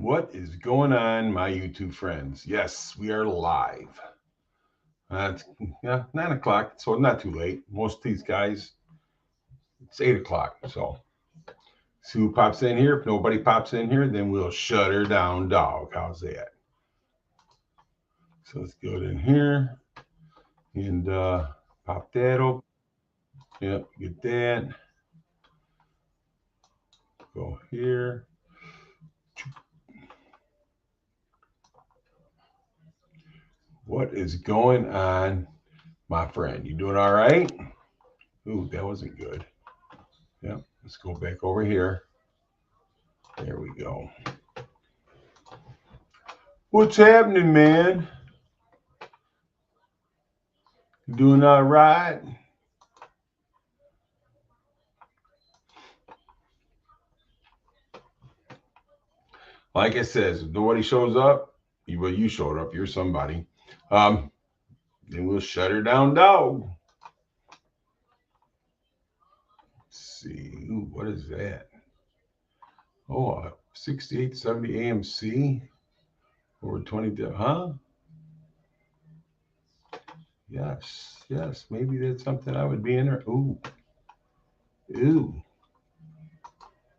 What is going on, my YouTube friends? Yes, we are live. It's 9 o'clock, so not too late. Most of these guys, it's 8 o'clock. So see who pops in here. If nobody pops in here, then we'll shut her down, dog. How's that? So let's go in here and pop that open. Yep, get that. Go here. What is going on, my friend? You doing all right? Ooh, that wasn't good. Yep, let's go back over here. There we go. What's happening, man? You doing all right? Like I says, if nobody shows up, you showed up. You're somebody. Um, then we'll shut her down, dog. Let's see. Ooh, what is that? Oh, 6870 AMC over 20. Huh? Yes, yes. Maybe that's something I would be in there. Ooh, ooh.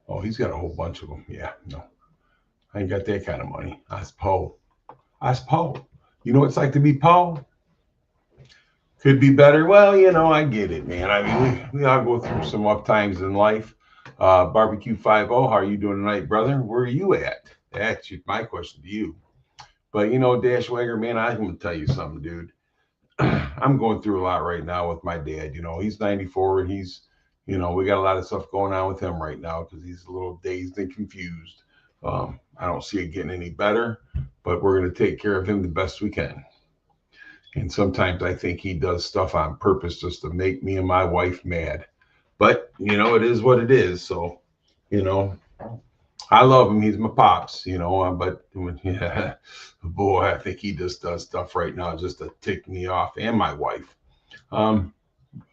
Oh, he's got a whole bunch of them. Yeah, no, I ain't got that kind of money. That's Poe. That's Poe. You know what it's like to be Poe? Could be better. Well, I get it, man. I mean, we all go through some rough times in life. Barbecue 50, how are you doing tonight, brother? Where are you at? That's my question to you. But Dashwagger, man, I'm gonna tell you something, dude. I'm going through a lot right now with my dad. He's 94 and we got a lot of stuff going on with him right now because he's a little dazed and confused. I don't see it getting any better, but we're gonna take care of him the best we can. And sometimes I think he does stuff on purpose just to make me and my wife mad. But, it is what it is. So, you know, I love him. He's my pops, but yeah, boy, I think he just does stuff right now just to tick me off and my wife. Um,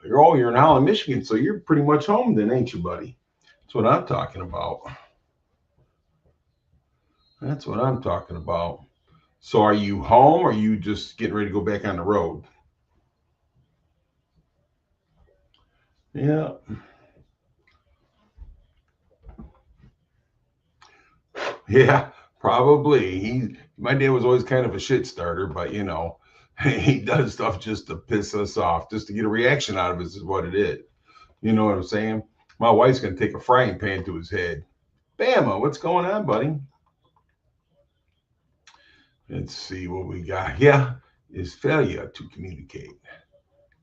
you're in Holland, Michigan, so you're pretty much home then, ain't you, buddy? That's what I'm talking about. That's what I'm talking about. So are you home or are you just getting ready to go back on the road? Yeah. Yeah, probably. My dad was always kind of a shit starter, but he does stuff just to piss us off, just to get a reaction out of us is what it is. You know what I'm saying? My wife's gonna take a frying pan to his head. Bama, what's going on, buddy? Let's see what we got. Yeah, is failure to communicate.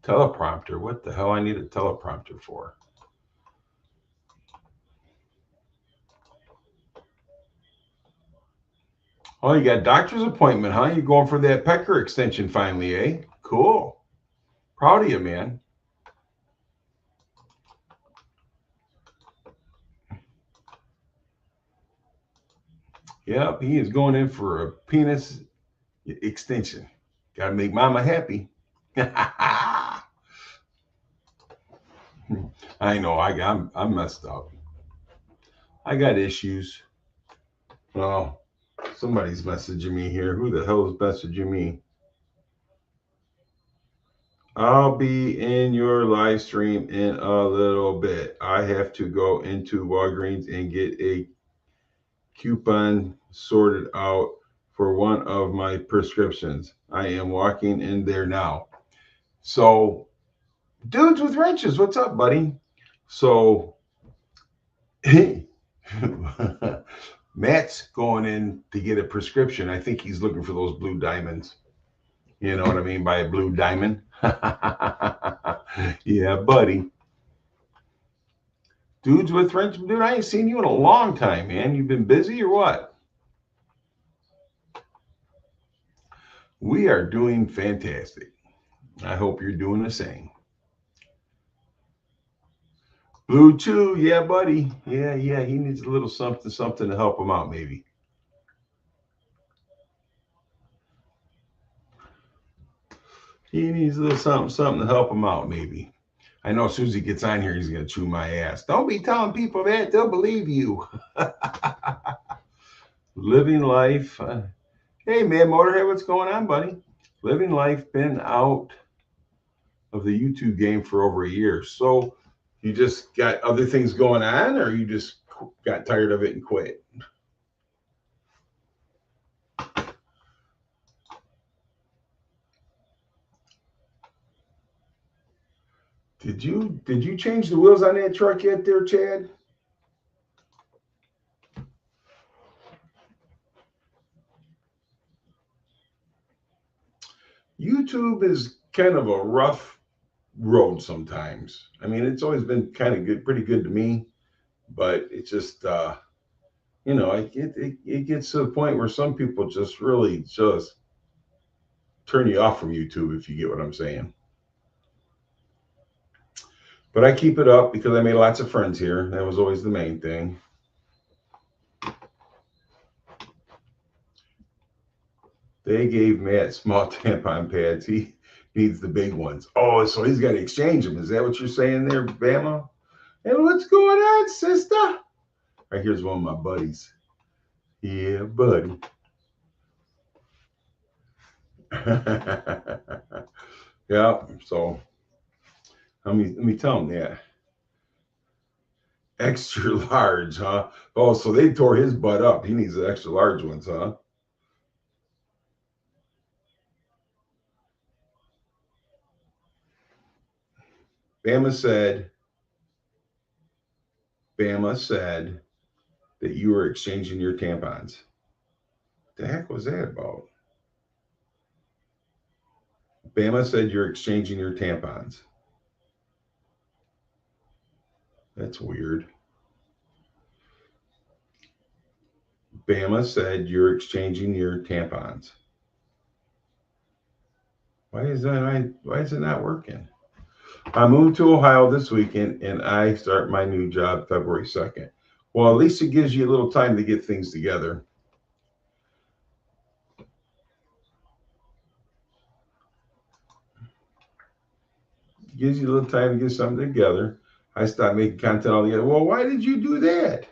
Teleprompter. What the hell I need a teleprompter for? Oh, you got doctor's appointment, huh? You going for that pecker extension finally, eh? Cool. Proud of you, man. Yep, he is going in for a penis extension. Got to make mama happy. I know. I'm messed up. I got issues. Well, somebody's messaging me here. Who the hell is messaging me? I'll be in your live stream in a little bit. I have to go into Walgreens and get a coupon sorted out for one of my prescriptions. I am walking in there now. So, dudes with wrenches, what's up, buddy? So, Matt's going in to get a prescription. I think he's looking for those blue diamonds. You know what I mean by a blue diamond? Yeah, buddy. Dudes with wrenches, dude, I ain't seen you in a long time, man. You've been busy or what? We are doing fantastic. I hope you're doing the same. Blue Chew, yeah, buddy. Yeah, yeah. He needs a little something, something to help him out, maybe. He needs a little something, something to help him out, maybe. I know as soon as he gets on here, he's gonna chew my ass. Don't be telling people that; they'll believe you. Living life. Hey, man, Motorhead, what's going on, buddy? Living life, been out of the YouTube game for over a year. So you just got other things going on, or you just got tired of it and quit? Did you change the wheels on that truck yet, there, Chad? YouTube is kind of a rough road sometimes. I mean, it's always been kind of good, pretty good to me, but it just it gets to the point where some people just really just turn you off from YouTube, if you get what I'm saying. But I keep it up because I made lots of friends here. That was always the main thing. They gave Matt small tampon pads. He needs the big ones. Oh, so he's got to exchange them. Is that what you're saying there, Bama? Hey, what's going on, sister? Right here's one of my buddies. Yeah, buddy. Yeah. So let me tell him that. Extra large, huh? Oh, so they tore his butt up. He needs the extra large ones, huh? Bama said, Bama said that you were exchanging your tampons. The heck was that about? Bama said you're exchanging your tampons. That's weird. Bama said you're exchanging your tampons. Why is it not working? I moved to Ohio this weekend and I start my new job February 2nd. Well, at least it gives you a little time to get things together. It gives you a little time to get something together. I stopped making content altogether. Well, why did you do that?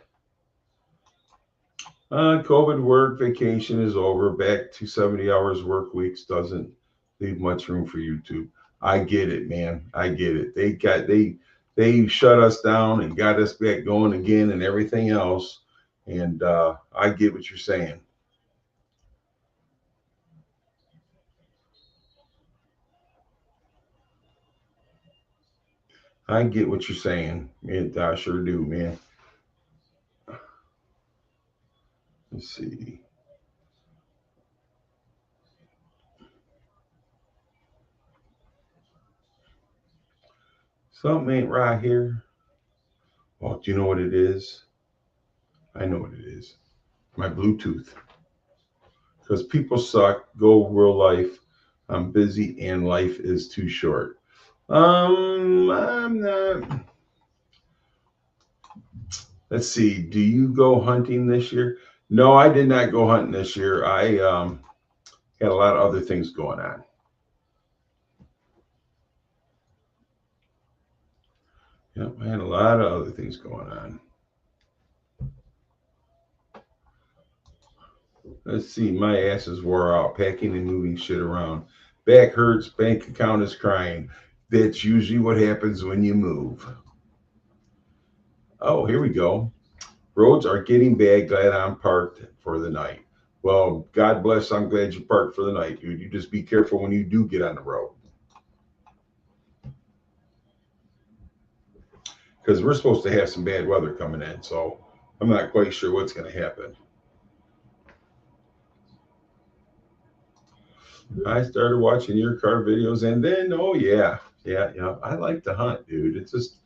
COVID work, vacation is over. Back to 70 hours work weeks doesn't leave much room for YouTube. I get it, man. I get it. They shut us down and got us back going again and everything else. And I get what you're saying. I get what you're saying. And I sure do, man. Let's see. Something ain't right here. Well, do you know what it is? I know what it is. My Bluetooth. Because people suck. Go real life. I'm busy and life is too short. I'm not. Let's see. Do you go hunting this year? No, I did not go hunting this year. I had a lot of other things going on. Yep, I had a lot of other things going on. Let's see. My ass is wore out packing and moving shit around. Back hurts. Bank account is crying. That's usually what happens when you move. Oh, here we go. Roads are getting bad. Glad I'm parked for the night. Well, God bless. I'm glad you parked for the night, dude. You just be careful when you do get on the road. Because we're supposed to have some bad weather coming in. So I'm not quite sure what's going to happen. I started watching your car videos and then, oh, yeah. Yeah. I like to hunt, dude. It's just,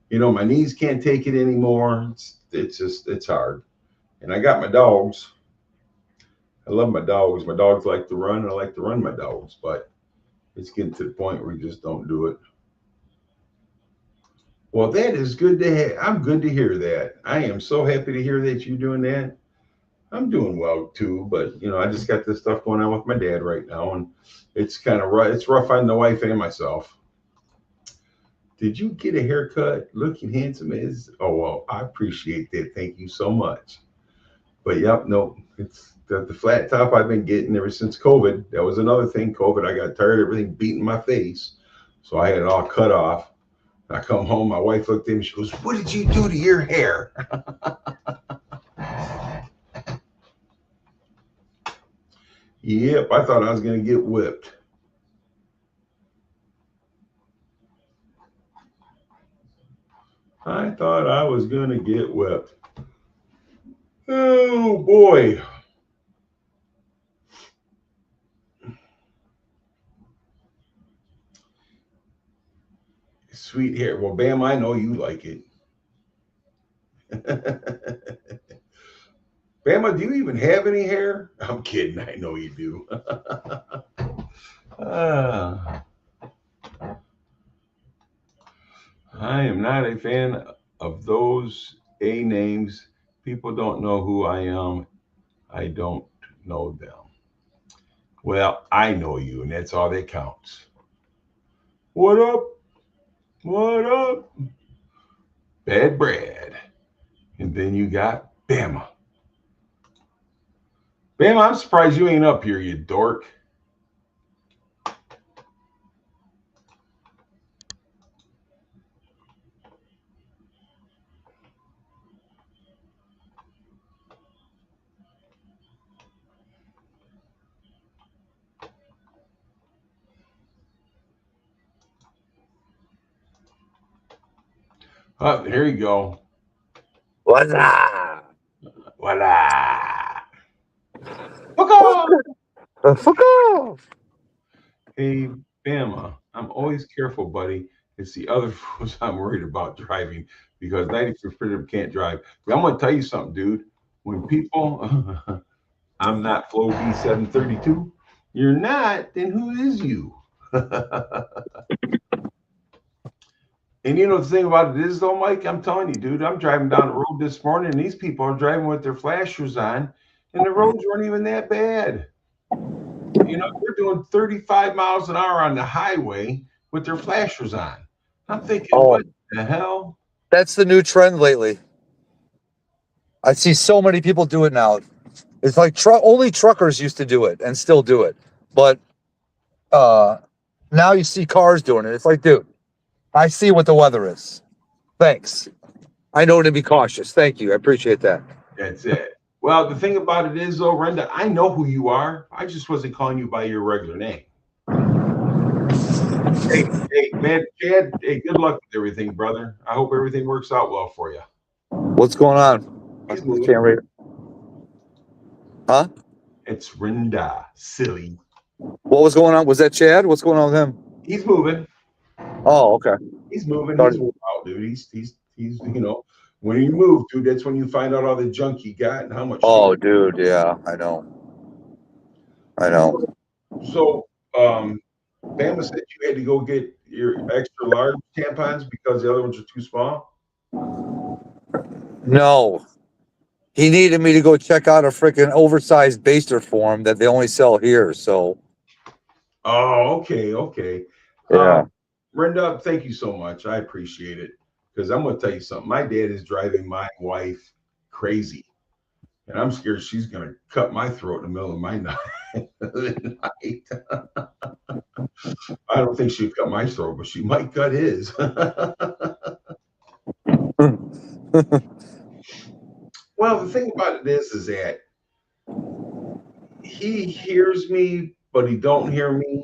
my knees can't take it anymore. It's hard. And I got my dogs. I love my dogs. My dogs like to run. And I like to run my dogs, but it's getting to the point where we just don't do it. Well, that is good to have. I'm good to hear that. I am so happy to hear that you're doing that. I'm doing well too, but I just got this stuff going on with my dad right now, and it's kind of rough. It's rough on the wife and myself. Did you get a haircut? Looking handsome as. Oh well, I appreciate that. Thank you so much. But yep, no, it's the flat top I've been getting ever since COVID. That was another thing. COVID, I got tired of everything beating my face, so I had it all cut off. I come home, my wife looked at me, she goes, "What did you do to your hair?" Yep, I thought I was gonna get whipped. I thought I was gonna get whipped. Oh boy. Sweet hair. Well, Bam, I know you like it. Bama, do you even have any hair? I'm kidding. I know you do. uh, I am not a fan of those A names. People don't know who I am. I don't know them. Well, I know you, and that's all that counts. What up? What up? Bad Brad. And then you got Bama. Bama, I'm surprised you ain't up here, you dork. Oh, here you go. Voila! Voila. Fuck off. Fuck off! Hey, Bama, I'm always careful, buddy. It's the other fools I'm worried about driving because 90% of them can't drive. But I'm going to tell you something, dude. When people, I'm not Flo B732, you're not, then who is you? And you know, the thing about it is, though, Mike, I'm telling you, dude, I'm driving down the road this morning and these people are driving with their flashers on and the roads weren't even that bad. You know, they're doing 35 miles an hour on the highway with their flashers on. I'm thinking, Oh, what the hell? that's the new trend lately. I see so many people do it now. It's like only truckers used to do it and still do it, but uh, now you see cars doing it. It's like, dude, I see what the weather is. Thanks. I know to be cautious. Thank you. I appreciate that. That's it. Well, the thing about it is, though, Renda, I know who you are. I just wasn't calling you by your regular name. Hey, man, Chad, hey, good luck with everything, brother. I hope everything works out well for you. What's going on? I He's can't moving. read it. Huh? It's Renda, silly. What was going on? Was that Chad? What's going on with him? He's moving. Oh, okay. He's moving. Thought- He's moving out, dude. He's. You know, when you move, dude, that's when you find out all the junk you got and how much shit. Oh, dude. Yeah, I know. I know. So, Bama said you had to go get your extra large tampons because the other ones are too small. No. He needed me to go check out a freaking oversized baster form that they only sell here. So, Oh, okay, okay. yeah. Brenda, thank you so much. I appreciate it because I'm going to tell you something. My dad is driving my wife crazy, and I'm scared she's going to cut my throat in the middle of my night. I don't think she'd cut my throat, but she might cut his. Well, the thing about it is that he hears me, but he don't hear me.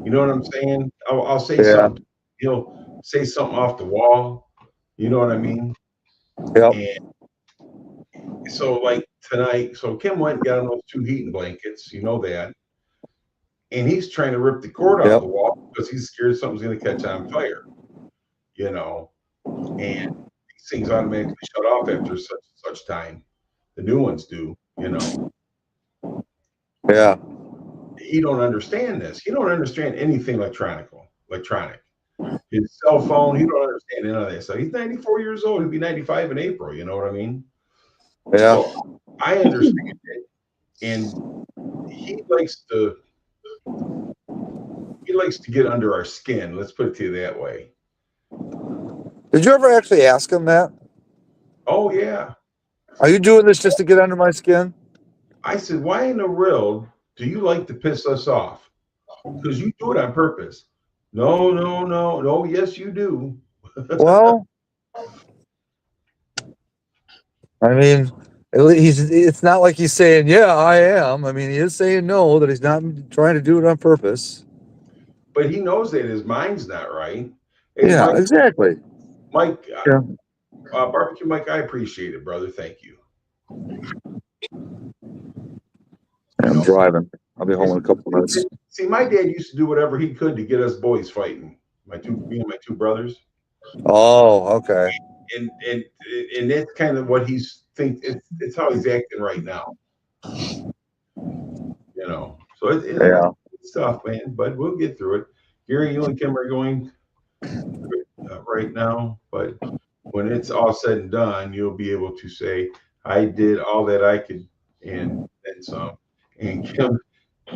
You know what I'm saying? I'll say Yeah. something. He'll say something off the wall. You know what I mean? Yep. And so, like tonight, so Kim went and got him those 2 heating blankets. You know that. And he's trying to rip the cord off Yep. the wall because he's scared something's going to catch on fire. You know, and these things automatically shut off after such time. The new ones do. You know. Yeah. He don't understand this. He don't understand anything electronic. His cell phone, he don't understand none of that. So he's 94 years old. He'll be 95 in April. You know what I mean? Yeah. So I understand it, and he likes to get under our skin. Let's put it to you that way. Did you ever actually ask him that? Oh yeah, Are you doing this just to get under my skin? I said, why in the world do you like to piss us off? Because you do it on purpose. No, no, no, no. Yes, you do. Well, I mean, it's not like he's saying, yeah, I am. I mean, he is saying no, that he's not trying to do it on purpose. But he knows that his mind's not right. Hey, Yeah, Mike, exactly. Mike, Yeah. Barbecue Mike, I appreciate it, brother. Thank you. I'm driving. I'll be home in a couple of minutes. See, my dad used to do whatever he could to get us boys fighting. Me and my two brothers. Oh, okay. And that's kind of what he's it's how he's acting right now. You know. So it's tough, man, but we'll get through it. Gary, you and Kim are going right now, but when it's all said and done, you'll be able to say, I did all that I could and then some. And Kim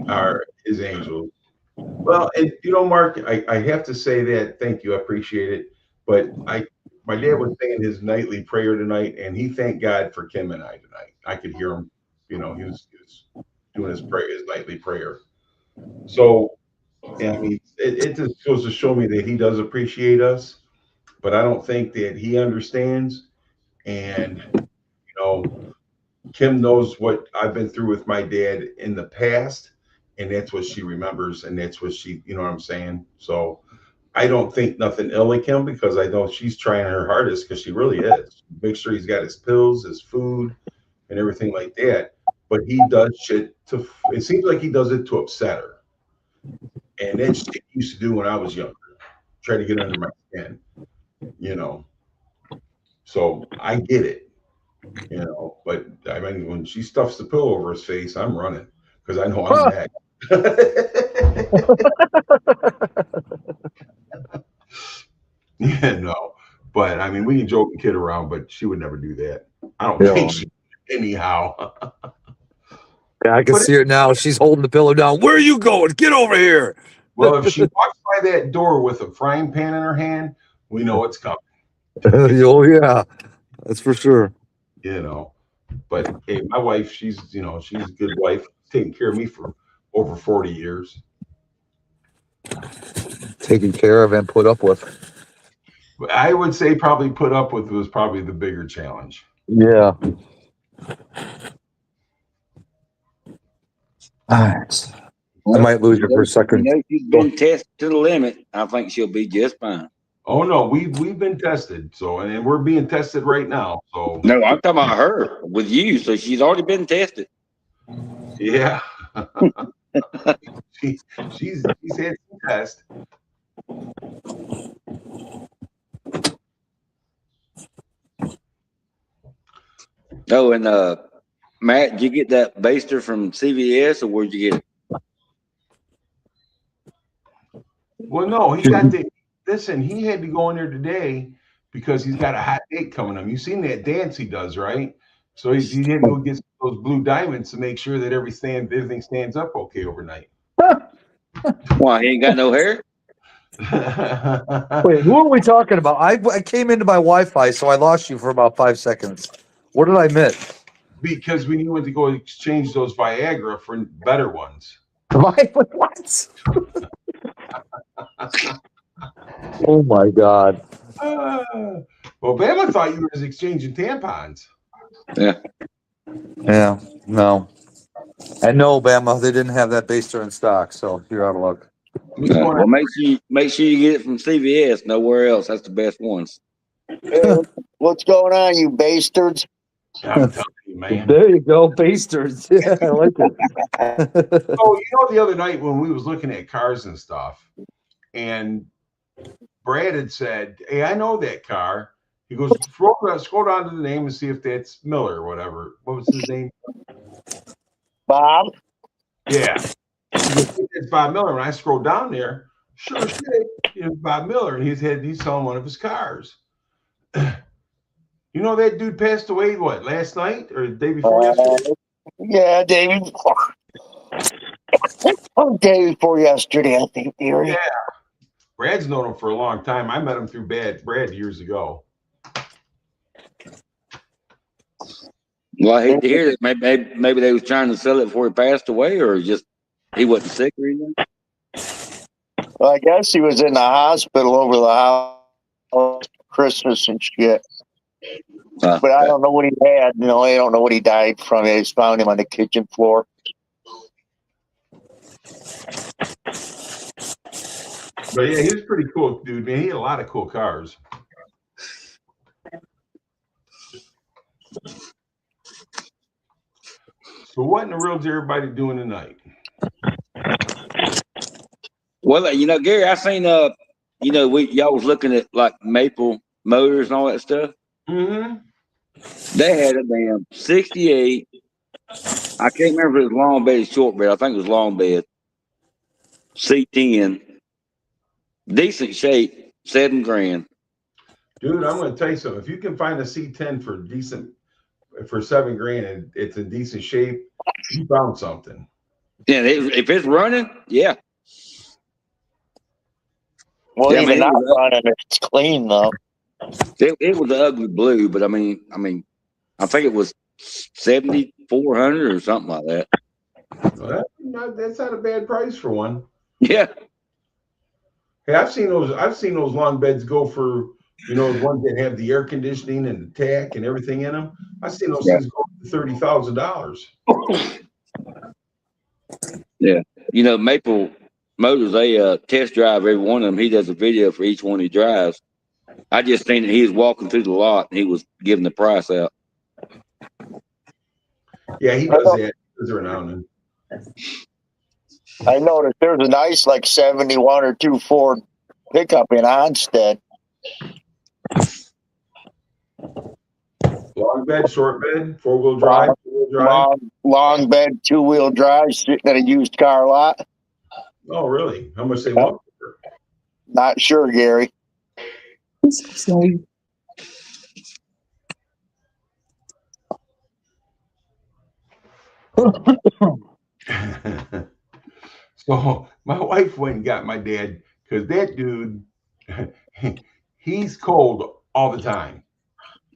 are his angels. Well, and Mark, I have to say that thank you, I appreciate it. But my dad was saying his nightly prayer tonight, and he thanked God for Kim and I tonight. I could hear him, he was doing his prayer, his nightly prayer. So, I mean, it just goes to show me that he does appreciate us, but I don't think that he understands. And Kim knows what I've been through with my dad in the past, and that's what she remembers, and that's what she, you know what I'm saying? So I don't think nothing ill of Kim because I know she's trying her hardest because she really is. Make sure he's got his pills, his food, and everything like that. But he does shit it seems like he does it to upset her. And that's shit he used to do when I was younger. Try to get under my skin, So I get it. But I mean, when she stuffs the pillow over his face, I'm running because I know I'm next. Yeah, no, but I mean, we can joke and kid around, but she would never do that. I don't think she, anyhow. Yeah, I can see her now. She's holding the pillow down. Where are you going? Get over here. Well, if she walks by that door with a frying pan in her hand, we know it's coming. Oh yeah, that's for sure. But hey, my wife, she's a good wife, taking care of me for over 40 years. Taken care of and put up with. I would say probably put up with was probably the bigger challenge. Yeah. I might lose her for a second. She's been tested to the limit. I think she'll be just fine. Oh no, we've been tested, and we're being tested right now. So no, I'm talking about her with you. So she's already been tested. Yeah. she's had some tests. Oh, and Matt, did you get that baster from CVS or where'd you get it? Well, no, he got the listen, he had to go in there today because he's got a hot date coming up. You've seen that dance he does, right? So he had to go get those blue diamonds to make sure that everything stands up okay overnight. Why, he ain't got no hair? Wait, who are we talking about? I came into my Wi-Fi, so I lost you for about 5 seconds. What did I miss? Because when you went to go exchange those Viagra for better ones. What? Oh my God. Well, Bama thought you were exchanging tampons. Yeah. Yeah. No. And no, Bama, they didn't have that baster in stock, so you're out of luck. Well, make sure you get it from CVS. Nowhere else. That's the best ones. Hey, what's going on, you bastards? I'm telling you, man. There you go, basters. Yeah, I like it. Oh, the other night when we was looking at cars and stuff, and Brad had said, "Hey, I know that car." He goes, "Scroll down to the name and see if that's Miller or whatever." What was his name? Bob? Yeah. It's Bob Miller. When I scrolled down there, sure shit, it was Bob Miller, and he's selling one of his cars. You know that dude passed away, what, last night or the day before yesterday? Yeah, day before. Day before yesterday, I think, Gary. Yeah. Brad's known him for a long time. I met him through Brad years ago. Well, I hate to hear that. Maybe they was trying to sell it before he passed away, or just he wasn't sick or anything. Well, I guess he was in the hospital over the house Christmas and shit. But I don't know what he had. You know, I don't know what he died from. They just found him on the kitchen floor. But yeah, he was pretty cool, dude, man. He had a lot of cool cars. So what in the world's everybody doing tonight? Well, Gary, I seen y'all was looking at like Maple Motors and all that stuff. Mm-hmm. They had a damn 68. I can't remember if it was long bed or short bed. I think it was long bed. C10. Decent shape, $7,000. Dude, I'm going to tell you something. If you can find a C10 for $7,000 and it's in decent shape, you found something. Yeah, if it's running, yeah. Well, Yeah, even not running, it's clean though. It was the ugly blue, but I mean, I think it was 7,400 or something like that. Well, that's not a bad price for one. Yeah. Hey, I've seen those long beds go for, the ones that have the air conditioning and the tack and everything in them. I've seen those things go for $30,000. Yeah. Maple Motors, they test drive every one of them. He does a video for each one he drives. I just seen that he was walking through the lot and he was giving the price out. Yeah, he does that. He does it now and then. I noticed there's a nice like 71 or 2 Ford pickup in Onstead. Long bed, short bed, 4-wheel drive, 2-wheel drive. Long bed, 2-wheel drive, sitting at a used car lot. Oh, really? How much they want? Not sure, Gary. So my wife went and got my dad because that dude, he's cold all the time.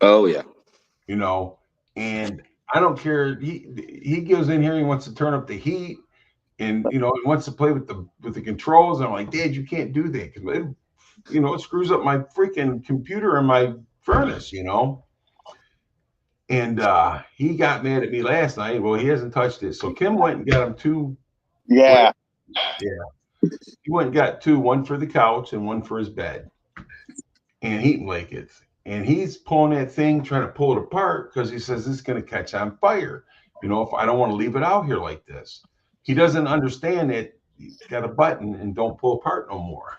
Oh yeah. And I don't care. He goes in here, he wants to turn up the heat, and he wants to play with the controls. And I'm like, Dad, you can't do that because it screws up my freaking computer and my furnace. And he got mad at me last night. Well, he hasn't touched it. So Kim went and got him 2. Yeah. Yeah. He went and got 2, one for the couch and one for his bed and heating blankets. And he's pulling that thing, trying to pull it apart because he says this is going to catch on fire. If I don't want to leave it out here like this. He doesn't understand that he's got a button and don't pull apart no more.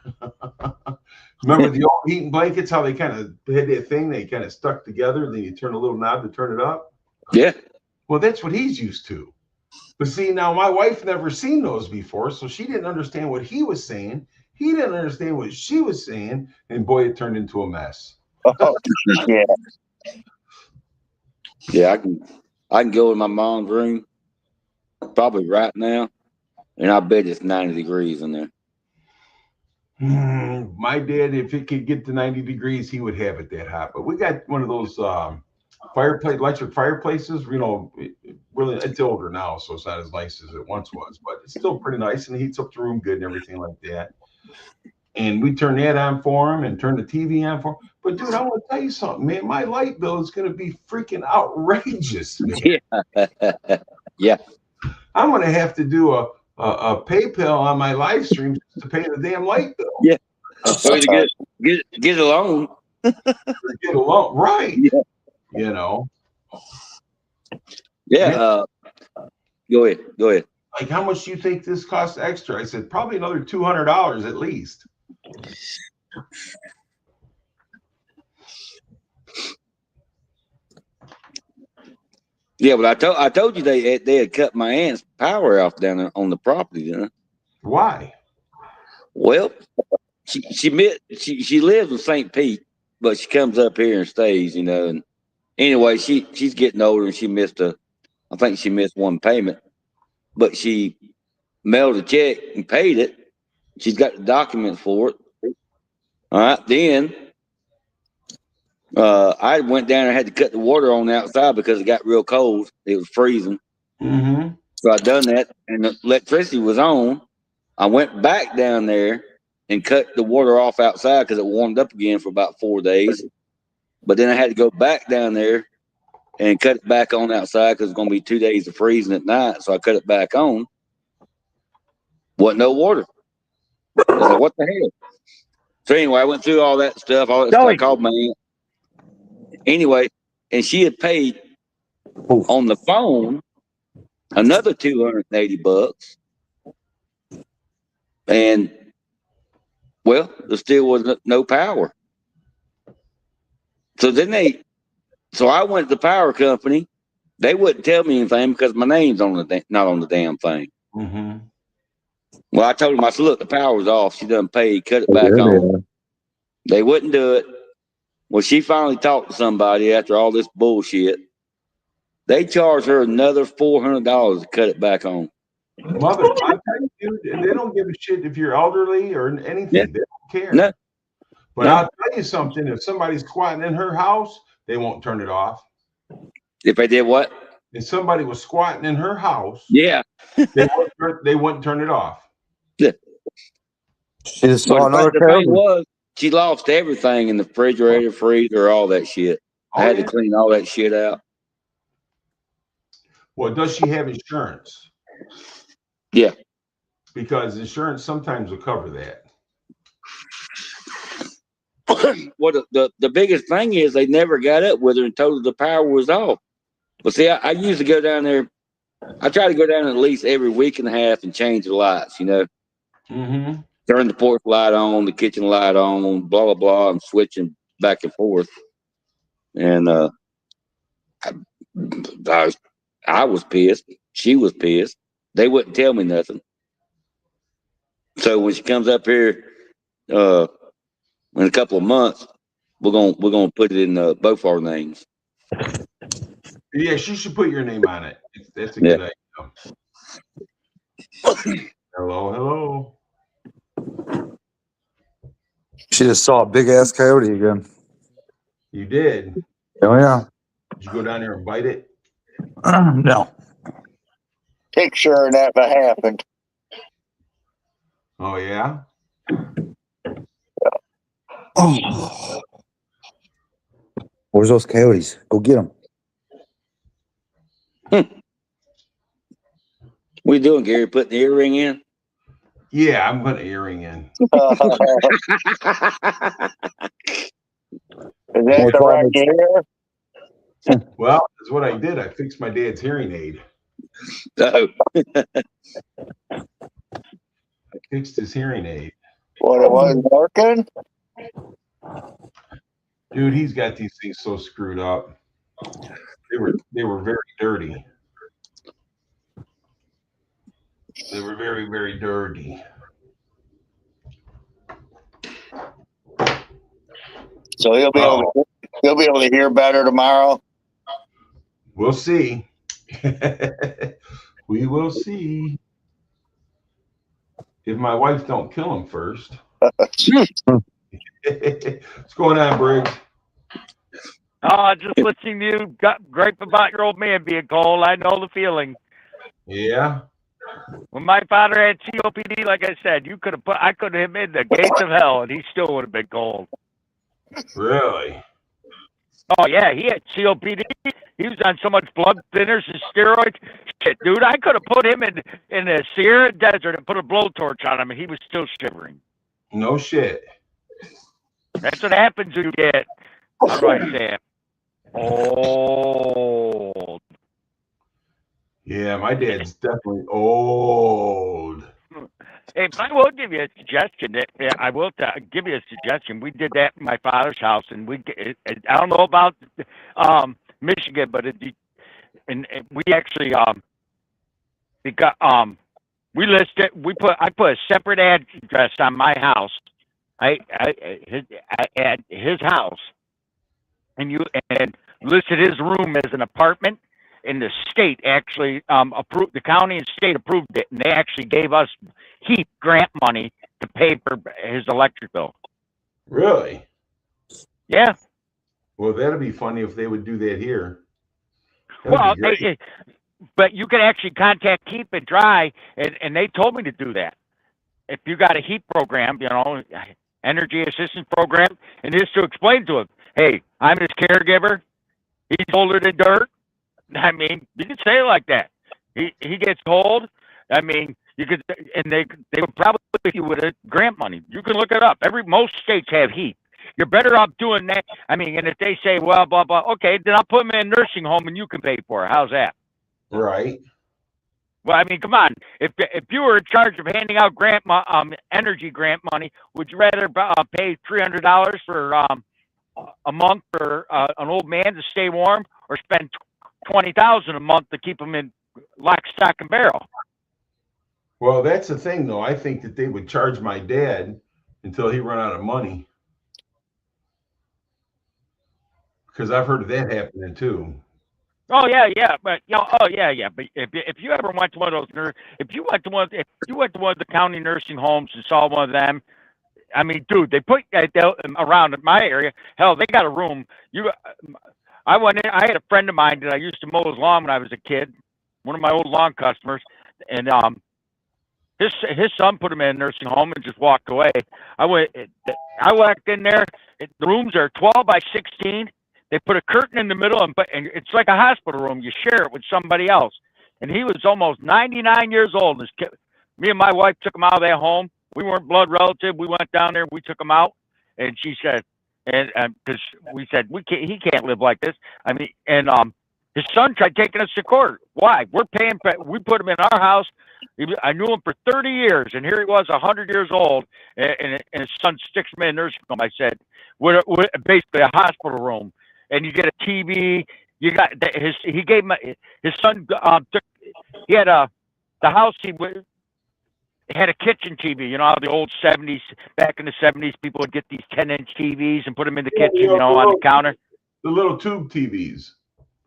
Remember the old heating blankets, how they kind of had that thing, they kind of stuck together, and then you turn a little knob to turn it up? Yeah. Well, that's what he's used to. But see, now my wife never seen those before, so she didn't understand what he was saying. He didn't understand what she was saying, and boy, it turned into a mess. Oh, yeah. Yeah, I can go in my mom's room probably right now, and I bet it's 90 degrees in there. My dad, if it could get to 90 degrees, he would have it that hot. But we got one of those electric fireplaces. Really, it's older now, so it's not as nice as it once was, but it's still pretty nice and it heats up the room good and everything like that. And we turn that on for him and turn the TV on for him. But dude, I want to tell you something, man. My light bill is going to be freaking outrageous, man. Yeah. Yeah. I'm going to have to do a PayPal on my live stream to pay the damn light bill. Yeah. So to get a loan. Get a loan, right? Yeah. Yeah. Go ahead. Like, how much do you think this costs extra? I said probably another $200 at least. Yeah, but I told you they had cut my aunt's power off down there on the property, didn't I? Why? Well, she lives in St. Pete, but she comes up here and stays, And anyway, she's getting older and I think she missed one payment, but she mailed a check and paid it. She's got the documents for it. All right, then I went down and had to cut the water on the outside because it got real cold. It was freezing. Mm-hmm. So I done that, and the electricity was on. I went back down there and cut the water off outside because it warmed up again for about 4 days. But then I had to go back down there and cut it back on outside because it's going to be 2 days of freezing at night. So I cut it back on. Wasn't no water. I was like, what the hell? So anyway, I went through all that stuff. All that stuff. I called my aunt. Anyway, and she had paid on the phone another $280. And well, there still was no power. So so I went to the power company. They wouldn't tell me anything because my name's not on the damn thing. Mm-hmm. Well, I told them, I said, look, the power's off. She done paid, cut it back on. They wouldn't do it. Well, she finally talked to somebody after all this bullshit. They charged her another $400 to cut it back on. Mother, I tell you, dude, and they don't give a shit if you're elderly or anything. Yeah. They don't care. No. But I'll tell you something. If somebody's squatting in her house, they won't turn it off. If they did what? If somebody was squatting in her house, yeah, they wouldn't turn it off. Yeah. She just saw another thing she lost everything in the refrigerator, freezer, all that shit. I had to clean all that shit out. Well, does she have insurance? Yeah. Because insurance sometimes will cover that. Well, the biggest thing is they never got up with her and told her the power was off. But see, I usually go down there. I try to go down at least every week and a half and change the lights, Mm-hmm. Turn the porch light on, the kitchen light on, blah, blah, blah. I'm switching back and forth. And I was pissed. She was pissed. They wouldn't tell me nothing. So when she comes up here in a couple of months, we're gonna put it in both our names. Yeah, she should put your name on it. That's a good idea. Hello. She just saw a big ass coyote again. You did? Oh yeah. Did you go down there and bite it? No. Picture that happened. Oh yeah. Oh. Where's those coyotes? Go get them. What are you doing, Gary? Putting the earring in? Yeah, I'm putting an earring in. Is that the right ear? Well, that's what I did. I fixed my dad's hearing aid. Oh. I fixed his hearing aid. What, it wasn't working? Dude, he's got these things so screwed up. They were very dirty. They were very, very dirty. So he'll be able to hear better tomorrow. We'll see. We will see. If my wife don't kill him first. What's going on, Briggs? Just listening to you gripe about your old man being cold. I know the feeling. Yeah. When my father had COPD, like I said, I could have him in the gates of hell, and he still would have been cold. Really? Oh yeah, he had COPD. He was on so much blood thinners and steroids. Shit, dude, I could have put him in the Sierra Desert and put a blowtorch on him, and he was still shivering. No shit. That's what happens when you get, how do I say it, old. Yeah, my dad's definitely old. Hey, but I will give you a suggestion. I will give you a suggestion. We did that in my father's house, and I don't know about Michigan, but we actually we listed. I put a separate address on my house. At his house, and listed his room as an apartment. And the state actually approved. The county and state approved it, and they actually gave us HEAP grant money to pay for his electric bill. Really? Yeah. Well, that'd be funny if they would do that here. That'd Well, be great. but you can actually contact Keep It Dry, and they told me to do that. If you got a heat program, energy assistance program, and just to explain to him, hey, I'm his caregiver. He's older than dirt. I mean, you can say it like that. He gets cold. I mean, you could, and they would probably give you with a grant money. You can look it up. Most states have heat. You're better off doing that. I mean, and if they say, well, blah blah, okay, then I'll put them in a nursing home and you can pay for it. How's that? Right. Well, I mean, come on. If you were in charge of handing out energy grant money, would you rather pay $300 for a month for an old man to stay warm, or spend $20,000 a month to keep him in lock, stock, and barrel? Well, that's the thing, though. I think that they would charge my dad until he run out of money, because I've heard of that happening too. Oh yeah, but But if you ever went to one of those, if you went to one of the county nursing homes and saw one of them, I mean, dude, they put around in my area. Hell, they got a room. I went in. I had a friend of mine that I used to mow his lawn when I was a kid. One of my old lawn customers, and his son put him in a nursing home and just walked away. I walked in there. The rooms are 12 by 16. They put a curtain in the middle, and it's like a hospital room. You share it with somebody else. And he was almost 99 years old. Me and my wife took him out of that home. We weren't blood relative. We went down there. We took him out, and she said, and because we said he can't live like this. I mean, and his son tried taking us to court. Why? We're paying. We put him in our house. I knew him for 30 years, and here he was, 100 years old, and his son sticks him in a nursing home. I said, we're basically a hospital room. And you get a TV. You got he gave his son he had the house he had a kitchen TV. You know how the old 70s, back in the 70s, people would get these 10-inch TVs and put them in the kitchen, on the counter. The little tube TVs.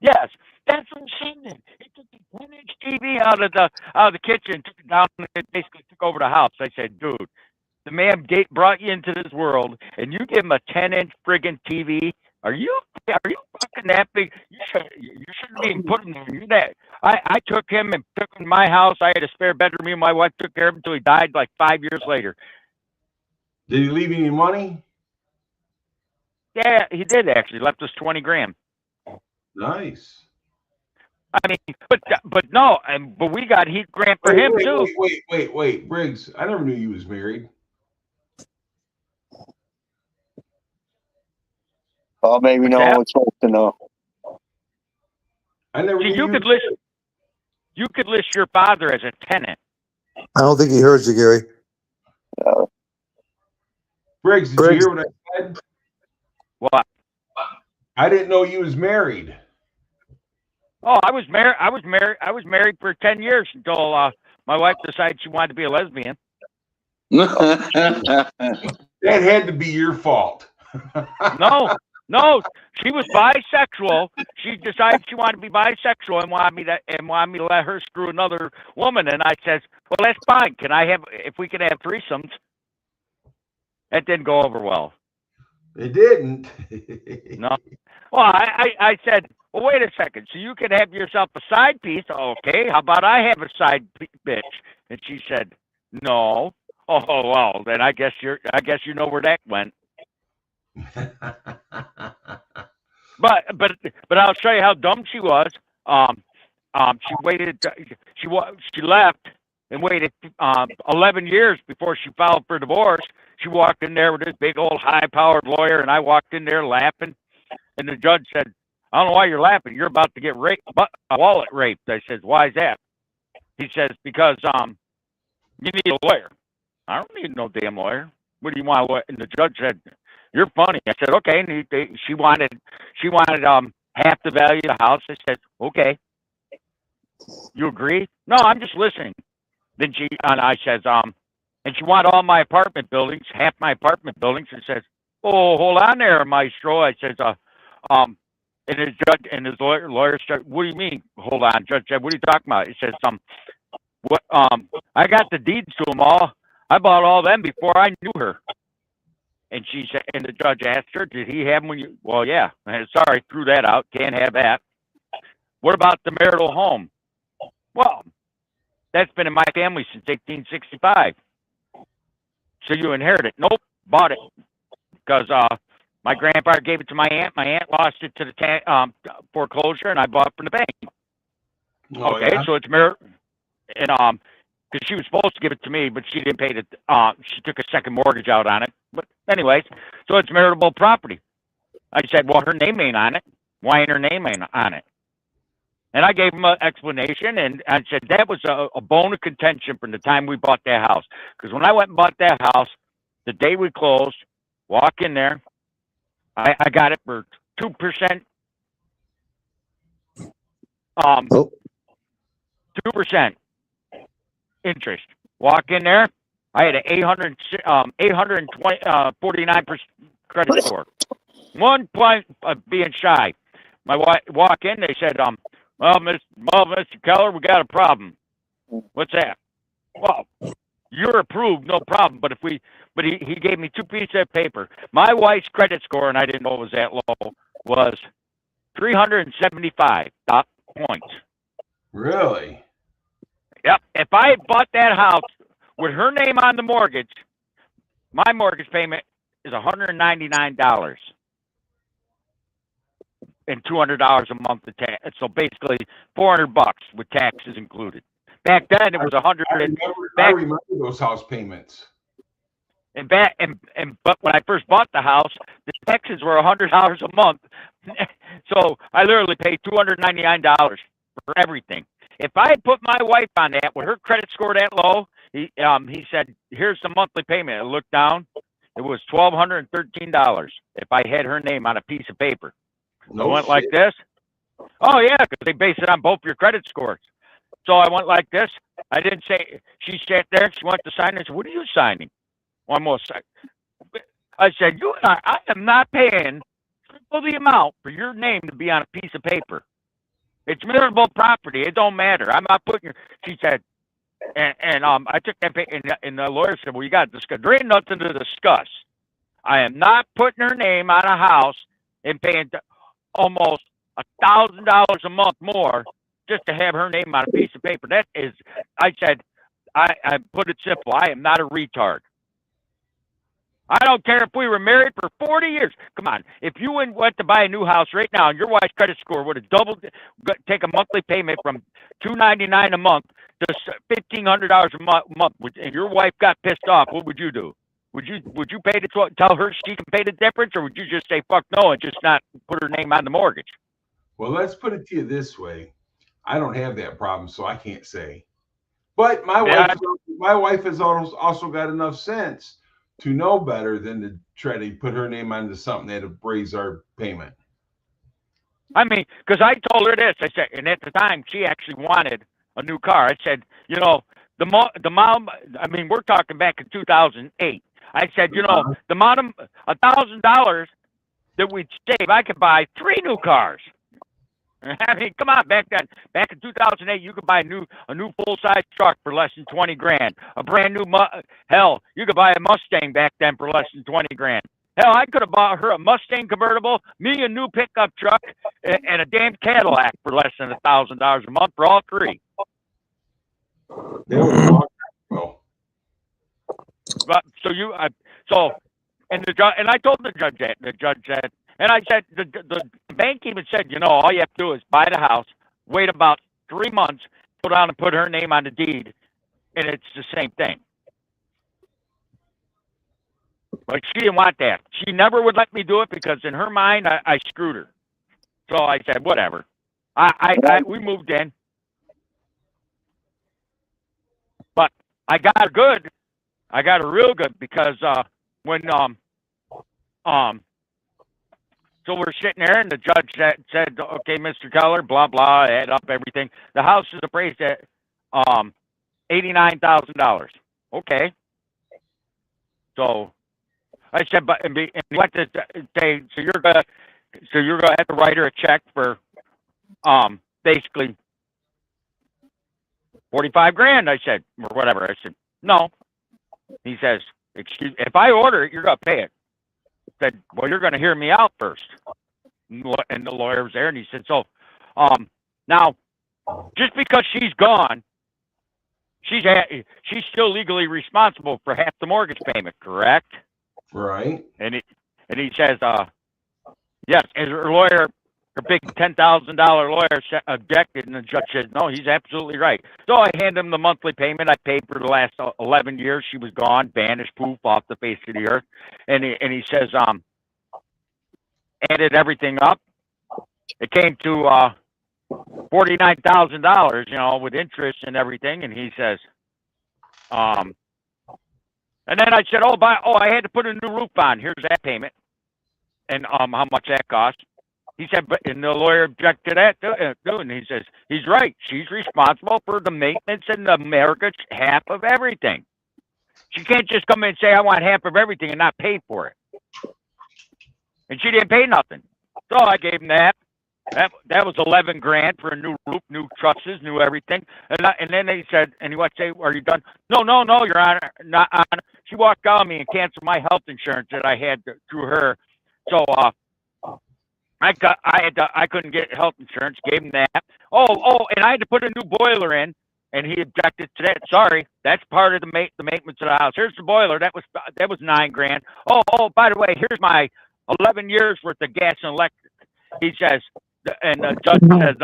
Yes, that's what I'm saying. He took the 10-inch TV out of the kitchen, took it down, and basically took over the house. I said, dude, the man brought you into this world, and you give him a 10-inch friggin' TV. Are you fucking that big? You shouldn't be putting that. I took him and took him to my house. I had a spare bedroom. Me and my wife took care of him until he died like 5 years later. Did he leave any money? Yeah, he did actually. Left us $20,000. Nice. I mean, but no, but we got heat grant for him too. Wait, Briggs. I never knew you was married. Well, maybe no one's supposed to know. I never knew you could list your father as a tenant. I don't think he heard you, Gary. Briggs, did you hear what I said? What? I didn't know you was married. Oh, I was married for 10 years until my wife decided she wanted to be a lesbian. That had to be your fault. No, she was bisexual. She decided she wanted to be bisexual and wanted me to let her screw another woman. And I said, well, that's fine. If we can have threesomes? That didn't go over well. It didn't. No. Well, I said, well, wait a second. So you can have yourself a side piece. Okay. How about I have a side bitch? And she said, no. Oh, well, then I guess you know where that went. But I'll show you how dumb she was. She waited. She left and waited 11 years before she filed for divorce. She walked in there with this big old high-powered lawyer, and I walked in there laughing. And the judge said, "I don't know why you're laughing. You're about to get raped, wallet raped." I said, "Why is that?" He says, "Because you need a lawyer." I don't need no damn lawyer. What do you want? And the judge said, "You're funny." I said, "Okay." And she wanted half the value of the house. I said, "Okay." You agree? No, I'm just listening. Then I says, and she wanted all my apartment buildings, half my apartment buildings. And says, "Oh, hold on there, Maestro." I says, and his judge and his lawyer started, "What do you mean? Hold on, Judge? What are you talking about?" He says, "What? I got the deeds to them all. I bought all them before I knew her." And she said, and the judge asked her, did he have them when you, well, yeah. I said, sorry, threw that out. Can't have that. What about the marital home? Well, that's been in my family since 1865. So you inherit it. Nope, bought it. Because my grandfather gave it to my aunt. My aunt lost it to the foreclosure, and I bought it from the bank. Oh, Okay, yeah? so it's marital. And because she was supposed to give it to me, but she didn't pay it. She took a second mortgage out on it. But anyways, so it's marital property. I said, well, her name ain't on it. Why ain't her name ain't on it? And I gave him an explanation, and I said that was a bone of contention from the time we bought that house. Because when I went and bought that house, the day we closed, walk in there, I got it for 2%. 2% interest. Walk in there, I had an 849% credit score. 1 point of being shy. My wife walk in, they said, well, Mr. Keller, we got a problem. What's that? Well, you're approved, no problem. But he gave me 2 pieces of paper. My wife's credit score, and I didn't know it was that low, was 375 points. Really? Yep. If I had bought that house with her name on the mortgage, my mortgage payment is $199 and $200 a month of tax. So basically $400 with taxes included. Back then it was $100. I remember those house payments. But when I first bought the house, the taxes were $100 a month. So I literally paid $299 for everything. If I had put my wife on that with her credit score that low, he said, here's the monthly payment. I looked down, it was $1,213 if I had her name on a piece of paper. No I went shit. like this. Oh yeah, because they base it on both your credit scores. So I went like this. I didn't say. She sat there. She went to sign. I said, "What are you signing?" One more second. I said, "You and I am not paying triple the amount for your name to be on a piece of paper. It's marital property. It don't matter. I'm not putting your." She said, and I took that paper, and the lawyer said, "Well, you got to discuss. There ain't nothing to discuss. I am not putting her name on a house and paying almost $1,000 a month more just to have her name on a piece of paper." That is, I said, I put it simple. I am not a retard. I don't care if we were married for 40 years. Come on. If you went to buy a new house right now and your wife's credit score would have doubled, take a monthly payment from $299 a month to $1,500 a month, and your wife got pissed off, what would you do? Would you pay tell her she can pay the difference, or would you just say fuck no and just not put her name on the mortgage? Well, let's put it to you this way. I don't have that problem, so I can't say. But my wife has also got enough sense to know better than to try to put her name onto something that'll raise our payment. I mean, because I told her this. I said, and at the time she actually wanted a new car. I said, you know, the mom. I mean, we're talking back in 2008. I said, you know, the amount of $1,000 that we'd save, I could buy 3 new cars. I mean, come on, back in 2008, you could buy a new full-size truck for less than 20 grand. A brand new, hell, you could buy a Mustang back then for less than 20 grand. Hell, I could have bought her a Mustang convertible, me a new pickup truck, and a damn Cadillac for less than $1,000 a month for all 3. They would have walked well. But and I told the judge that. The judge said, and I said, the bank even said, you know, all you have to do is buy the house, wait about 3 months, go down and put her name on the deed, and it's the same thing. But she didn't want that. She never would let me do it because in her mind, I screwed her. So I said, whatever. We moved in. But I got her good. I got her real good because when so we're sitting there and the judge said, okay, Mr. Keller, blah blah, add up everything. The house is appraised at $89,000. Okay. So I said, but and what to say? So you're gonna have to write her a check for basically 45 grand. I said, or whatever. I said, no. He says, excuse, if I order it, you're gonna pay it. said, well, you're going to hear me out first. And the lawyer was there, and he said, so, now, just because she's gone, she's still legally responsible for half the mortgage payment, correct? Right. And he says, yes. And her lawyer, her big $10,000 lawyer, objected, and the judge said, no, he's absolutely right. So I hand him the monthly payment I paid for the last 11 years. She was gone, banished, poof, off the face of the earth. And he says, added everything up. It came to $49,000, you know, with interest and everything. And he says, and then I said, I had to put a new roof on. Here's that payment. And how much that cost. He said, and the lawyer objected to that too. And he says, he's right. She's responsible for the maintenance and the mortgage half of everything. She can't just come in and say, I want half of everything and not pay for it. And she didn't pay nothing. So I gave him that. That was 11 grand for a new roof, new trusses, new everything. And then they said, and he went to say, are you done? No, Your Honor, not on. She walked out on me and canceled my health insurance that I had through her. So I couldn't get health insurance. Gave him that. And I had to put a new boiler in, and he objected to that. Sorry, that's part of the maintenance of the house. Here's the boiler. That was $9 grand. By the way, here's my 11 years worth of gas and electric. He says, and the judge says,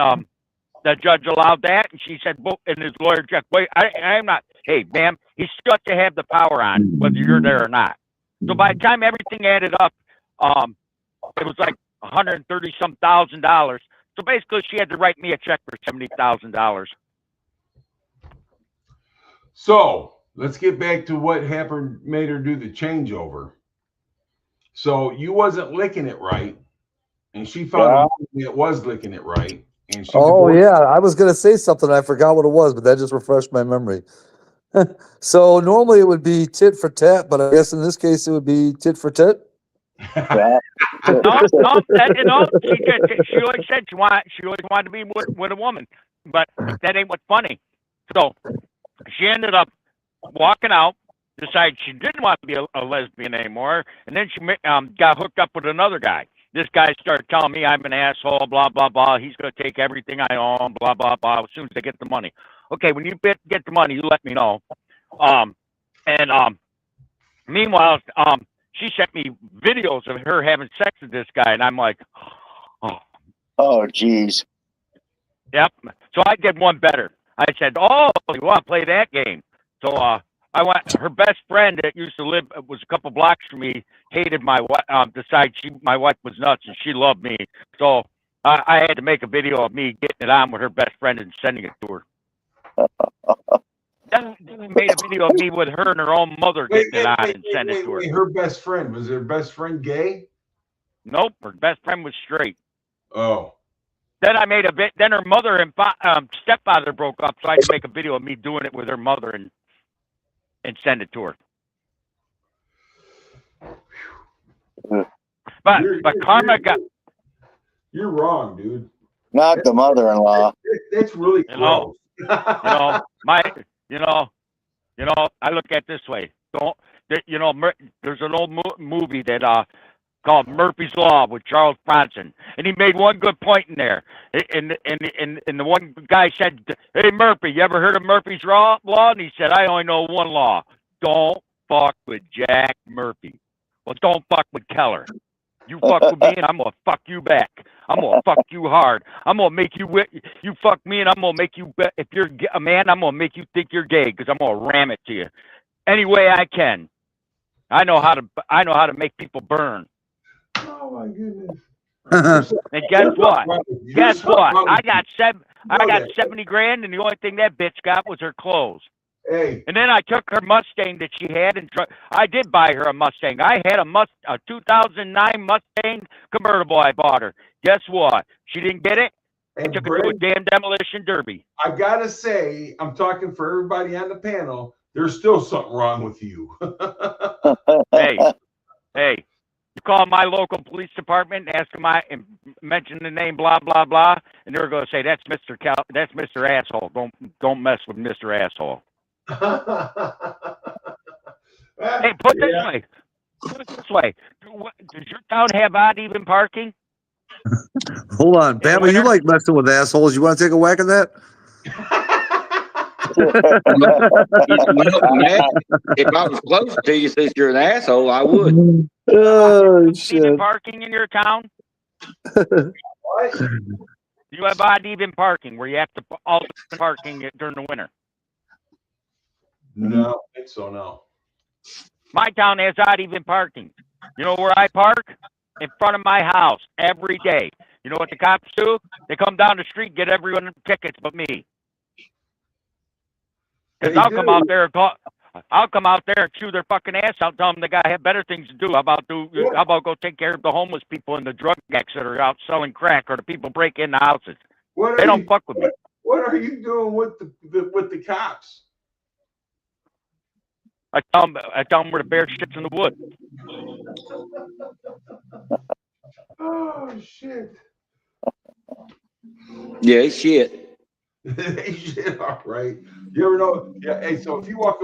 the judge allowed that, and she said, and his lawyer objected. Wait, I'm not. Hey, ma'am, he's still got to have the power on, whether you're there or not. So by the time everything added up, it was like $130-some thousand. So basically, she had to write me a check for $70,000. So let's get back to what happened, made her do the changeover. So you wasn't licking it right, and she found it was licking it right. And she I was gonna say something. I forgot what it was, but that just refreshed my memory. So normally it would be tit for tat, but I guess in this case it would be tit for tit. No, she always said she always wanted to be with a woman, but that ain't what's funny. So she ended up walking out, decided she didn't want to be a lesbian anymore, and then she got hooked up with another guy. This guy started telling me I'm an asshole, blah, blah, blah. He's going to take everything I own, blah, blah, blah, as soon as I get the money. Okay, when you get the money, you let me know. Meanwhile, she sent me videos of her having sex with this guy, and I'm like, oh, geez. Yep. So I did one better. I said, you want to play that game? So I went. Her best friend that used to live was a couple blocks from me. Hated my wife. Decided my wife was nuts, and she loved me. So I had to make a video of me getting it on with her best friend and sending it to her. Then we made a video of me with her and her own mother getting it on and sent it to her. Her best friend, was her best friend gay? Nope, her best friend was straight. Oh. Then I made then her mother and stepfather broke up, so I had to make a video of me doing it with her mother and send it to her. But Karma got. You're wrong, dude. Not the mother-in-law. That's really close. I look at it this way. There's an old movie that called Murphy's Law with Charles Bronson, and he made one good point in there. And the one guy said, "Hey Murphy, you ever heard of Murphy's Law?" And he said, "I only know one law: don't fuck with Jack Murphy. Well, don't fuck with Keller. You fuck with me, and I'm gonna fuck you back. I'm gonna fuck you hard. I'm gonna make you fuck me, and I'm gonna make you. If you're a man, I'm gonna make you think you're gay because I'm gonna ram it to you any way I can. I know how to make people burn." Oh my goodness! And guess what? I got 70 grand, and the only thing that bitch got was her clothes. Hey. And then I took her Mustang that she had, and I did buy her a Mustang. I had a 2009 Mustang convertible I bought her. Guess what? She didn't get it. I took it to a damn demolition derby. I gotta say, I'm talking for everybody on the panel. There's still something wrong with you. Hey. You call my local police department and ask them and mention the name blah blah blah, and they're going to say that's Mr. Asshole. Don't mess with Mr. Asshole. Hey, put this way. Put it this way: does your town have odd even parking? Hold on, Bama, you winter? like messing with assholes. You want to take a whack at that? Matt, if I was close to you, since you're an asshole, I would. Oh, Even shit. parking in your town? What? Do you have odd even parking where you have to alternate parking during the winter? No, I don't think so. No. My town has odd even parking. You know where I park? In front of my house every day. You know what the cops do? They come down the street, get everyone tickets but me. Because They I'll come do. out there and I'll come out there and chew their fucking ass out, tell them the guy have better things to do. How about go take care of the homeless people and the drug addicts that are out selling crack, or the people break in the houses? They don't fuck with me. What are you doing with the cops? I tell them where the bear shits in the wood. Oh shit. Yeah, shit. They shit, all right. You ever know? Yeah. Hey, so if you walk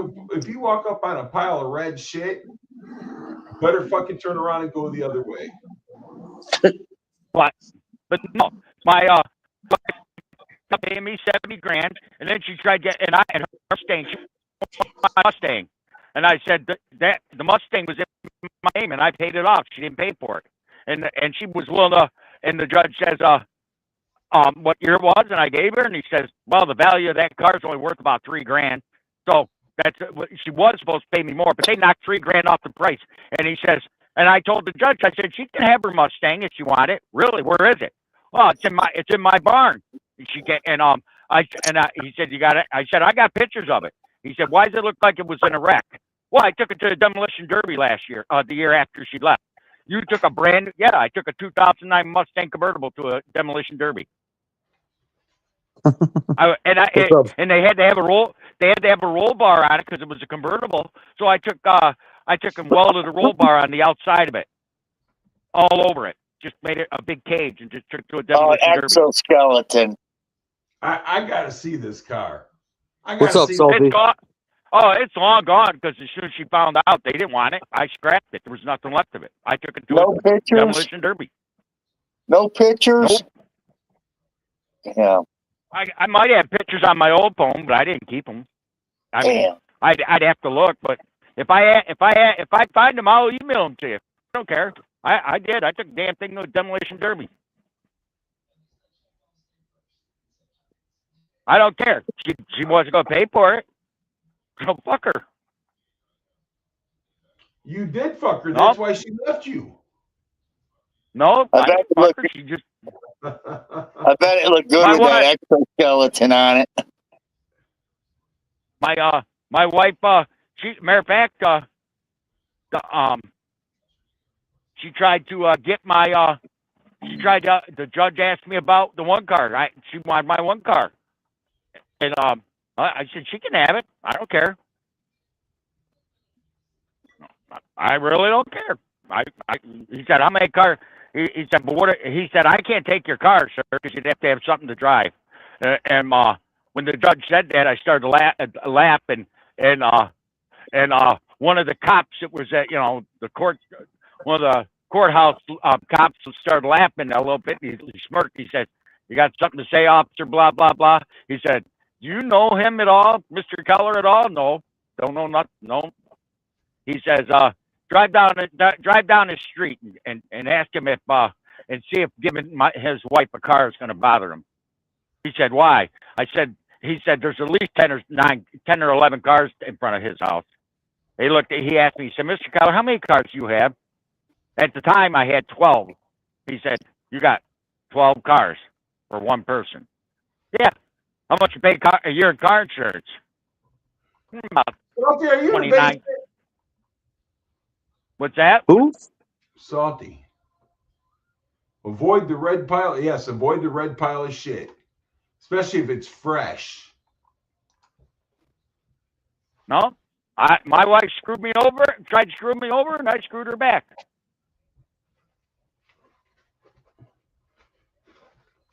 up on a pile of red shit, you better fucking turn around and go the other way. But no, my paying me $70,000, and then she tried to get, and I had her Mustang, my Mustang, and I said that the Mustang was in my name, and I paid it off. She didn't pay for it, and she was willing to. And the judge says, what year it was, and I gave her, and he says, well, the value of that car is only worth about $3,000, so that's she was supposed to pay me more, but they knocked $3,000 off the price. And he says, and I told the judge, I said, she can have her Mustang if she want it. Really, where is it? Oh, it's in my barn. She get he said, you got it. I said, I got pictures of it. He said, why does it look like it was in a wreck? Well, I took it to the demolition derby last year, the year after she left. You took I took a 2009 Mustang convertible to a demolition derby. And they had to have a roll. They had to have a roll bar on it because it was a convertible. So I took and welded a roll bar on the outside of it, all over it. Just made it a big cage and just took it to a demolition derby. Exoskeleton. I gotta see this car. What's up, Salty? It's gone. Oh, it's long gone because as soon as she found out they didn't want it, I scrapped it. There was nothing left of it. I took it to a demolition derby. No pictures? Nope. Yeah. I might have pictures on my old phone, but I didn't keep them. I mean, I'd have to look, but if I find them, I'll email them to you. I don't care. I did. I took the damn thing to a demolition derby. I don't care. She wasn't going to pay for it. So fuck her. You did fuck her. That's why she left you. No, I didn't fuck her. She just. I bet it looked good with that exoskeleton on it. My wife, matter of fact, she tried to get my, the judge asked me about the one car. She wanted my one car. And, I said, she can have it. I don't care. I really don't care. He said, how many cars? He said, but what? He said, I can't take your car, sir, because you'd have to have something to drive. And when the judge said that, I started laughing. And one of the cops that was at, the court, one of the courthouse cops started laughing a little bit. He smirked. He said, you got something to say, officer, blah, blah, blah. He said, do you know him at all, Mr. Keller at all? No, don't know nothing. No. He says, drive down the street and ask him if and see if giving his wife a car is going to bother him. He said, why? He said, there's at least 10 or 11 cars in front of his house. He asked me, he said, Mr. Keller, how many cars do you have? At the time, I had 12. He said, you got 12 cars for one person. Yeah. How much you pay a year in car insurance? About 29. What's that? Who? Salty. Avoid the red pile. Yes, avoid the red pile of shit, especially if it's fresh. No, my wife screwed me over, tried to screw me over, and I screwed her back.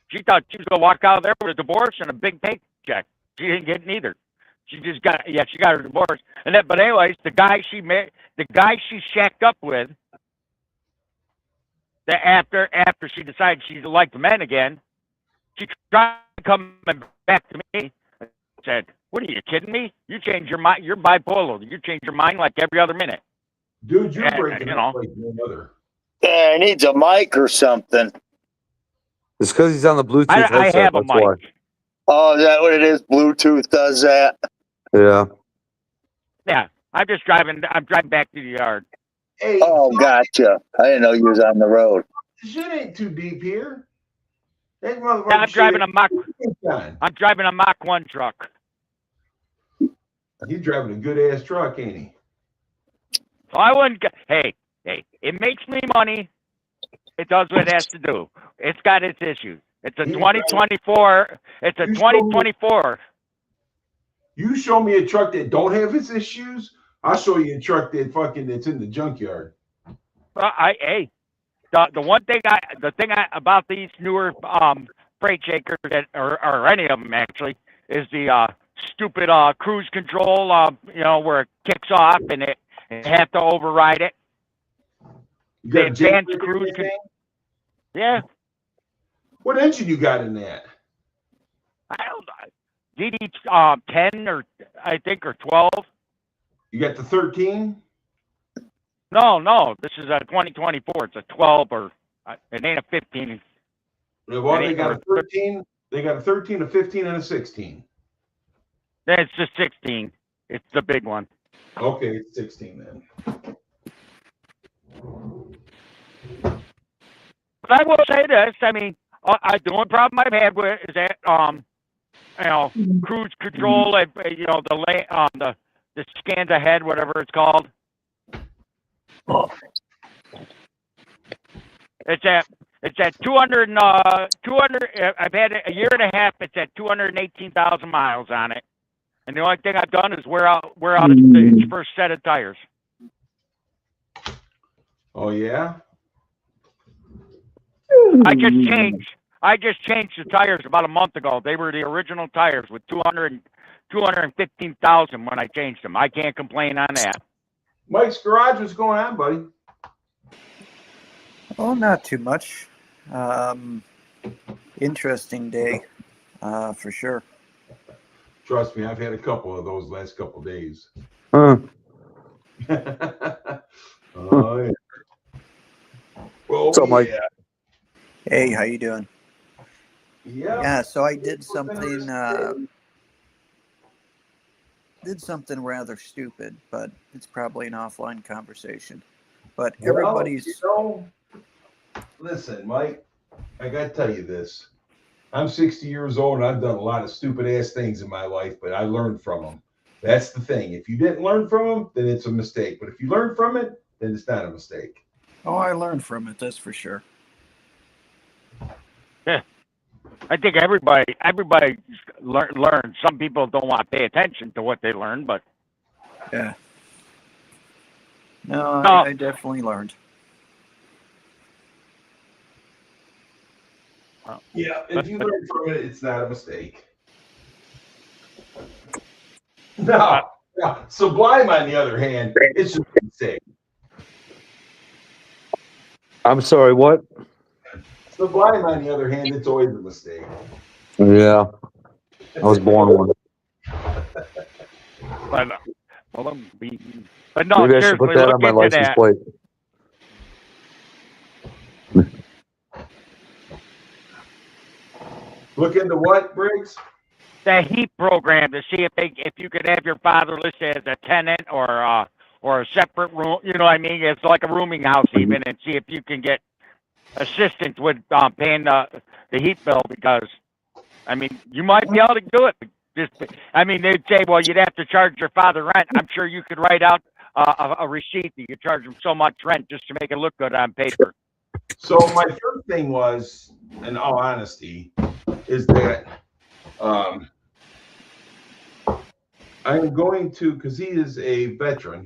She thought she was going to walk out of there with a divorce and a big paycheck. She didn't get neither. She got her divorce. And then, but anyways, the guy she shacked up with, that after she decided she liked men again, she tried coming back to me and said, "What are you kidding me? You change your mind. You're bipolar. You change your mind like every other minute." Dude, you're breaking up like no other. Yeah, he needs a mic or something. It's because he's on the Bluetooth I headset. have a That's why. mic. Oh, is that what it is? Bluetooth does that? Yeah. Yeah, I'm driving back to the yard. Hey, Oh, gotcha. I didn't know you was on the road. shit ain't too deep here. That motherfucker. Yeah, I'm driving a Mach. Done. I'm driving a Mach 1 truck. He's driving a good ass truck, ain't he? So I wouldn't. Hey, it makes me money. It does what it has to do. It's got its issues. It's a 2024. It's a 2024. You show me a truck that don't have its issues, I'll show you a truck that's in the junkyard. The one thing about these newer freight shakers or any of them actually is the stupid cruise control. Where it kicks off and it have to override it. You got advanced cruise control. Yeah. What engine you got in that? I don't know. DD 10 or 12. You got the 13? No. This is a 2024. It's a 12 or it ain't a 15. Well, they got a 13. They got a 13, a 15, and a 16. It's the 16. It's the big one. Okay, it's 16 then. But I will say this. I mean, the only problem I've had with is that cruise control and the scans ahead, whatever it's called. It's at 200. I've had it a year and a half. It's at 218,000 miles on it, and the only thing I've done is wear out its first set of tires. Oh yeah. I just changed the tires about a month ago. They were the original tires with 215,000 when I changed them. I can't complain on that. Mike's Garage, what's going on, buddy? Oh, not too much. Interesting day, for sure. Trust me, I've had a couple of those last couple of days. Huh. Oh yeah. Well, What's up, Mike? yeah. Hey, how you doing? Yeah. Yeah, so I did something rather stupid, but it's probably an offline conversation. But everybody's listen, Mike, I gotta tell you this. I'm 60 years old and I've done a lot of stupid ass things in my life, but I learned from them. That's the thing. If you didn't learn from them, then it's a mistake. But if you learn from it, then it's not a mistake. Oh, I learned from it, that's for sure. Yeah, I think everybody learns. Some people don't want to pay attention to what they learn, but yeah. No, I definitely learned. Yeah, if you learn from it, it's not a mistake. No. Sublime, on the other hand, it's just a mistake. I'm sorry, what? Sublime, on the other hand, it's always a mistake. Yeah. I was born one. but no, Maybe I should put seriously, that on look my into license that. plate. Look into what, Briggs? The HEAP program to see if you could have your father listed as a tenant or a separate room. You know what I mean? It's like a rooming house even, and see if you can get assistance with paying the HEAP bill, because I mean you might be able to do it. They'd say, well, you'd have to charge your father rent. I'm sure you could write out a receipt that you charge him so much rent just to make it look good on paper. So my third thing was, in all honesty, is that I'm going to, because he is a veteran,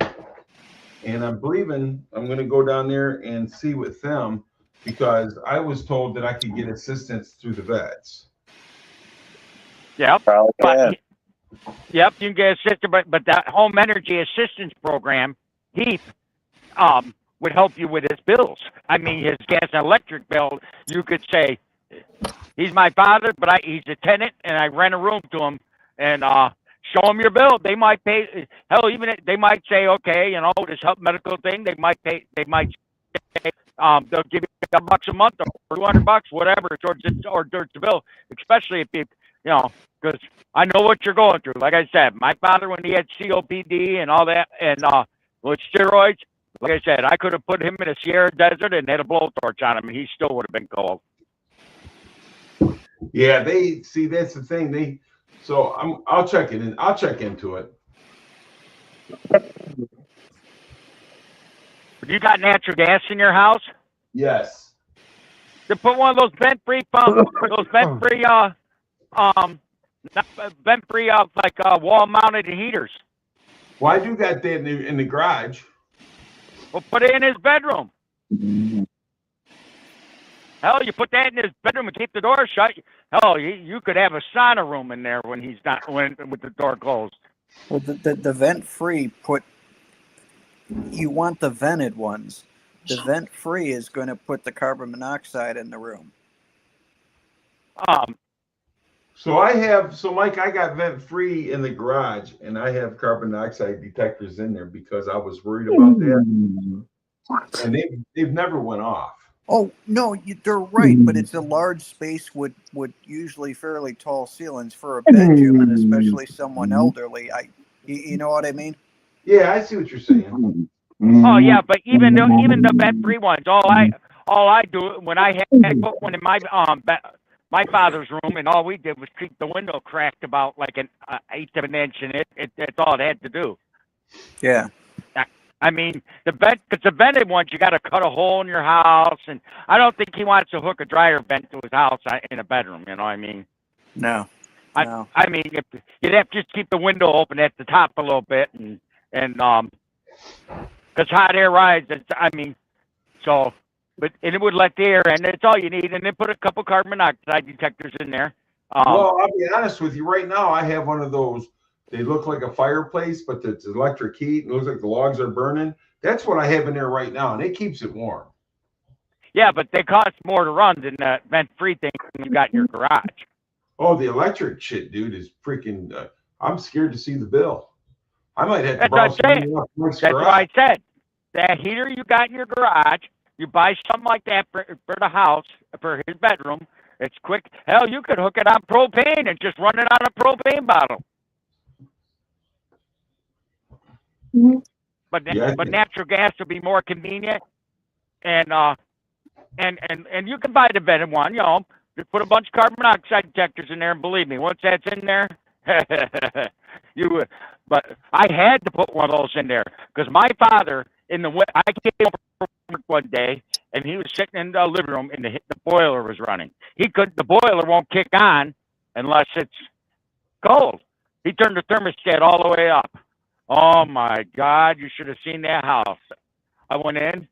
and I'm believing I'm going to go down there and see with them, because I was told that I could get assistance through the vets. Yeah, Probably but Yep, you can get assistance, but that home energy assistance program, HEAP, would help you with his bills. I mean, his gas and electric bill. You could say, he's my father, but he's a tenant, and I rent a room to him, and show him your bill. They might pay. Hell, even they might say, okay, you know, this health medical thing. They might pay. They might say, they'll give you $1 a month or $200, whatever, towards the bill. Especially if you know, because I know what you're going through. Like I said, my father, when he had COPD and all that, and with steroids, like I said, I could have put him in a Sierra Desert and had a blowtorch on him, and he still would have been cold. Yeah, they see that's the thing. I'll check it in. I'll check into it. You got natural gas in your house? Yes. To put one of those vent-free pumps, like wall-mounted heaters. Well, I do got that in the garage. Well, put it in his bedroom. Hell, you put that in his bedroom and keep the door shut. Hell, you could have a sauna room in there when he's not with the door closed. Well, the vent-free you want the vented ones. The vent-free is going to put the carbon monoxide in the room. So Mike, I got vent free in the garage, and I have carbon dioxide detectors in there because I was worried about that, and they've never went off. Oh no, they're right, but it's a large space with usually fairly tall ceilings for a bedroom, and especially someone elderly. You know what I mean? Yeah, I see what you're saying. Oh yeah, but even the vent-free ones, all I do when I had put one in my father's room, and all we did was keep the window cracked about like an eighth of an inch, and that's all it had to do. Yeah. I mean, because the vented ones, you got to cut a hole in your house, and I don't think he wants to hook a dryer vent to his house in a bedroom. You know what I mean? No. I mean, you'd have to just keep the window open at the top a little bit, and because hot air rises. But it would let the air in. That's all you need, and then put a couple carbon monoxide detectors in there. Well, I'll be honest with you. Right now, I have one of those. They look like a fireplace, but it's electric heat. It looks like the logs are burning. That's what I have in there right now, and it keeps it warm. Yeah, but they cost more to run than the vent-free thing you got in your garage. Oh, the electric shit, dude, is freaking. I'm scared to see the bill. I might have to borrow some. That's why I said that heater you got in your garage. You buy something like that for the house, for his bedroom. It's quick. Hell, you could hook it on propane and just run it on a propane bottle. But natural gas will be more convenient, and you can buy the vented one. You know, just put a bunch of carbon monoxide detectors in there, and believe me, once that's in there, you would. But I had to put one of those in there because my father I came over from work one day, and he was sitting in the living room, and the boiler was running. The boiler won't kick on unless it's cold. He turned the thermostat all the way up. Oh my God, you should have seen that house. I went in,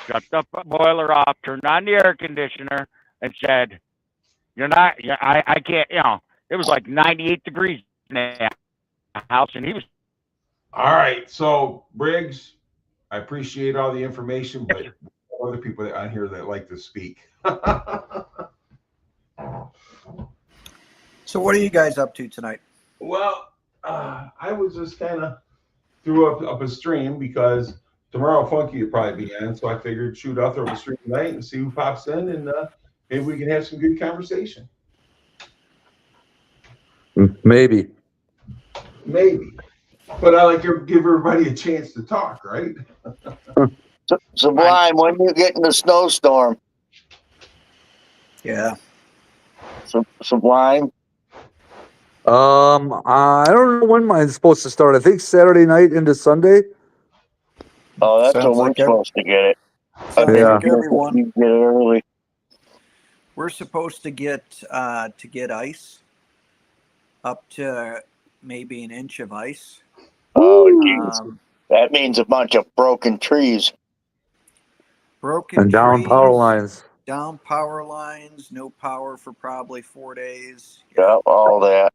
shut the boiler off, turned on the air conditioner, and said, I can't, it was like 98 degrees in that house, and he was. All right, so Briggs, I appreciate all the information, but other people on here that like to speak. So what are you guys up to tonight? Well, I was just kind of threw up a stream because tomorrow Funky will probably be on, so I figured shoot out throw up a stream tonight and see who pops in, and maybe we can have some good conversation. Maybe. But I like to give everybody a chance to talk, right? Sublime, when you get in the snowstorm? Yeah. Sublime. I don't know when mine's supposed to start. I think Saturday night into Sunday. Oh, that's Sounds when like we're supposed to get it. Yeah. Everyone. You get it early. We're supposed to get ice up to maybe an inch of ice. Oh, geez. That means a bunch of broken trees. And down power lines. Down power lines, no power for probably 4 days. Yeah, all that.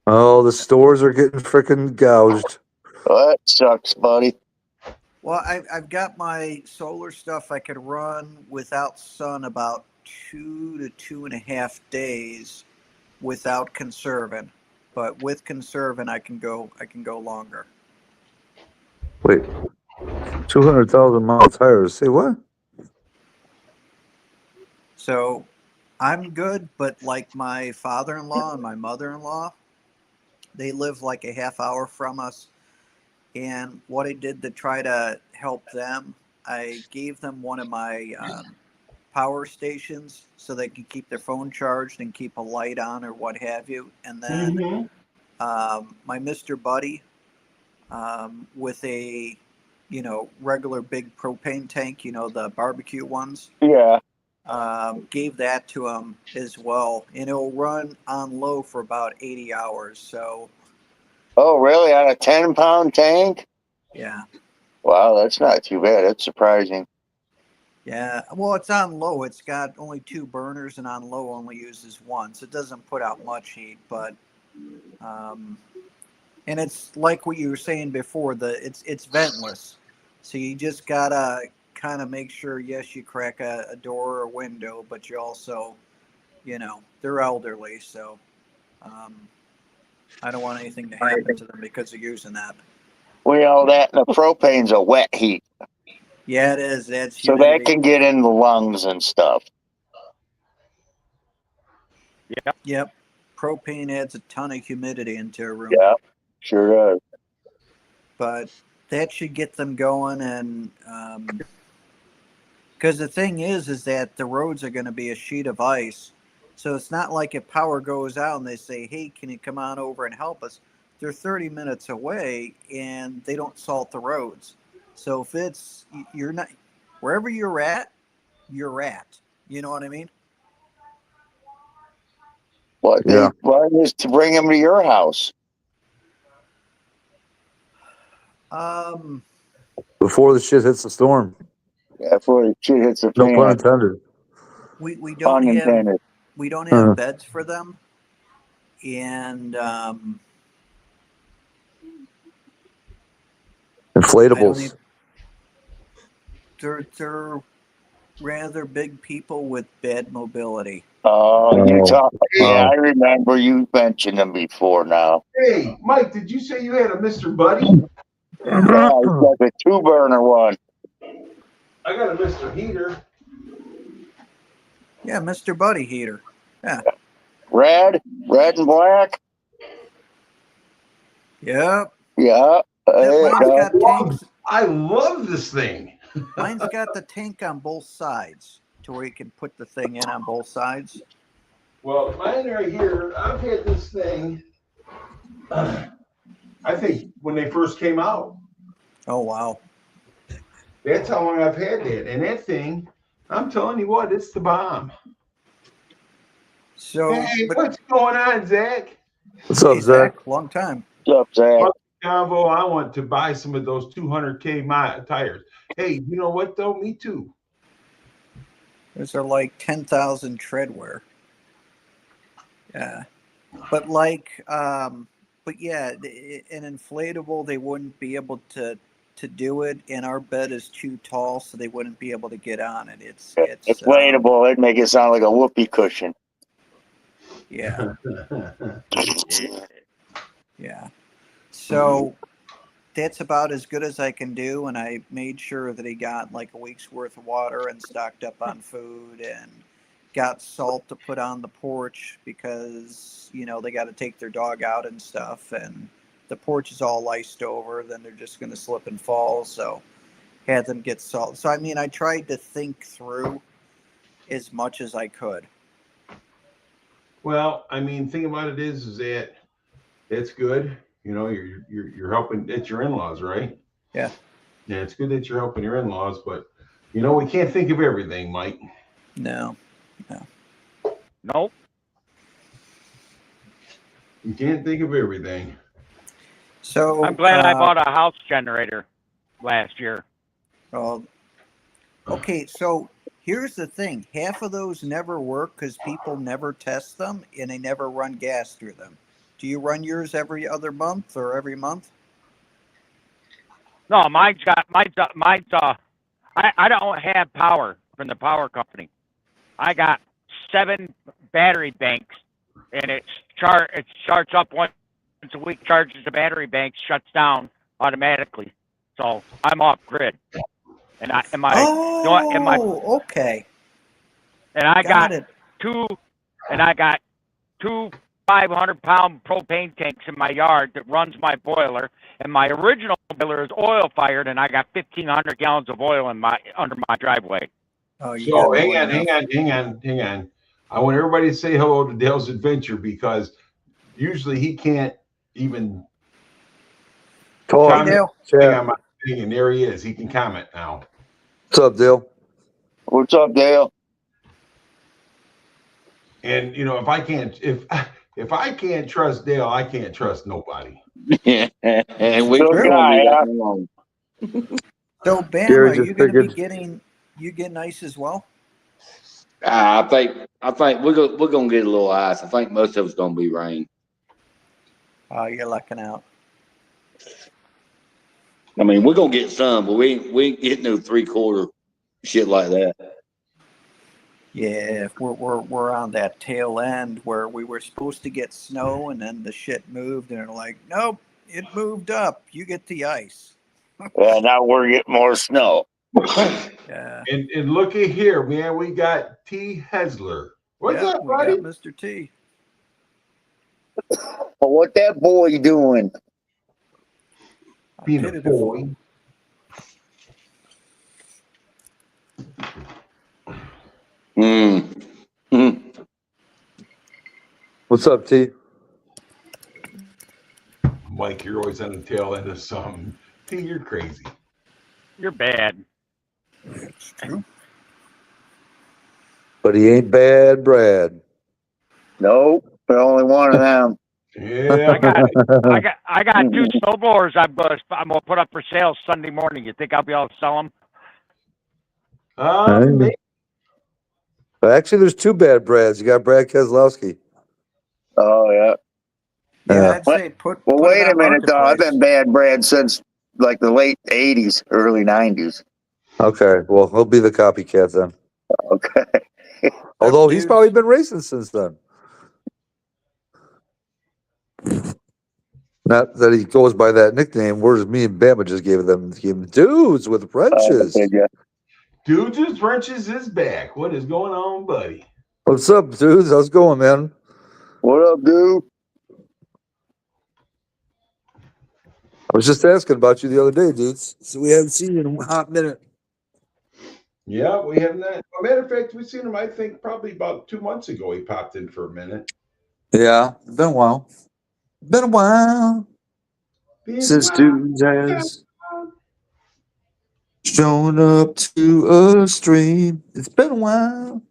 Oh, the stores are getting freaking gouged. Well, that sucks, buddy. Well, I've got my solar stuff. I could run without sun about 2 to 2.5 days without conserving, but with conserving, I can go longer. Wait, 200,000 mile tires. Say what? So I'm good, but like my father-in-law and my mother-in-law, they live like a half hour from us. And what I did to try to help them, I gave them one of my power stations so they can keep their phone charged and keep a light on or what have you. And then my Mr. Buddy with a, regular big propane tank, the barbecue ones. Yeah. Gave that to him as well. And it'll run on low for about 80 hours. So. Oh, really? On a 10-pound tank? Yeah. Wow, that's not too bad. That's surprising. Yeah, well, it's on low. It's got only 2 burners, and on low only uses 1, so it doesn't put out much heat. But, and it's like what you were saying before. It's ventless, so you just gotta kind of make sure. Yes, you crack a door or a window, but you also, they're elderly, so I don't want anything to happen to them because of using that. Well, that and the propane's a wet heat. Yeah, it is. That's so humidity. that can get in the lungs and stuff. Yep. Propane adds a ton of humidity into a room. Yeah, sure does. But that should get them going, and because the thing is that the roads are going to be a sheet of ice, so it's not like if power goes out and they say, "Hey, can you come on over and help us?" They're 30 minutes away, and they don't salt the roads. So if you're not wherever you're at. You know what I mean? What? Yeah. Why is to bring them to your house? Before the shit hits the storm. Yeah, before the shit hits the No fan. pun intended. We don't Pun have intended. we don't have beds for them, and Inflatables. They're rather big people with bad mobility. Oh, you talk. Yeah, I remember you mentioned them before now. Hey, Mike, did you say you had a Mr. Buddy? Yeah, he's got the 2-burner one. I got a Mr. Heater. Yeah, Mr. Buddy Heater. Yeah. Red and black. Yep. Yeah. I love this thing. Mine's got the tank on both sides to where you can put the thing in on both sides. Well, mine right here, I've had this thing, I think when they first came out. Oh, wow. That's how long I've had that. And that thing, I'm telling you what, it's the bomb. So, hey, what's going on, Zach? What's up, Zach? Long time. What's up, Zach? Convo, I want to buy some of those 200K tires. Hey, you know what, though? Me too. Those are like 10,000 treadwear. Yeah. But but yeah, an inflatable, they wouldn't be able to do it, and our bed is too tall, so they wouldn't be able to get on it. It's inflatable. It'd make it sound like a whoopee cushion. Yeah. Yeah. So that's about as good as I can do, and I made sure that he got like a week's worth of water and stocked up on food and got salt to put on the porch because, they got to take their dog out and stuff, and the porch is all iced over, then they're just going to slip and fall, so had them get salt. So, I tried to think through as much as I could. Well, thing about it is that it's good. You're helping. It's your in-laws, right? Yeah. Yeah, it's good that you're helping your in-laws, but we can't think of everything, Mike. No. Nope. You can't think of everything. So I'm glad I bought a house generator last year. Well, okay, so here's the thing. Half of those never work because people never test them and they never run gas through them. Do you run yours every other month or every month? No, I don't have power from the power company. I got 7 battery banks, and it starts up once a week, charges the battery bank, shuts down automatically. So I'm off grid, and okay. And I got it. two 500-pound propane tanks in my yard that runs my boiler, and my original boiler is oil fired, and I got 1,500 gallons of oil under my driveway. Oh, you So got hang more on. I want everybody to say hello to Dale's Adventure because usually he can't even Talk. Hey, Dale. hang on my thing, and there he is. He can comment now. What's up, Dale? What's up, Dale? And you know, if I can't trust Dale, I can't trust nobody. And we Good guy, huh? So, Bam, Gary are just you going to be figured- getting ice as well? I think we're gonna get a little ice. I think most of it's gonna be rain. Oh, you're lucking out. I mean, we're gonna get some, but we ain't getting no 3/4 shit like that. Yeah, we're on that tail end where we were supposed to get snow, and then the shit moved, and they're like, nope, it moved up. You get the ice. Yeah, now we're getting more snow. Yeah. And looky here, man, we got T. Hesler. What's Yeah, up, we buddy? got Mr. T. But what that boy doing? Being a boy. What's up, T? Mike, you're always on the tail end of something. T, you're crazy. You're bad. It's true. But he ain't bad, Brad. Nope, but only one of them. Yeah. I got 2 snowblowers I'm gonna put up for sale Sunday morning. You think I'll be able to sell them? Maybe. Actually, there's 2 bad Brads. You got Brad Keselowski. Oh yeah. Yeah, I'd say put. Well, put it wait a on minute though. I've Marketplace. been bad Brad since like the late '80s, early '90s. Okay, well, he'll be the copycat then. Okay. Although he's Dudes. probably been racing since then. Not that he goes by that nickname. Whereas me and Bama just gave him dudes with wrenches. Did ya? Dude's Wrenches is back. What is going on, buddy? What's up, dudes? How's it going, man? What up, dude? I was just asking about you the other day, dudes. So we haven't seen you in a hot minute. Yeah, we have not. As a matter of fact, we've seen him, I think, probably about 2 months ago. He popped in for a minute. Yeah, been a while. Been a while since dudes has shown up to a stream. It's been a while.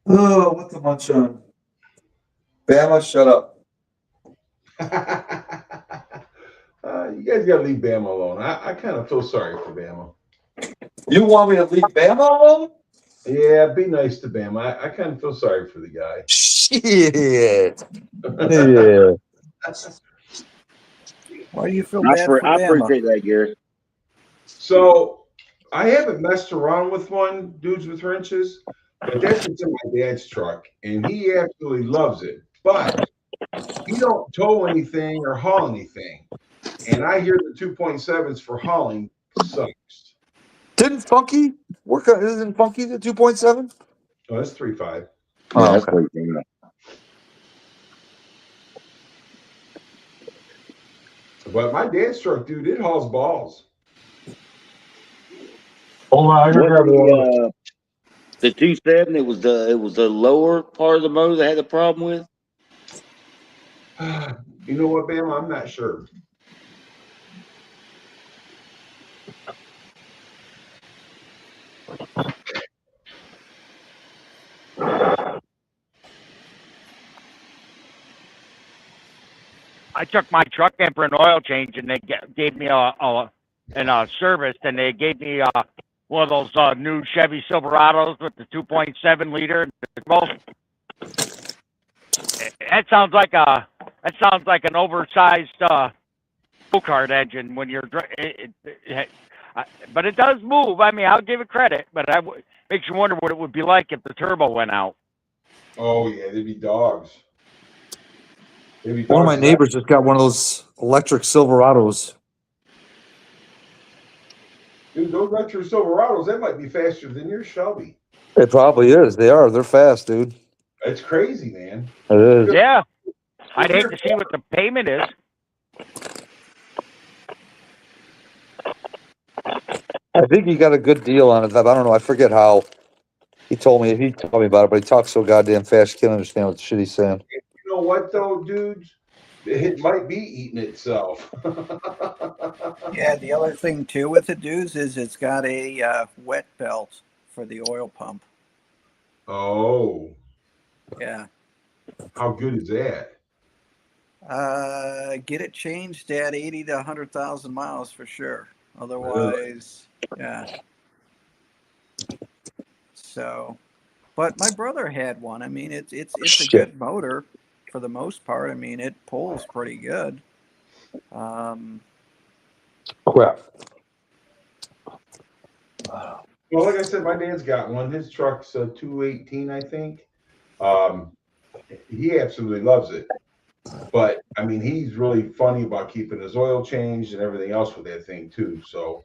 Oh, what the munch on? Bama, shut up. You guys got to leave Bama alone. I kind of feel sorry for Bama. You want me to leave Bama alone? Yeah, be nice to Bama. I kind of feel sorry for the guy. Shit. Yeah. Why do you feel bad for I Bama? appreciate that, Gary. So I haven't messed around with one, Dudes with Wrenches, but that's what's in my dad's truck, and he absolutely loves it. But he don't tow anything or haul anything, and I hear the 2.7s for hauling sucks. Didn't Funky work on? Isn't Funky the 2.7? Oh, that's 3.5. Oh, Yeah, that's okay. pretty good. But my dad's truck, dude, it hauls balls. Hold on, I gotta grab one. The 2.7, it was the lower part of the motor that had the problem with. You know what, Bam? I'm not sure. I took my truck in for an oil change, and they gave me a service, and they gave me one of those new Chevy Silverados with the 2.7 liter. that sounds like an oversized go-kart engine when you're. But it does move. I mean, I'll give it credit, but makes you wonder what it would be like if the turbo went out. Oh yeah, they'd be dogs. One of my neighbors just got one of those electric Silverados. Dude, those retro Silverados, that might be faster than your Shelby. It probably is. They are. They're fast, dude. It's crazy, man. It is. Yeah. I'd hate to see what the payment is. I think he got a good deal on it. I don't know. I forget how. He told me about it, but he talks so goddamn fast you can't understand what the shit he's saying. You know what though, dudes? It might be eating itself. Yeah, the other thing too with the dudes is it's got a wet belt for the oil pump. Oh. Yeah. How good is that? Get it changed at 80 to 100,000 miles for sure. Otherwise, yeah. So, but my brother had one. I mean, it's a good motor for the most part. I mean, it pulls pretty good. Crap. Well, like I said, my dad's got one. His truck's a 218, I think. He absolutely loves it. But I mean, he's really funny about keeping his oil changed and everything else with that thing too. So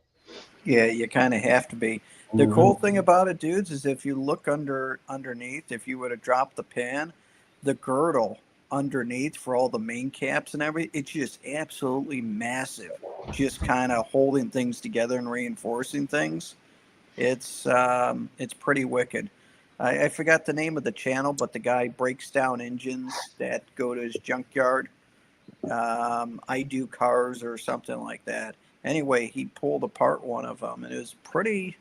yeah, you kind of have to be. The cool thing about it, dudes, is if you look underneath, if you were to drop the pan, the girdle underneath for all the main caps and everything, it's just absolutely massive. Just kind of holding things together and reinforcing things. It's pretty wicked. I forgot the name of the channel, but the guy breaks down engines that go to his junkyard. I Do Cars or something like that. Anyway, he pulled apart one of them, and it was pretty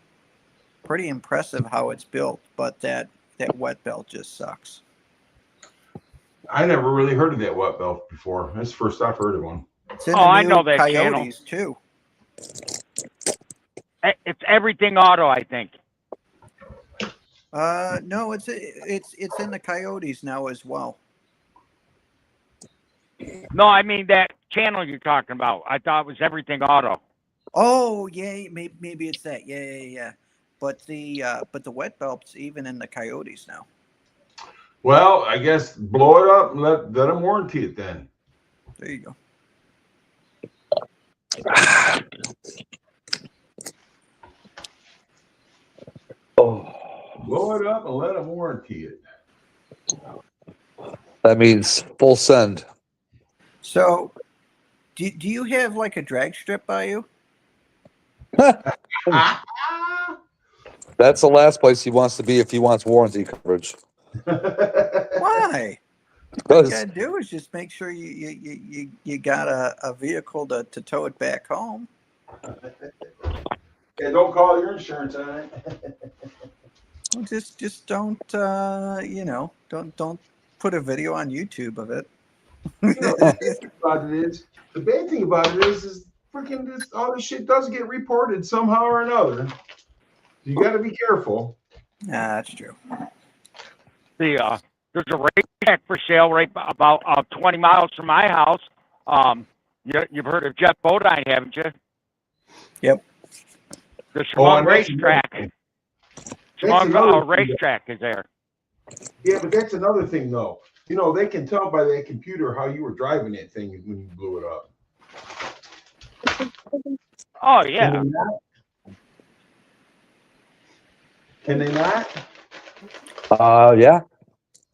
impressive how it's built. But that wet belt just sucks. I never really heard of that wet belt before. That's the first I've heard of one. It's in I know that Coyotes channel. too. It's Everything Auto, I think. No, it's in the Coyotes now as well. No, I mean that channel you're talking about. I thought it was Everything Auto. Oh yeah, maybe it's that. Yeah. But the wet belt's even in the Coyotes now. Well, I guess blow it up and let them warranty it then. There you go. Oh. Blow it up and let them warranty it. That means full send. So, do you have like a drag strip by you? That's the last place he wants to be if he wants warranty coverage. Why? What you gotta do is just make sure you got a vehicle to tow it back home. Yeah, don't call your insurance on it. Well, just don't don't put a video on YouTube of it. The bad thing about it is freaking all this shit does get reported somehow or another. You got to be careful. Yeah, that's true. There's a racetrack for sale right about 20 miles from my house. You've heard of Jeff Bodine, haven't you? Yep. The Chemung racetrack. Chemung racetrack is there. Yeah, but that's another thing, though. You know, they can tell by that computer how you were driving that thing when you blew it up. Oh yeah. Can they not? Yeah.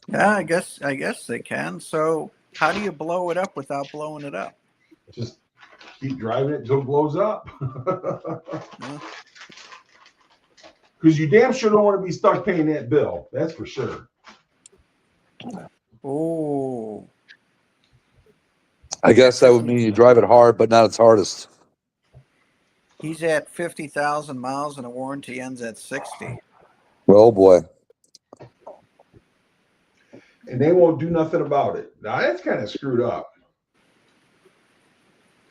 Yeah, I guess they can. So, how do you blow it up without blowing it up? Just keep driving it until it blows up. Because you damn sure don't want to be stuck paying that bill. That's for sure. Oh. I guess that would mean you drive it hard, but not its hardest. He's at 50,000 miles and a warranty ends at 60. Oh boy. And they won't do nothing about it. Now that's kind of screwed up.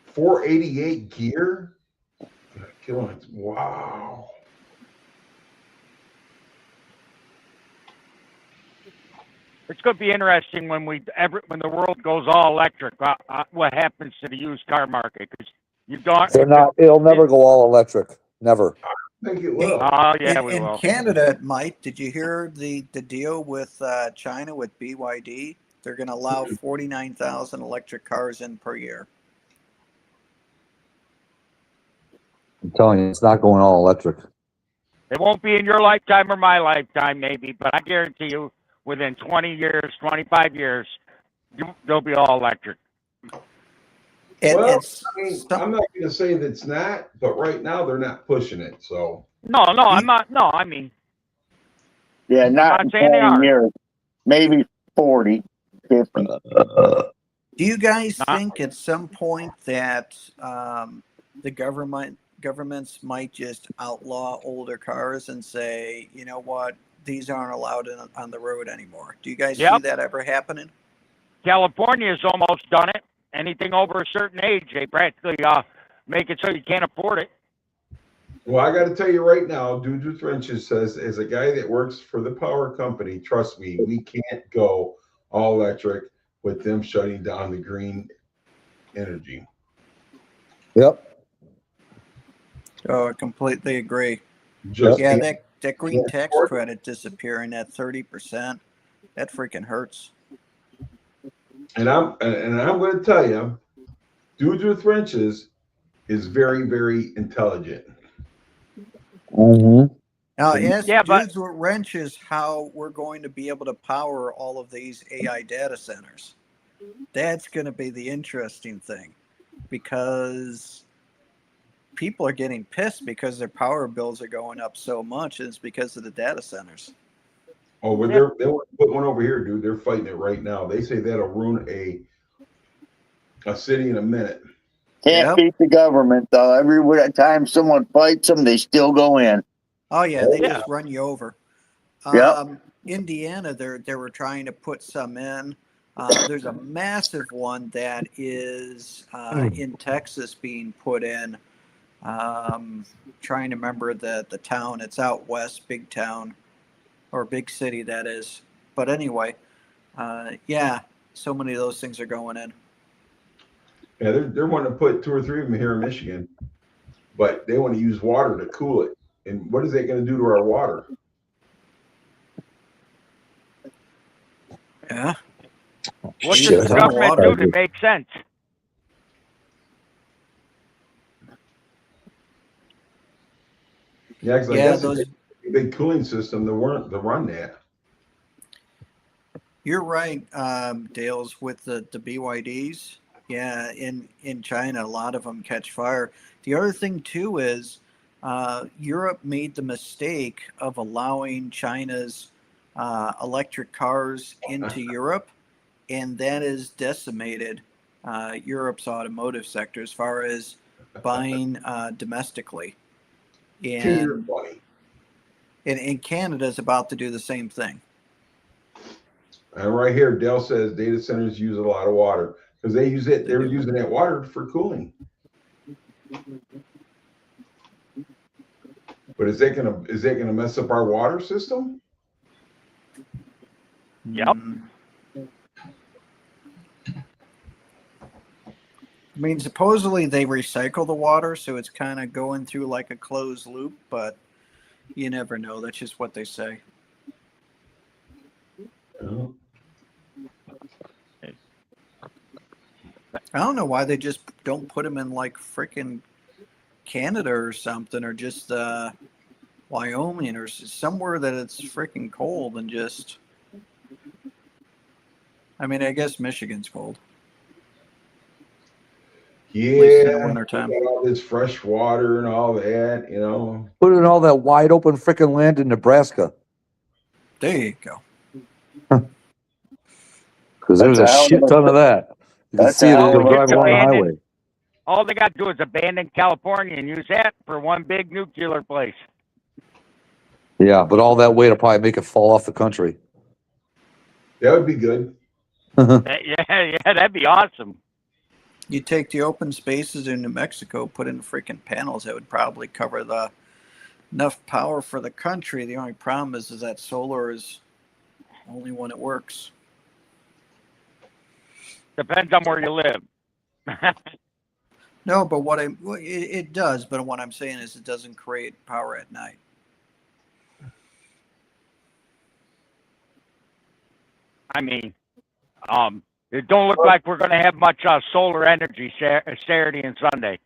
488 gear? Wow. It's going to be interesting when when the world goes all electric. What happens to the used car market? Because you don't. They're not. It'll never go all electric. Never. I think it will. Oh yeah, we In will. Canada, it might. Did you hear the deal with China with BYD? They're going to allow 49,000 electric cars in per year. I'm telling you, it's not going all electric. It won't be in your lifetime or my lifetime, maybe, but I guarantee you, within 20 years, 25 years, they'll be all electric. Well, I'm not going to say that it's not, but right now they're not pushing it. So No, I'm not. No, I mean, Yeah, not in I'm saying they 20 are. years. Maybe 40, 50. Do you guys think at some point that the governments might just outlaw older cars and say, you know what, these aren't allowed on the road anymore? Do you guys see that ever happening? California's almost done it. Anything over a certain age, they practically make it so you can't afford it. well, I got to tell you right now, Dudes with Wrenches says, as a guy that works for the power company, trust me, we can't go all electric with them shutting down the green energy. Yep. Oh, I completely agree. Just Yeah, can't. that green can't tax afford it. credit disappearing at 30%, that freaking hurts. And I'm going to tell you, Dudes with Wrenches is very, very intelligent. Mm-hmm. Now, So, ask Yeah, but- Dudes with Wrenches how we're going to be able to power all of these AI data centers. That's going to be the interesting thing, because people are getting pissed because their power bills are going up so much, and it's because of the data centers. Oh, well, they want to put one over here, dude. They're fighting it right now. They say that'll ruin a city in a minute. Can't beat the government, though. Every time someone fights them, they still go in. Oh yeah, they just run you over. Yep. Indiana, they were trying to put some in. There's a massive one that is in Texas being put in. Trying to remember the town. It's out west, big town, or big city that is. But anyway, yeah, so many of those things are going in. Yeah, they're wanting to put 2 or 3 of them here in Michigan, but they want to use water to cool it. And what is that going to do to our water? Yeah. What does the government do to make sense? Yeah, because I guess it's a big cooling system to run that. You're right, Dales, with the BYDs. Yeah, in China, a lot of them catch fire. The other thing, too, is Europe made the mistake of allowing China's electric cars into Europe, and that has decimated Europe's automotive sector as far as buying domestically. And Canada's about to do the same thing. And right here, Dell says data centers use a lot of water because they use it. They're using that water for cooling. But is that gonna mess up our water system? Yep. I mean, supposedly they recycle the water, so it's kind of going through like a closed loop, but you never know. That's just what they say. Oh. I don't know why they just don't put them in like freaking Canada or something, or just Wyoming or somewhere that it's freaking cold and just. I mean, I guess Michigan's cold. Yeah, wintertime. All this fresh water and all that, you know. Put in all that wide open freaking land in Nebraska. There you go. Because there's a shit ton of that. You can see it as you drive along the highway. All they got to do is abandon California and use that for one big nuclear place. Yeah, but all that weight will probably make it fall off the country. That would be good. Yeah, that'd be awesome. You take the open spaces in New Mexico, put in freaking panels, that would probably cover enough power for the country. The only problem is that solar is only when it works. Depends on where you live. No, but it does. But what I'm saying is, it doesn't create power at night. I mean, it don't look like we're going to have much solar energy Saturday and Sunday.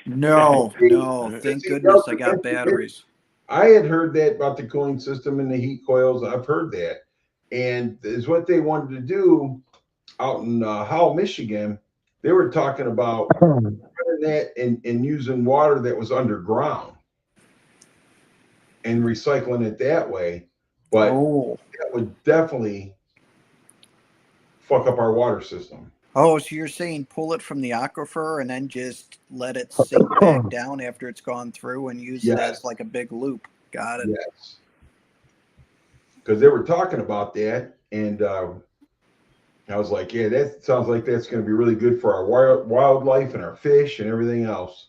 No. Thank goodness I got batteries. I had heard that about the cooling system and the heat coils. I've heard that. And is what they wanted to do out in Howell, Michigan. They were talking about running that and using water that was underground and recycling it that way. But that would definitely fuck up our water system. Oh, so you're saying pull it from the aquifer and then just let it sink back down after it's gone through and use it as like a big loop. Got it. Yes. Because they were talking about that, and I was like, yeah, that sounds like that's going to be really good for our wildlife and our fish and everything else.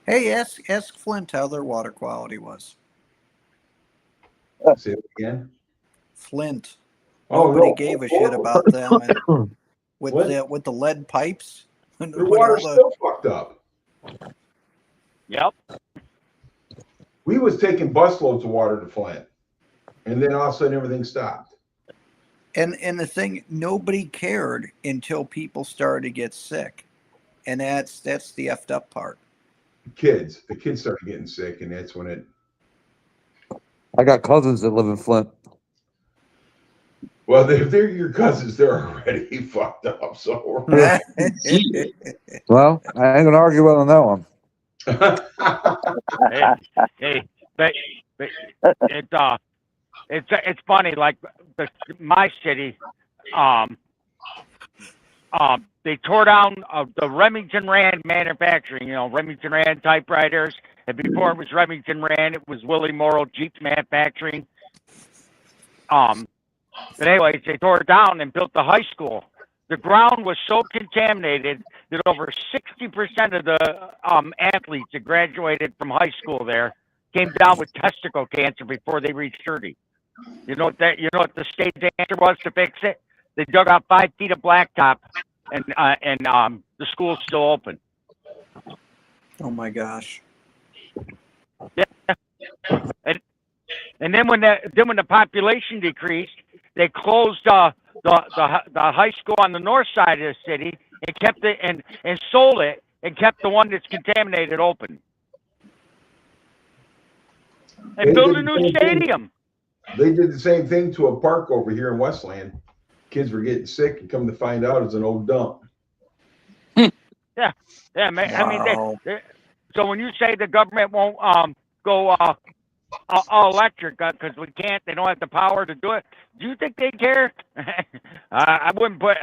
Hey, ask Flint how their water quality was. Say it again. Flint. Oh, Nobody no. gave a shit about them. And with the lead pipes. The water's still fucked up. Yep. We was taking busloads of water to Flint, and then all of a sudden everything stopped. And the thing, nobody cared until people started to get sick, and that's the effed up part. The kids started getting sick, and that's when it. I got cousins that live in Flint. Well, if they're your cousins, they're already fucked up. So. Well, I ain't gonna argue with on that one. hey, but it's funny. Like my city, they tore down the Remington Rand manufacturing. You know, Remington Rand typewriters. And before it was Remington Rand, it was Willie Morrow Jeep manufacturing. But anyways, they tore it down and built the high school. The ground was so contaminated that over 60% of the athletes that graduated from high school there came down with testicle cancer before they reached 30. You know what the state's answer was to fix it? They dug out 5 feet of blacktop, and the school's still open. Oh my gosh. Yeah. And then when the population decreased, they closed the high school on the north side of the city and kept it and sold it and kept the one that's contaminated open. And built a new stadium. They did the same thing to a park over here in Westland. Kids were getting sick, and come to find out it's an old dump. Yeah, man. Wow. I mean, so when you say the government won't go all electric because we can't, they don't have the power to do it. Do you think they care? I wouldn't put.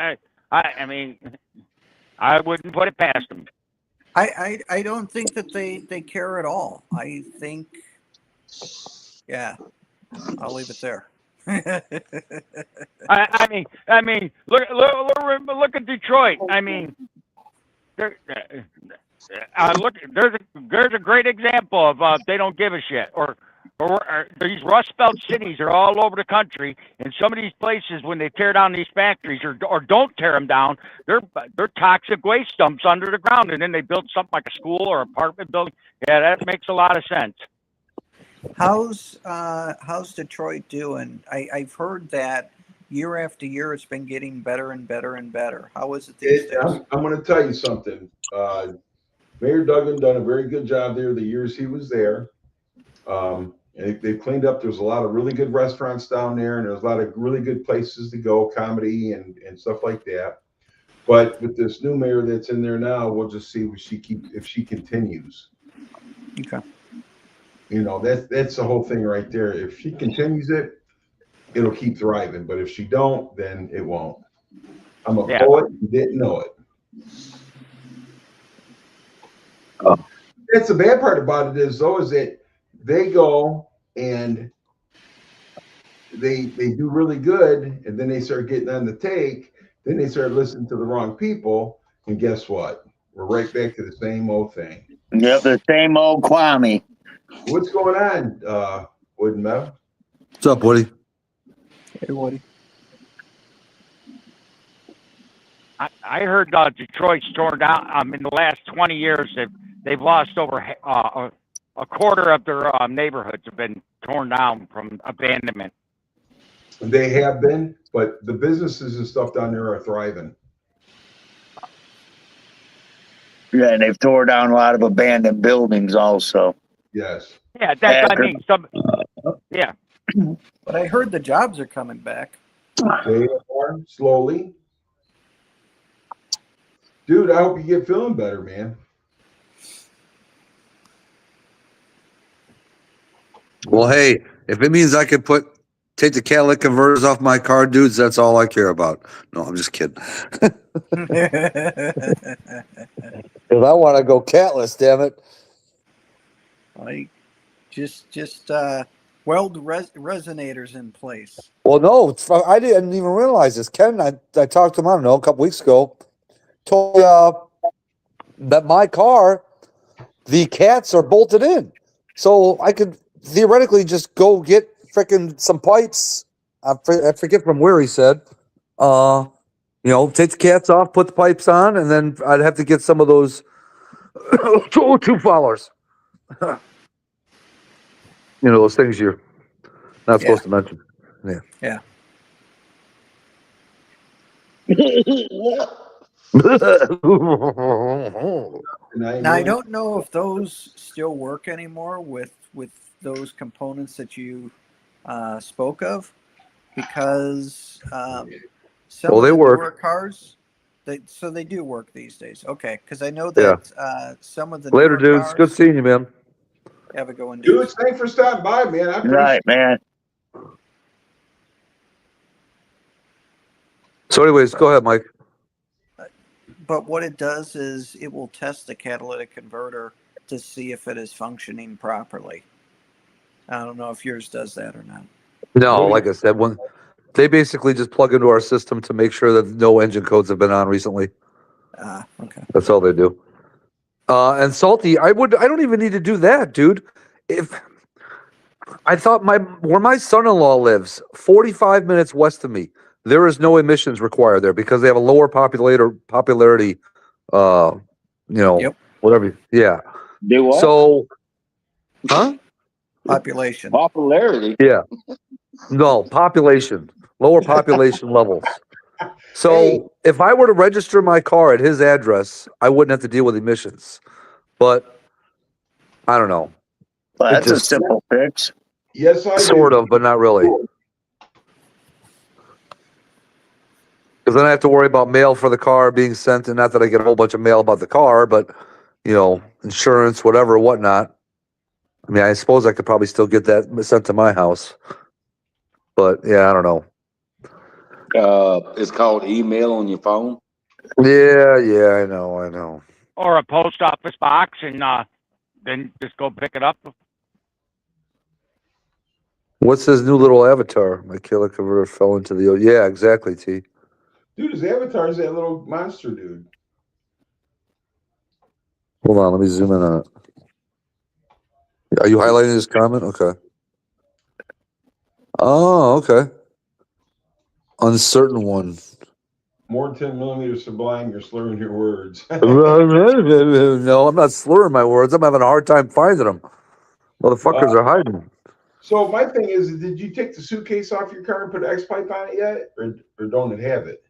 I mean, I wouldn't put it past them. I don't think that they care at all. I think, yeah, I'll leave it there. I mean, look at Detroit. I mean, there's a great example of they don't give a shit. Or these Rust Belt cities are all over the country, and some of these places, when they tear down these factories or don't tear them down, they're toxic waste dumps under the ground, and then they build something like a school or apartment building. Yeah, that makes a lot of sense. How's Detroit doing? I've heard that year after year it's been getting better and better and better. How is it these days? I'm going to tell you something. Mayor Duggan done a very good job there the years he was there. And they've cleaned up. There's a lot of really good restaurants down there, and there's a lot of really good places to go, comedy and stuff like that. But with this new mayor that's in there now, we'll just see if she continues. Okay. You know, that's the whole thing right there. If she continues it, it'll keep thriving. But if she don't, then it won't. I'm a poet. You didn't know it. Oh. That's the bad part about it is that they go and they do really good, and then they start getting on the take. Then they start listening to the wrong people, and guess what? We're right back to the same old thing. Yep, the same old Kwame. What's going on, Wood and Metal? What's up, Woody? Hey, Woody. I heard Detroit's torn down. In the last 20 years, they've lost over a quarter of their neighborhoods have been torn down from abandonment. They have been, but the businesses and stuff down there are thriving. Yeah, and they've tore down a lot of abandoned buildings also. Yes. Yeah, that's what I mean. Yeah. But I heard the jobs are coming back. They are slowly. Dude, I hope you get feeling better, man. Well, hey, if it means I could take the catalytic converters off my car, dudes, that's all I care about. No, I'm just kidding. If I want to go catless, damn it. Like, just weld resonators in place. Well, no, I didn't even realize this. Ken, I talked to him, I don't know, a couple weeks ago, told me that my car, the cats are bolted in. So I could theoretically just go get freaking some pipes. I forget from where he said. Take the cats off, put the pipes on, and then I'd have to get some of those two followers. Those things you're not supposed to mention. Yeah. Now I don't know if those still work anymore with those components that you spoke of, because some of they the work. newer cars, they do work these days. Okay, because I know that some of the Later, newer dudes. cars, Good seeing you, man. have a going. Dudes, thanks for stopping by, man. I appreciate Right, man. So, anyways, go ahead, Mike. But what it does is it will test the catalytic converter to see if it is functioning properly. I don't know if yours does that or not. No, like I said, when they basically just plug into our system to make sure that no engine codes have been on recently. Okay. That's all they do. And Salty, I don't even need to do that, dude. If I thought where my son-in-law lives, 45 minutes west of me, there is no emissions required there because they have a lower popularity. Yep. Whatever. Yeah. Do what? So, huh? Population. Popularity. Yeah. No, population. Lower population levels. So Hey. if I were to register my car at his address, I wouldn't have to deal with emissions. But I don't know. Well, that's just- a simple fix. Yes, I Sort do. of, but not really. Because then I have to worry about mail for the car being sent, and not that I get a whole bunch of mail about the car, but insurance, whatever, whatnot. I mean, I suppose I could probably still get that sent to my house. But yeah, I don't know. It's called email on your phone. Yeah, I know. Or a post office box, and then just go pick it up. What's his new little avatar? My killer converter fell into the. Yeah, exactly, T. Dude, his avatar is that little monster dude. Hold on, let me zoom in on it. Are you highlighting his comment? Okay. Oh, okay. Uncertain one. More 10 millimeters sublime, you're slurring your words. No, I'm not slurring my words. I'm having a hard time finding them. Motherfuckers are hiding. So my thing is, did you take the suitcase off your car and put an X-pipe on it yet? Or don't it have it?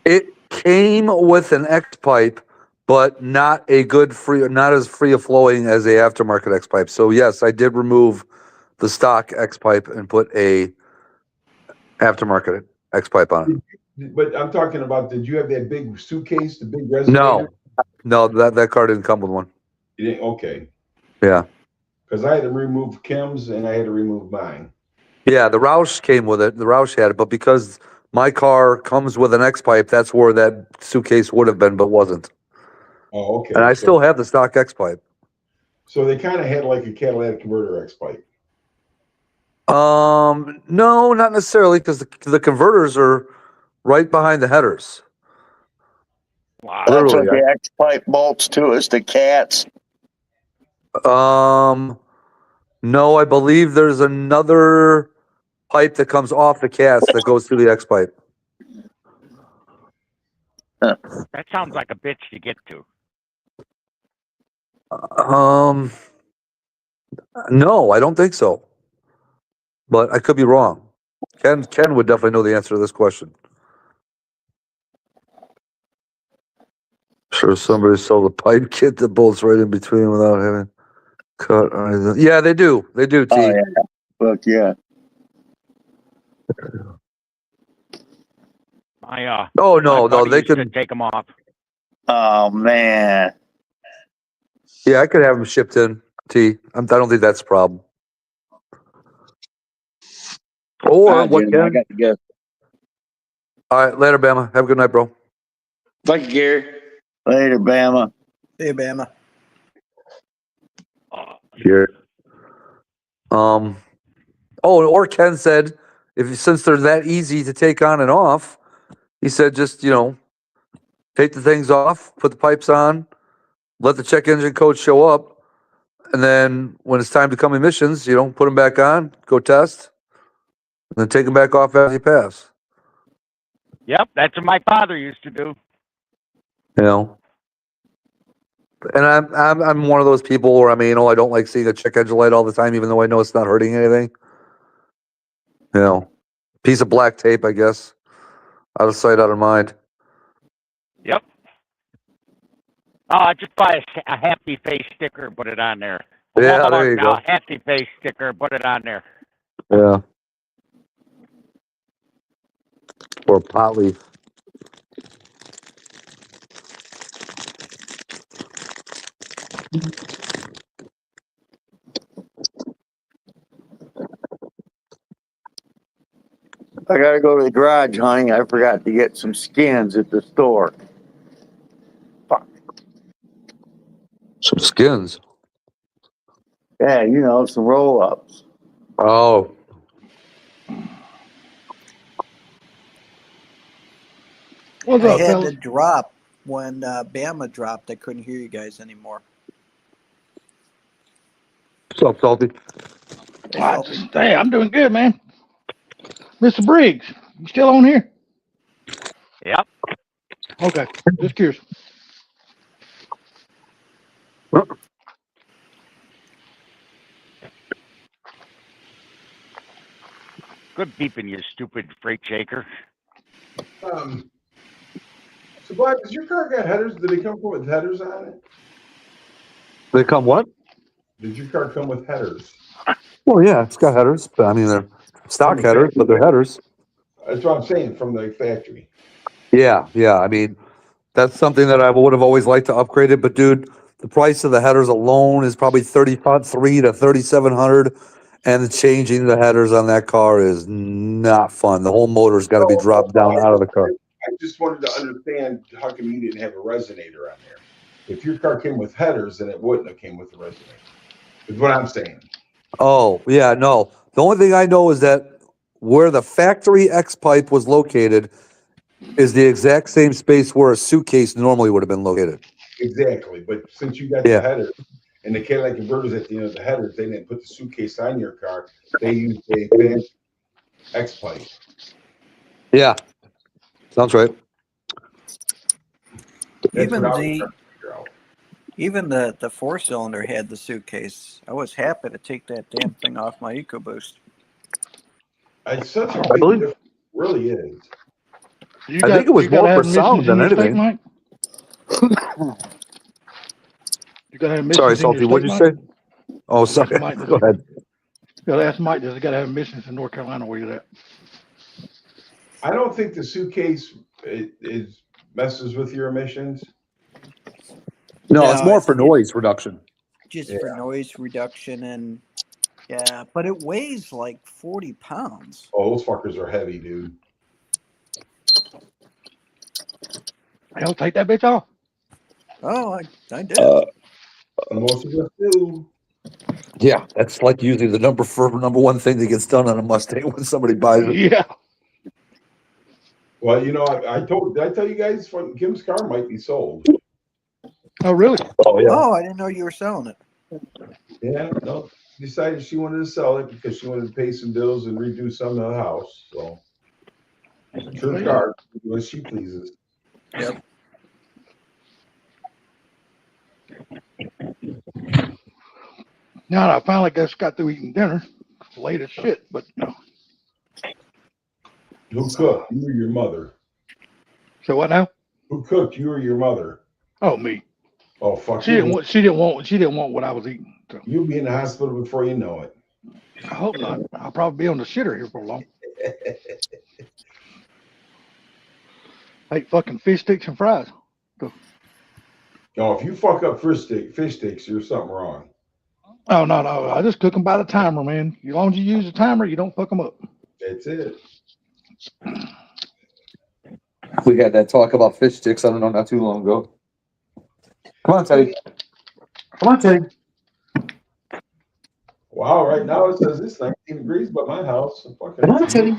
It came with an X pipe, but not as free of flowing as a aftermarket X pipe. So yes, I did remove the stock X pipe and put a aftermarket X pipe on it. But I'm talking about, did you have that big suitcase, the big resonator? No, that car didn't come with one. You didn't? Okay. Yeah. Because I had to remove Kim's and I had to remove mine. Yeah, the Roush came with it. The Roush had it, but because my car comes with an X pipe, that's where that suitcase would have been, but wasn't. Oh, okay. And I still have the stock X pipe. So they kind of had like a catalytic converter X pipe. No, not necessarily, because the converters are right behind the headers. Wow. That's what Literally, the X pipe bolts to, is the cats. No, I believe there's another pipe that comes off the cast that goes through the X pipe. That sounds like a bitch to get to. No, I don't think so. But I could be wrong. Ken would definitely know the answer to this question. Sure, somebody sold a pipe kit that bolts right in between without having cut or anything. Yeah, they do. They do, T. Oh, yeah. Look, yeah. Oh no, my buddy they used to can. take them off. Oh, man. Yeah, I could have them shipped in. T. I don't think that's a problem. Or All right, what? gentlemen, I Ken? got to go. All right, later, Bama. Have a good night, bro. Thank you, Gary. Later, Bama. Hey, Bama. Here. Oh, or Ken said, since they're that easy to take on and off, he said just take the things off, put the pipes on, let the check engine coach show up, and then when it's time to come emissions, put them back on, go test, and then take them back off as you pass. Yep, that's what my father used to do. And I'm one of those people where I don't like seeing a check engine light all the time, even though I know it's not hurting anything. Piece of black tape, I guess, out of sight, out of mind. Yep. Just buy a happy face sticker and put it on there. Yeah, there you go. A happy face sticker, put it on there. Yeah. Or pot leaf. I gotta go to the garage, honey. I forgot to get some skins at the store. Fuck. Some skins. Yeah, some roll-ups. Oh. What's I up, had fellas? to drop when Bama dropped. I couldn't hear you guys anymore. What's up, Salty? Hey, Salty. Hey, I'm doing good, man. Mr. Briggs, you still on here? Yep. Okay, just curious. Good beeping, you stupid freight shaker. So, Black, does your car got headers? Did they come with headers on it? They come what? Did your car come with headers? Well, yeah, it's got headers, but they're stock From the headers, factory? but they're headers. That's what I'm saying, from the factory. Yeah. That's something that I would have always liked to upgrade it, but dude, the price of the headers alone is probably $3,300 to $3,700, and changing the headers on that car is not fun. The whole motor's got to be dropped down out of the car. I just wanted to understand how come you didn't have a resonator on there. If your car came with headers, then it wouldn't have came with a resonator. Is what I'm saying. Oh, yeah, no. The only thing I know is that where the factory X pipe was located is the exact same space where a suitcase normally would have been located. Exactly. But since you got the headers and the Cadillac converters at the end of the headers, they didn't put the suitcase on your car. They used a X pipe. Yeah. Sounds right. Even the 4-cylinder had the suitcase. I was happy to take that damn thing off my EcoBoost. It's such a big difference. It really is. I think it was more for sound than anything. You gotta have sorry, Salty, what did you say? Oh, sorry. Go ahead. You gotta ask Mike, does it gotta have emissions in North Carolina where you're at? I don't think the suitcase is messes with your emissions. No, it's more for noise reduction. Just for noise reduction and but it weighs like 40 pounds. Oh, those fuckers are heavy, dude. Hell, take that bitch off. Oh, I did. Most of us do. Yeah, that's like usually the number one thing that gets done on a Mustang when somebody buys it. Yeah. Well, did I tell you guys Kim's car might be sold. Oh, really? Oh, yeah. Oh, I didn't know you were selling it. Yeah, no. Decided she wanted to sell it because she wanted to pay some bills and redo some of the house. So, it's her car, do as she pleases. Yep. Now I finally got through eating dinner. It's late as shit, but no. Who cooked? You or your mother? So what now? Who cooked? You or your mother? Oh, me. Oh, fuck. She didn't want what I was eating. So. You'll be in the hospital before you know it. I hope not. I'll probably be on the shitter here for long. I ate fucking fish sticks and fries. No, if you fuck up fish sticks, there's something wrong. Oh, no. I just cook them by the timer, man. As long as you use the timer, you don't fuck them up. That's it. We had that talk about fish sticks, I don't know, not too long ago. Come on, Teddy. Come on, Teddy. Wow, right now it says it's 19 degrees by my house. Come on, Teddy.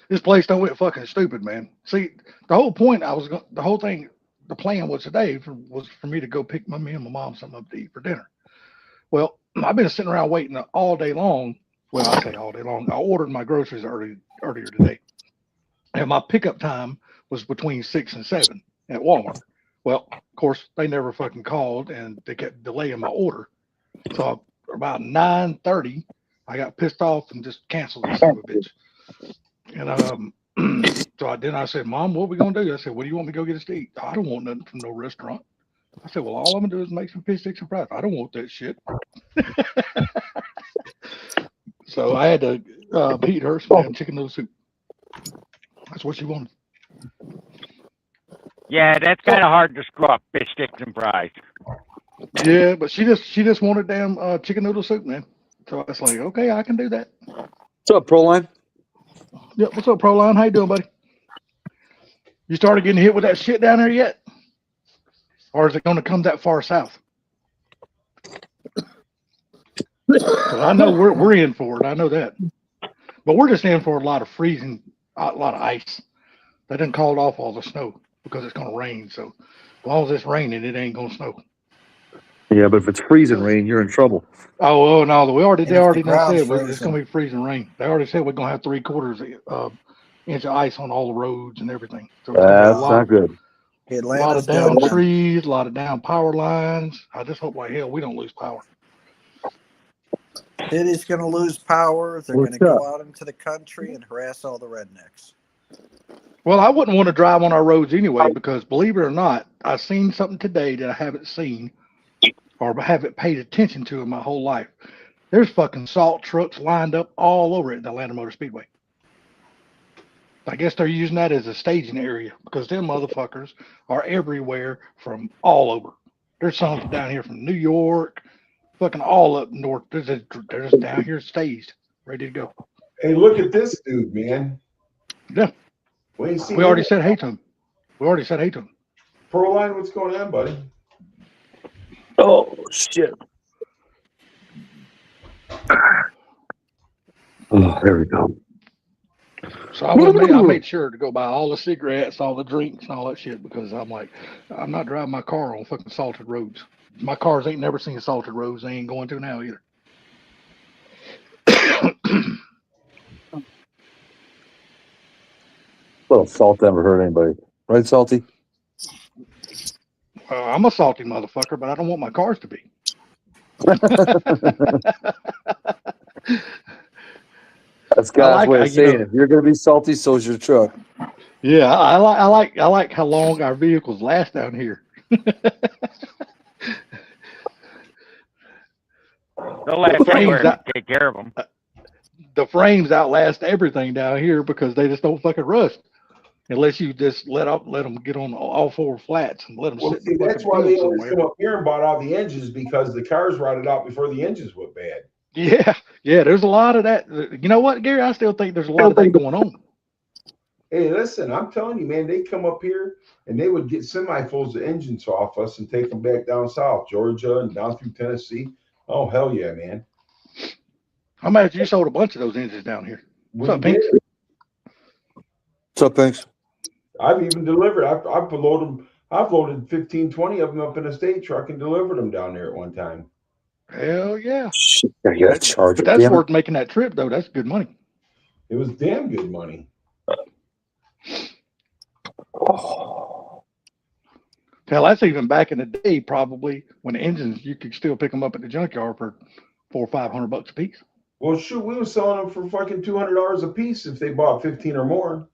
This place don't went fucking stupid, man. See, the whole point the plan was today was for me to go pick me and my mom something up to eat for dinner. Well, I've been sitting around waiting all day long. Well, I say all day long. I ordered my groceries earlier today. And my pickup time was between 6 and 7 at Walmart. Well, of course, they never fucking called and they kept delaying my order. So about 9:30, I got pissed off and just canceled this son of a bitch. And so I said, Mom, what are we gonna do? I said, what do you want me to go get us to eat? I don't want nothing from no restaurant. I said, well, all I'm gonna do is make some fish sticks and fries. I don't want that shit. So I had to feed her some damn chicken noodle soup. That's what she wanted. Yeah, that's kind of hard to screw up, fish sticks and fries. Yeah, but she just wanted damn chicken noodle soup, man. So I was like, okay, I can do that. What's up, Proline? Yep, what's up, Proline? How you doing, buddy? You started getting hit with that shit down there yet? Or is it going to come that far south? 'Cause I know we're in for it. I know that. But we're just in for a lot of freezing, a lot of ice. They done called off all the snow because it's going to rain. So as long as it's raining, it ain't going to snow. Yeah, but if it's freezing rain, you're in trouble. Oh no, they already the said ground's it's frozen. going to be freezing rain. They already said we're going to have 3/4 inch of ice on all the roads and everything. So it's gonna be That's not good. a lot Atlanta's of down doing trees, a lot of down power lines. I just hope like hell we don't lose power. City's going to lose power. They're going What's to go up? out into the country and harass all the rednecks. Well, I wouldn't want to drive on our roads anyway because, believe it or not, I've seen something today that I haven't seen or haven't paid attention to in my whole life. There's fucking salt trucks lined up all over at the Atlanta Motor Speedway. I guess they're using that as a staging area because them motherfuckers are everywhere from all over. There's some down here from New York, fucking all up north. They're just down here staged, ready to go. Hey, look at this dude, man. Yeah. We ain't seen We already him. said hey to him. Proline, what's going on, buddy? Oh, shit. Oh, there we go. So I made sure to go buy all the cigarettes, all the drinks, and all that shit because I'm like, I'm not driving my car on fucking salted roads. My cars ain't never seen salted roads. They ain't going to now either. Well, salt never hurt anybody. Right, Salty? I'm a salty motherfucker, but I don't want my cars to be. That's God's way of you saying know- if you're going to be salty, so's your truck. Yeah, I like how long our vehicles last down here. They'll let frames anywhere out- take care of them. The frames outlast everything down here because they just don't fucking rust. Unless you just let them get on all four flats and let them Well, sit see, in the that's fucking why they field always somewhere. come up here and bought all the engines because the cars rotted out before the engines went bad. Yeah, there's a lot of that. You know what, Gary? I still think there's a lot of that going on. Hey, listen, I'm telling you, man, they come up here and they would get semi-fulls of engines off us and take them back down south, Georgia and down through Tennessee. Oh, hell yeah, man. I imagine you sold a bunch of those engines down here. What's up, We Pinks? did. What's up, Pinks? I've even delivered. I've loaded 15, 20 of them up in a state truck and delivered them down there at one time. Hell yeah. Shit, I got to charge But it. that's Damn it. worth making that trip, though. That's good money. It was damn good money. Hell, that's even back in the day, probably when the engines you could still pick them up at the junkyard for $400 or $500 a piece. Well, shoot, we were selling them for fucking $200 a piece if they bought 15 or more.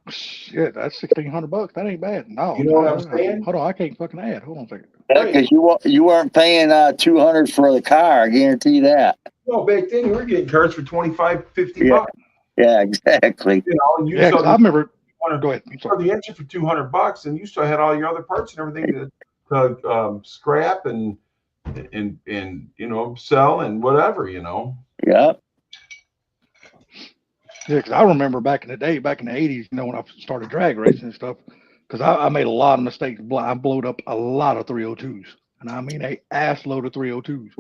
Shit, that's $1,600. That ain't bad. No, You know what I'm saying? Hold on, I can't fucking add. Hold on a second. Because you weren't paying $200 for the car. I guarantee that. No, back then you were getting cars for 25, 50 bucks. Yeah, exactly. You know, and you Yeah, 'cause I remember. Go ahead. You saw the engine for $200, and you still had all your other parts and everything to scrap and you know, sell and whatever, you know. Yeah. Yeah, because I remember back in the day, back in the 80s, you know, when I started drag racing and stuff, because I made a lot of mistakes. I blowed up a lot of 302s. And I mean, a ass load of 302s.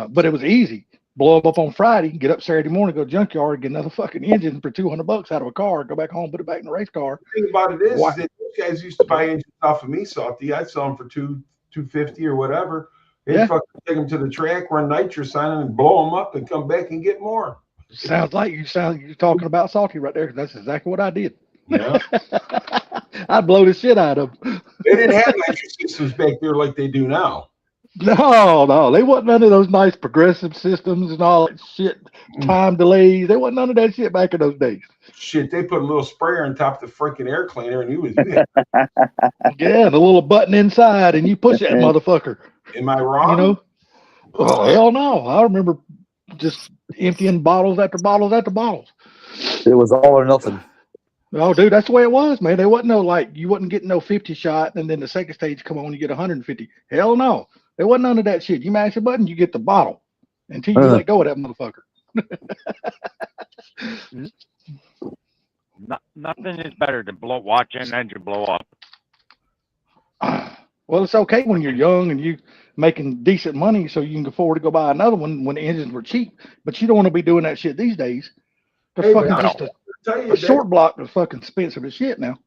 But it was easy. Blow them up on Friday, get up Saturday morning, go to junkyard, get another fucking engine for $200 out of a car, go back home, put it back in the race car. The thing about it is that those guys used to buy engines off of me, Salty. I'd sell them for $250 or whatever. They'd fucking take them to the track, run nitrous on them, and blow them up, and come back and get more. Sounds like you're talking about Salty right there, because that's exactly what I did. Yeah. I'd blow the shit out of them. They didn't have nitrous systems back there like they do now. No, they wasn't none of those nice progressive systems and all that shit, time delays. They wasn't none of that shit back in those days. Shit, they put a little sprayer on top of the freaking air cleaner, and you Yeah, the little button inside, and you push that motherfucker. Am I wrong? You know? Oh, hell no. I remember just emptying bottles after bottles after bottles. It was all or nothing. Oh, dude, that's the way it was, man. There wasn't no, like, you wasn't getting no 50 shot, and then the second stage come on, you get 150. Hell no. There wasn't none of that shit. You mash a button, you get the bottle until you let go of that motherfucker. Nothing is better than watching an engine blow up. Well, it's okay when you're young and you making decent money, so you can afford to go buy another one when the engines were cheap. But you don't want to be doing that shit these days. Hey, Fucking man, just a short block is fucking expensive as shit now.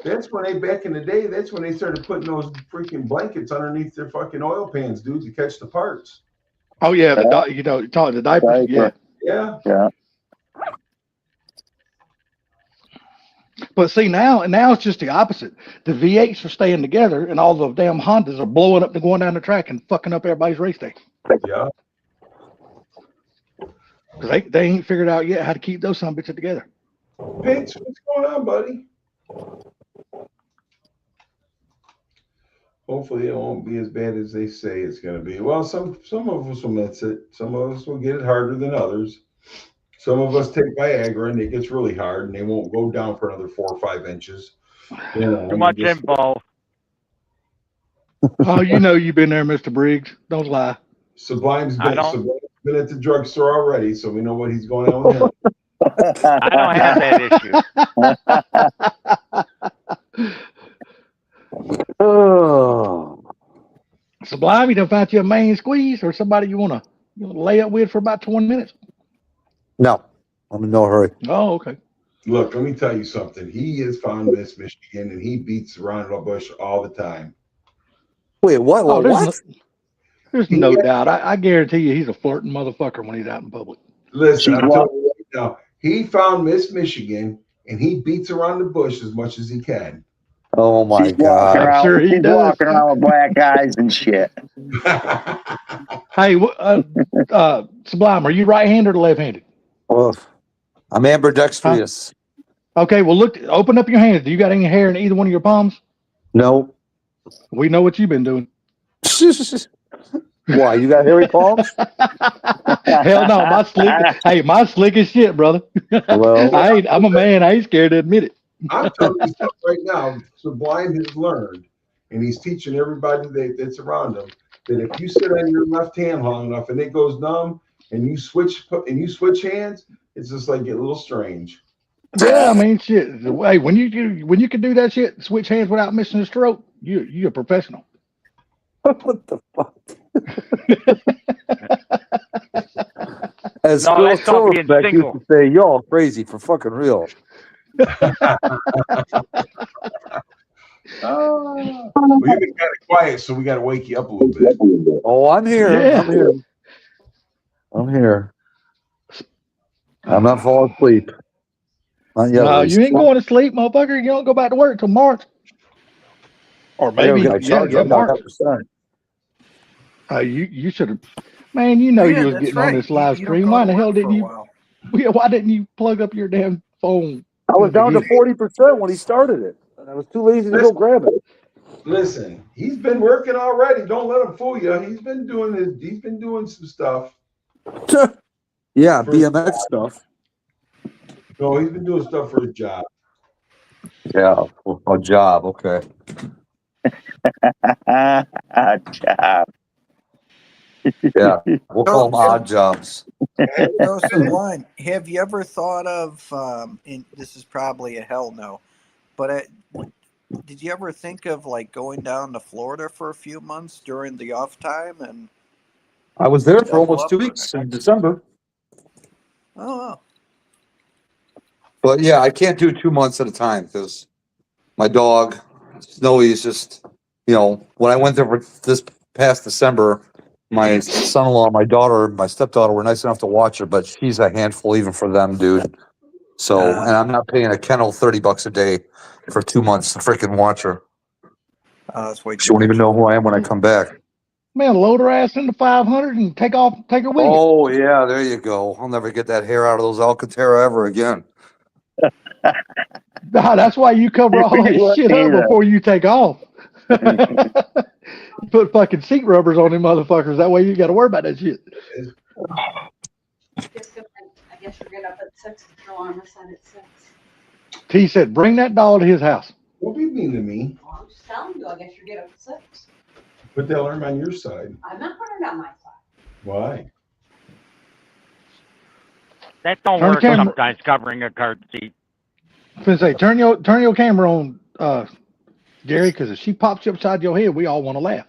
That's when back in the day, that's when they started putting those freaking blankets underneath their fucking oil pans, dude, to catch the parts. Oh yeah, you're talking the diapers. Yeah. But see now it's just the opposite. The V8s are staying together, and all the damn Hondas are blowing up and going down the track and fucking up everybody's race day. Yeah. Because they ain't figured out yet how to keep those son bitches together. Pitch, what's going on, buddy? Hopefully it won't be as bad as they say it's going to be. Well, some of us will miss it. Some of us will get it harder than others. Some of us take Viagra and it gets really hard and they won't go down for another 4 or 5 inches. You know, Too much info. Oh, you know you've been there, Mr. Briggs. Don't lie. Sublime's been at the drugstore already, so we know what he's going on with him. I don't have that issue. Oh. Sublime, you done found you a main squeeze or somebody you want to lay up with for about 20 minutes? No, I'm in no hurry. Oh, okay. Look, let me tell you something. He has found Miss Michigan and he beats Ron LaBush all the time. Wait, what? Oh, What? There's no doubt. I guarantee you he's a flirting motherfucker when he's out in public. Listen, I'm telling you right now, he found Miss Michigan and he beats around the bush as much as he can. Oh my God. I'm sure he does. Walking around with black eyes and shit. Hey, Sublime, are you right-handed or left-handed? Oh, I'm ambidextrous. Okay, well, open up your hands. Do you got any hair in either one of your palms? No. We know what you've been doing. Why? You got hairy palms? Hell no, my slick as shit, brother. Well, I'm a man. I ain't scared to admit it. I'm telling you something right now. Sublime has learned, and he's teaching everybody that's around him, that if you sit on your left hand long enough and it goes numb, and you switch hands, it's just like get a little strange. Yeah, I mean, shit. Hey, when you can do that shit, switch hands without missing a stroke, you're a professional. what the fuck? As No, Phil that's called being Silverbeck used single. to say, y'all crazy for fucking real. Well, you've been kind of quiet, so we got to wake you up a little bit. Oh, I'm here. Yeah. I'm here. I'm not falling asleep. Not yet, No, at least. you ain't going to sleep, motherfucker. You don't go back to work till March. Or I never maybe, got yeah, charged. I got Mark. 10%. You should have, man. You know Yeah, you was that's getting on right. this live You don't stream. go Why to in the hell work for didn't a you? while. Yeah, why didn't you plug up your damn phone? I was in the down to beginning? 40% when he started it. And I was too lazy to go grab it. Listen, he's been working already. Don't let him fool you. He's been doing this. He's been doing some stuff. Yeah, For his BMX stuff. No, he's been doing stuff for his job. Yeah, a job. Okay. Job. Yeah, we'll call them odd jobs. So Sublime, have you ever thought of, and this is probably a hell no, but did you ever think of like going down to Florida for a few months during the off time? And I was there for double almost up 2 or- weeks in December. Oh, But yeah, I can't do 2 months at a time because my dog, Snowy, is just, when I went there for this past December, my son-in-law, my daughter, my stepdaughter were nice enough to watch her, but she's a handful even for them, dude. So, and I'm not paying a kennel $30 a day for 2 months to freaking watch her. that's way She too won't even much. know who I am when I come back. Man, load her ass into 500 and take her with you. Oh yeah, there you go. I'll never get that hair out of those Alcantara ever again. Nah, that's why you cover all that You shit up either. before you take off. You put fucking seat rubbers on them motherfuckers. That way you got to worry about that shit. I guess you're good up at 6. The alarm is set at 6. T said, bring that dog to his house. Don't be mean to me. Well, I'm just telling you, I guess you're good up at 6. Put the alarm on your side. I'm not putting it on my side. Why? That don't Turn the work camera- sometimes covering a car seat. I was gonna say, turn your camera on, Gary, because if she pops you upside your head, we all want to laugh.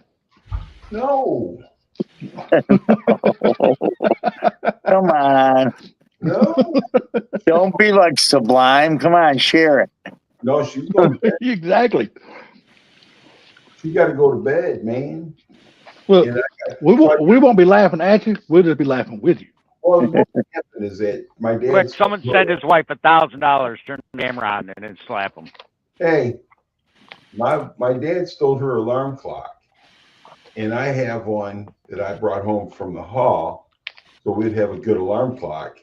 No. Come on. No. Don't be like Sublime. Come on, share it. No, she's going to bed. Exactly. She got to go to bed, man. Well, And we won't be laughing at you. We'll just be laughing with you. Well, what happened is that my dad. Quick, someone send his wife $1,000, turn the camera on, and then slap him. Hey, my dad stole her alarm clock, and I have one that I brought home from the hall, so we'd have a good alarm clock.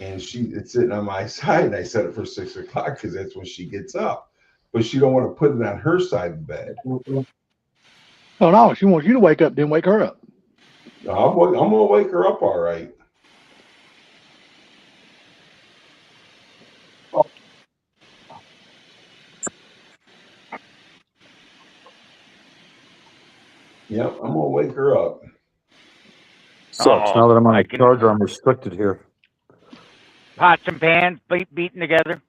And it's sitting on my side, and I set it for 6 o'clock because that's when she gets up. But she don't want to put it on her side of the bed. Oh no, she wants you to wake up, then wake her up. No, I'm gonna wake her up all right. Yep, I'm gonna wake her up. Sucks. Now that I'm on a charger, I'm restricted here. Pots and pans beaten together.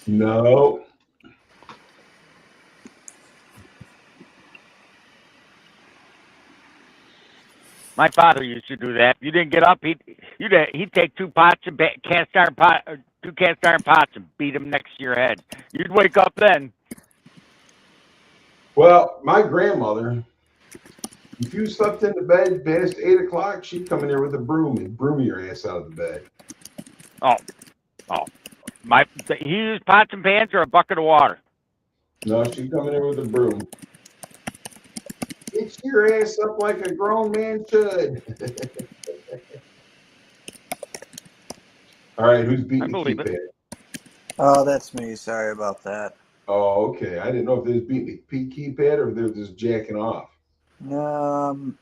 No. My father used to do that. If you didn't get up, he'd take 2 pots and two cast iron pots and beat them next to your head. You'd wake up then. Well, my grandmother, if you slept in the bed past 8 o'clock, she'd come in there with a broom and broom your ass out of the bed. Oh. He used pots and pans or a bucket of water. No, she'd come in there with a broom. Get your ass up like a grown man should. All right, who's beating the believe it. keypad? Oh, that's me. Sorry about that. Oh, okay. I didn't know if they was beating the keypad or if they were just jacking off.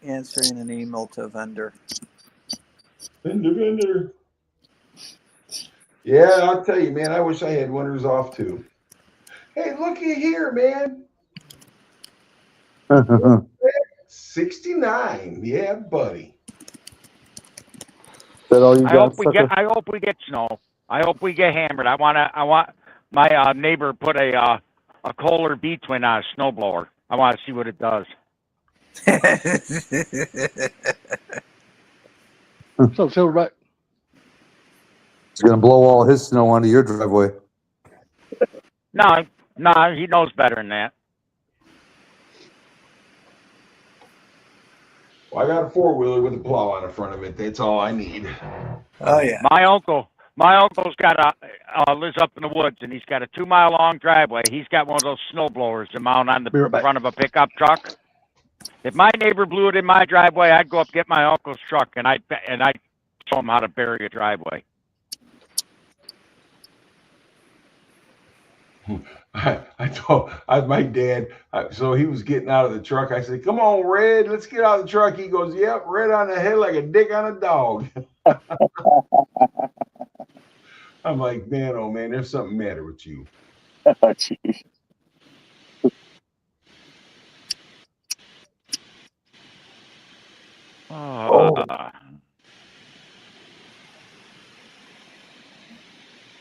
Answering an email to a vendor. Vendor. Yeah, I'll tell you, man, I wish I had winters off too. Hey, looky here, man. 69. Yeah, buddy. That all you I got, hope we get snow. I hope we get hammered. I want my neighbor put a Kohler B-twin on a snowblower. I want to see what it does. So Silverback. He's gonna blow all his snow onto your driveway. No, he knows better than that. Well, I got a 4-wheeler with a plow on the front of it. That's all I need. Oh yeah. My uncle My uncle's got lives up in the woods, and he's got a 2 mile long driveway. He's got one of those snow blowers that mount on the Be right back. front of a pickup truck. If my neighbor blew it in my driveway, I'd go up get my uncle's truck and I'd show him how to bury a driveway. I told my dad, so he was getting out of the truck. I said, "Come on, Red, let's get out of the truck." He goes, "Yep, Red on the head like a dick on a dog." I'm like, man, oh man, there's something matter with you. Oh, jeez.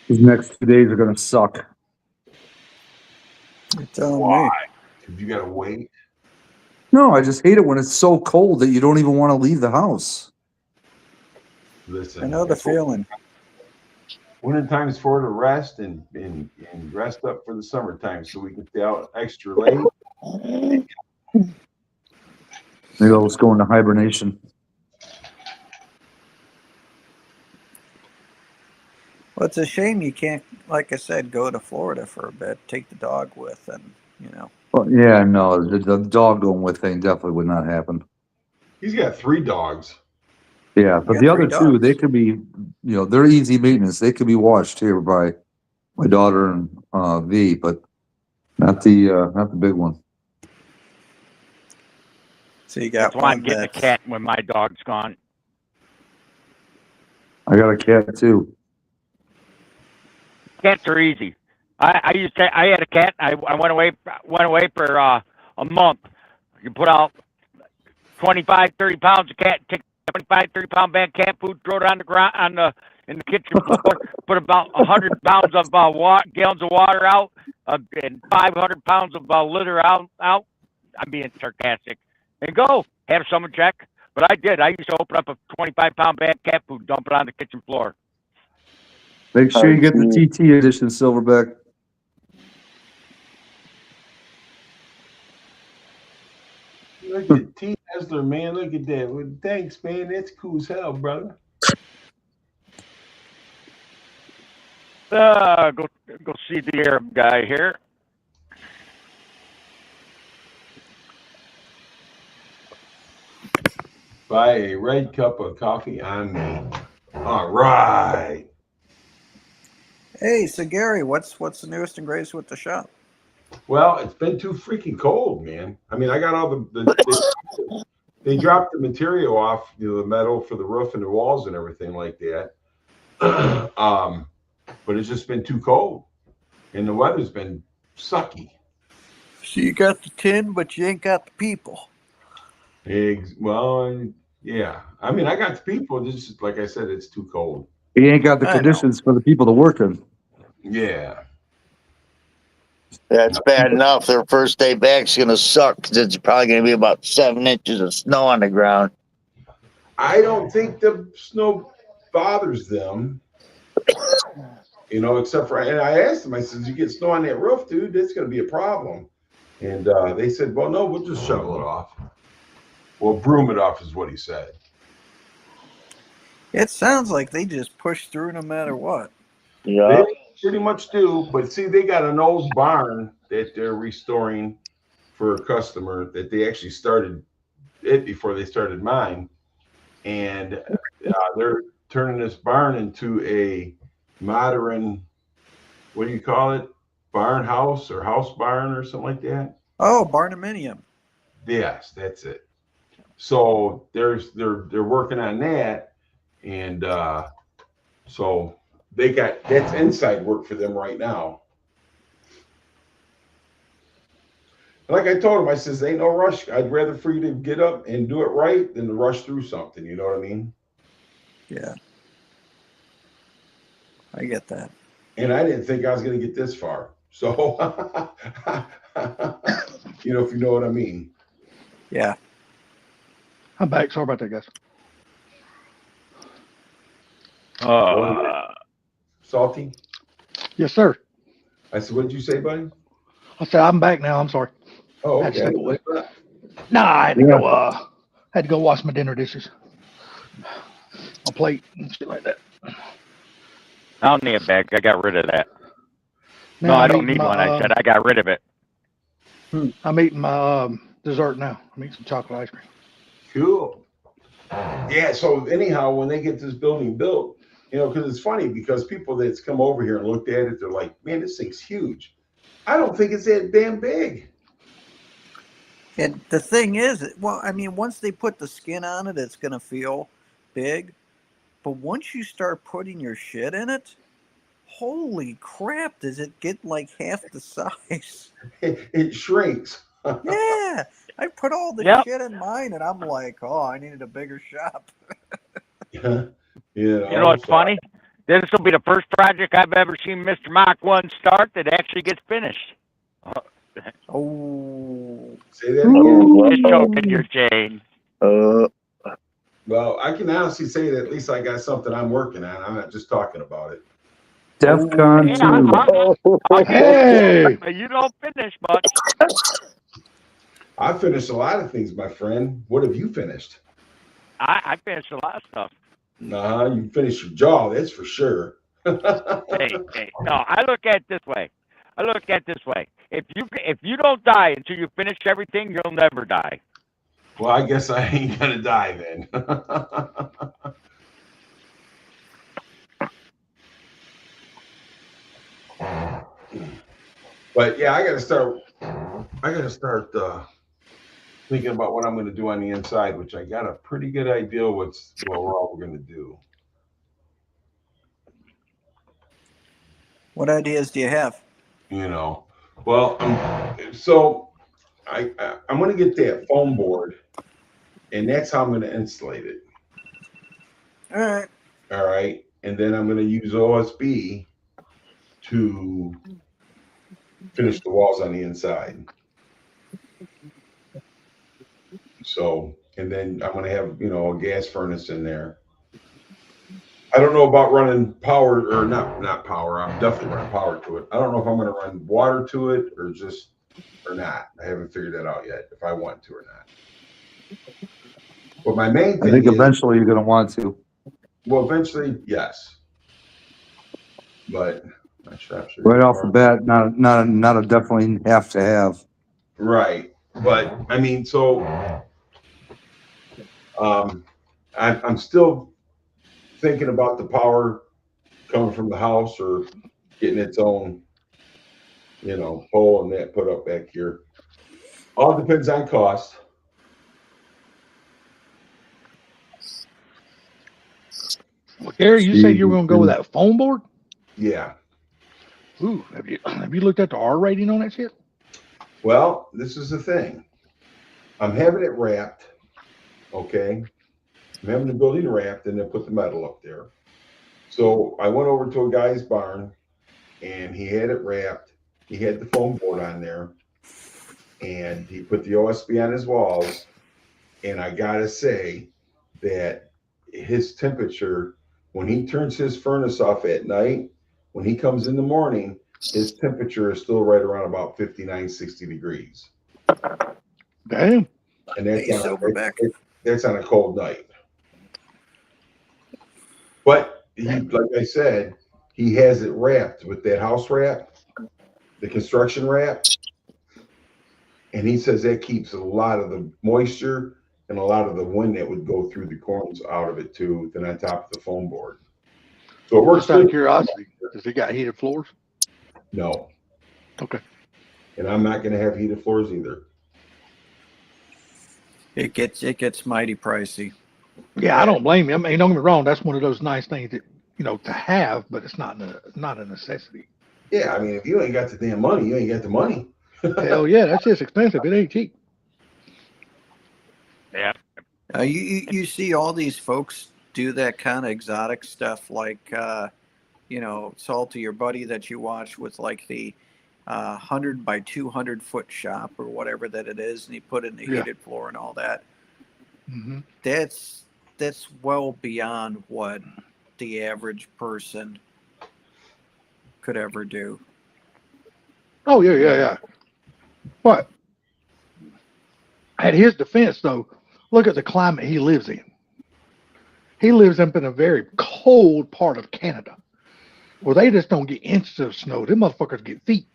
These next 2 days are gonna suck. You're telling Why? me. Because you gotta wait. No, I just hate it when it's so cold that you don't even want to leave the house. Listen, I know the feeling. Winter time's for to rest and rest up for the summertime so we can stay out extra late. Maybe I'll just go into hibernation. Well, it's a shame you can't, like I said, go to Florida for a bit, take the dog with, and Well, yeah, no, the dog going with thing definitely would not happen. He's got 3 dogs. Yeah, but got the other 3 two, dogs. they could be, they're easy maintenance. They could be watched here by my daughter and V, but not the big one. So you got That's why I'm one getting a that's cat when my dog's gone. I got a cat too. Cats are easy. I had a cat. I went away for a month. You put out 25, 30 pounds of cat, take 25, 30 pound bag of cat food, throw it on the ground in the kitchen floor, put about 100 pounds of gallons of water out, and 500 pounds of litter out. I'm being sarcastic. And go have someone check. But I did. I used to open up a 25 pound bag of cat food, dump it on the kitchen floor. Make sure you get the TT edition, Silverback. Look at T. Hessler, man. Look at that. Well, thanks, man. That's cool as hell, brother. Go see the Arab guy here. Buy a red cup of coffee on me. All right. Hey, so Gary, what's the newest and greatest with the shop? Well, it's been too freaking cold, man. I mean, I got all they dropped the material off, the metal for the roof and the walls and everything like that. But it's just been too cold, and the weather's been sucky. So you got the tin, but you ain't got the people. Well, yeah. I mean, I got the people. Just like I said, it's too cold. He ain't got the conditions for the people to work in. Yeah. That's bad enough. Their first day back's going to suck because it's probably going to be about 7 inches of snow on the ground. I don't think the snow bothers them, except for, and I asked them, I said, you get snow on that roof, dude, that's going to be a problem. And they said, well, no, we'll just shovel it off. Well, broom it off is what he said. It sounds like they just push through no matter what. Yeah. They pretty much do, but see, they got an old barn that they're restoring for a customer that they actually started it before they started mine. And they're turning this barn into a modern, what do you call it? Barn house or house barn or something like that. Oh, barnuminium. Yes, that's it. So they're working on that, and so they got that's inside work for them right now. Like I told him, I says, ain't no rush. I'd rather for you to get up and do it right than to rush through something. You know what I mean? Yeah. I get that. And I didn't think I was going to get this far. So, if you know what I mean. Yeah. I'm back. Sorry about that, guys. Salty? Yes, sir. I said, what did you say, buddy? I said I'm back now. I'm sorry. Oh, I had to okay. step away. Nah, I had to go wash my dinner dishes. A plate and shit like that. I don't need a bag. I got rid of that. Now No, I I'm don't eating need my, one. I said I got rid of it. I'm eating my dessert now. I'm eating some chocolate ice cream. Cool. Yeah. So anyhow, when they get this building built, you know, because it's funny because people that's come over here and looked at it, they're like, man, this thing's huge. I don't think it's that damn big. And the thing is, well, I mean, once they put the skin on it, it's going to feel big. But once you start putting your shit in it, holy crap, does it get like half the size? It shrinks. Yeah. I put all the Yep. shit in mine, and I'm like, oh, I needed a bigger shop. Yeah. You know what's funny? This will be the first project I've ever seen Mr. Mach 1 start that actually gets finished. Oh. Say that again. Just choking your chain. Well, I can honestly say that at least I got something I'm working on. I'm not just talking about it. DEFCON Yeah, 2. Hey! you don't finish much. I finished a lot of things, my friend. What have you finished? I finished a lot of stuff. Nah, you finished your jaw, that's for sure. Hey, no, I look at it this way. If you don't die until you finish everything, you'll never die. Well, I guess I ain't gonna die then. But yeah, I gotta start thinking about what I'm gonna do on the inside, which I got a pretty good idea what we're gonna do. What ideas do you have? You know, well, so I'm gonna get that foam board, and that's how I'm gonna insulate it. All right. All right, and then I'm gonna use OSB to finish the walls on the inside. So, and then I'm gonna have, you know, a gas furnace in there. I don't know about running power or not power. I'm definitely running power to it. I don't know if I'm gonna run water to it or not. I haven't figured that out yet, if I want to or not. But my main thing I think is, eventually you're going to want to. well, eventually, yes. But my straps are Right off the bat, not a definitely have to have. right. But I mean, so I'm still thinking about the power coming from the house or getting its own, you know, pole and that put up back here. All depends on cost. Well, Gary, you said you were going to go with that foam board? Yeah. Ooh, have you looked at the R rating on that shit? Well, this is the thing. I'm having it wrapped. Okay. I'm having the building wrapped and then put the metal up there. So I went over to a guy's barn and he had it wrapped. He had the foam board on there and he put the OSB on his walls. And I gotta say that his temperature, when he turns his furnace off at night, when he comes in the morning, his temperature is still right around about 59, 60 degrees. Damn. And that's Hey, on, Silverback. that's on a cold night. But he, like I said, he has it wrapped with that house wrap, the construction wrap. And he says that keeps a lot of the moisture and a lot of the wind that would go through the corners out of it too, then on top of the foam board. So it works Just out of good. curiosity, does it got heated floors? No. Okay. And I'm not gonna have heated floors either. It gets mighty pricey. Yeah, I don't blame you. I mean, don't get me wrong. That's one of those nice things that, you know, to have, but it's not a necessity. Yeah, I mean, if you ain't got the damn money, you ain't got the money. Hell yeah, that's just expensive. It ain't cheap. Yeah. You see all these folks do that kind of exotic stuff, like you know, Salty, your buddy that you watch with like the 100 by 200 foot shop or whatever that it is, and he put in the heated floor and all that. Mm-hmm. That's well beyond what the average person could ever do. Oh yeah. But at his defense, though, look at the climate he lives in. He lives up in a very cold part of Canada. Well, they just don't get inches of snow. Them motherfuckers get feet.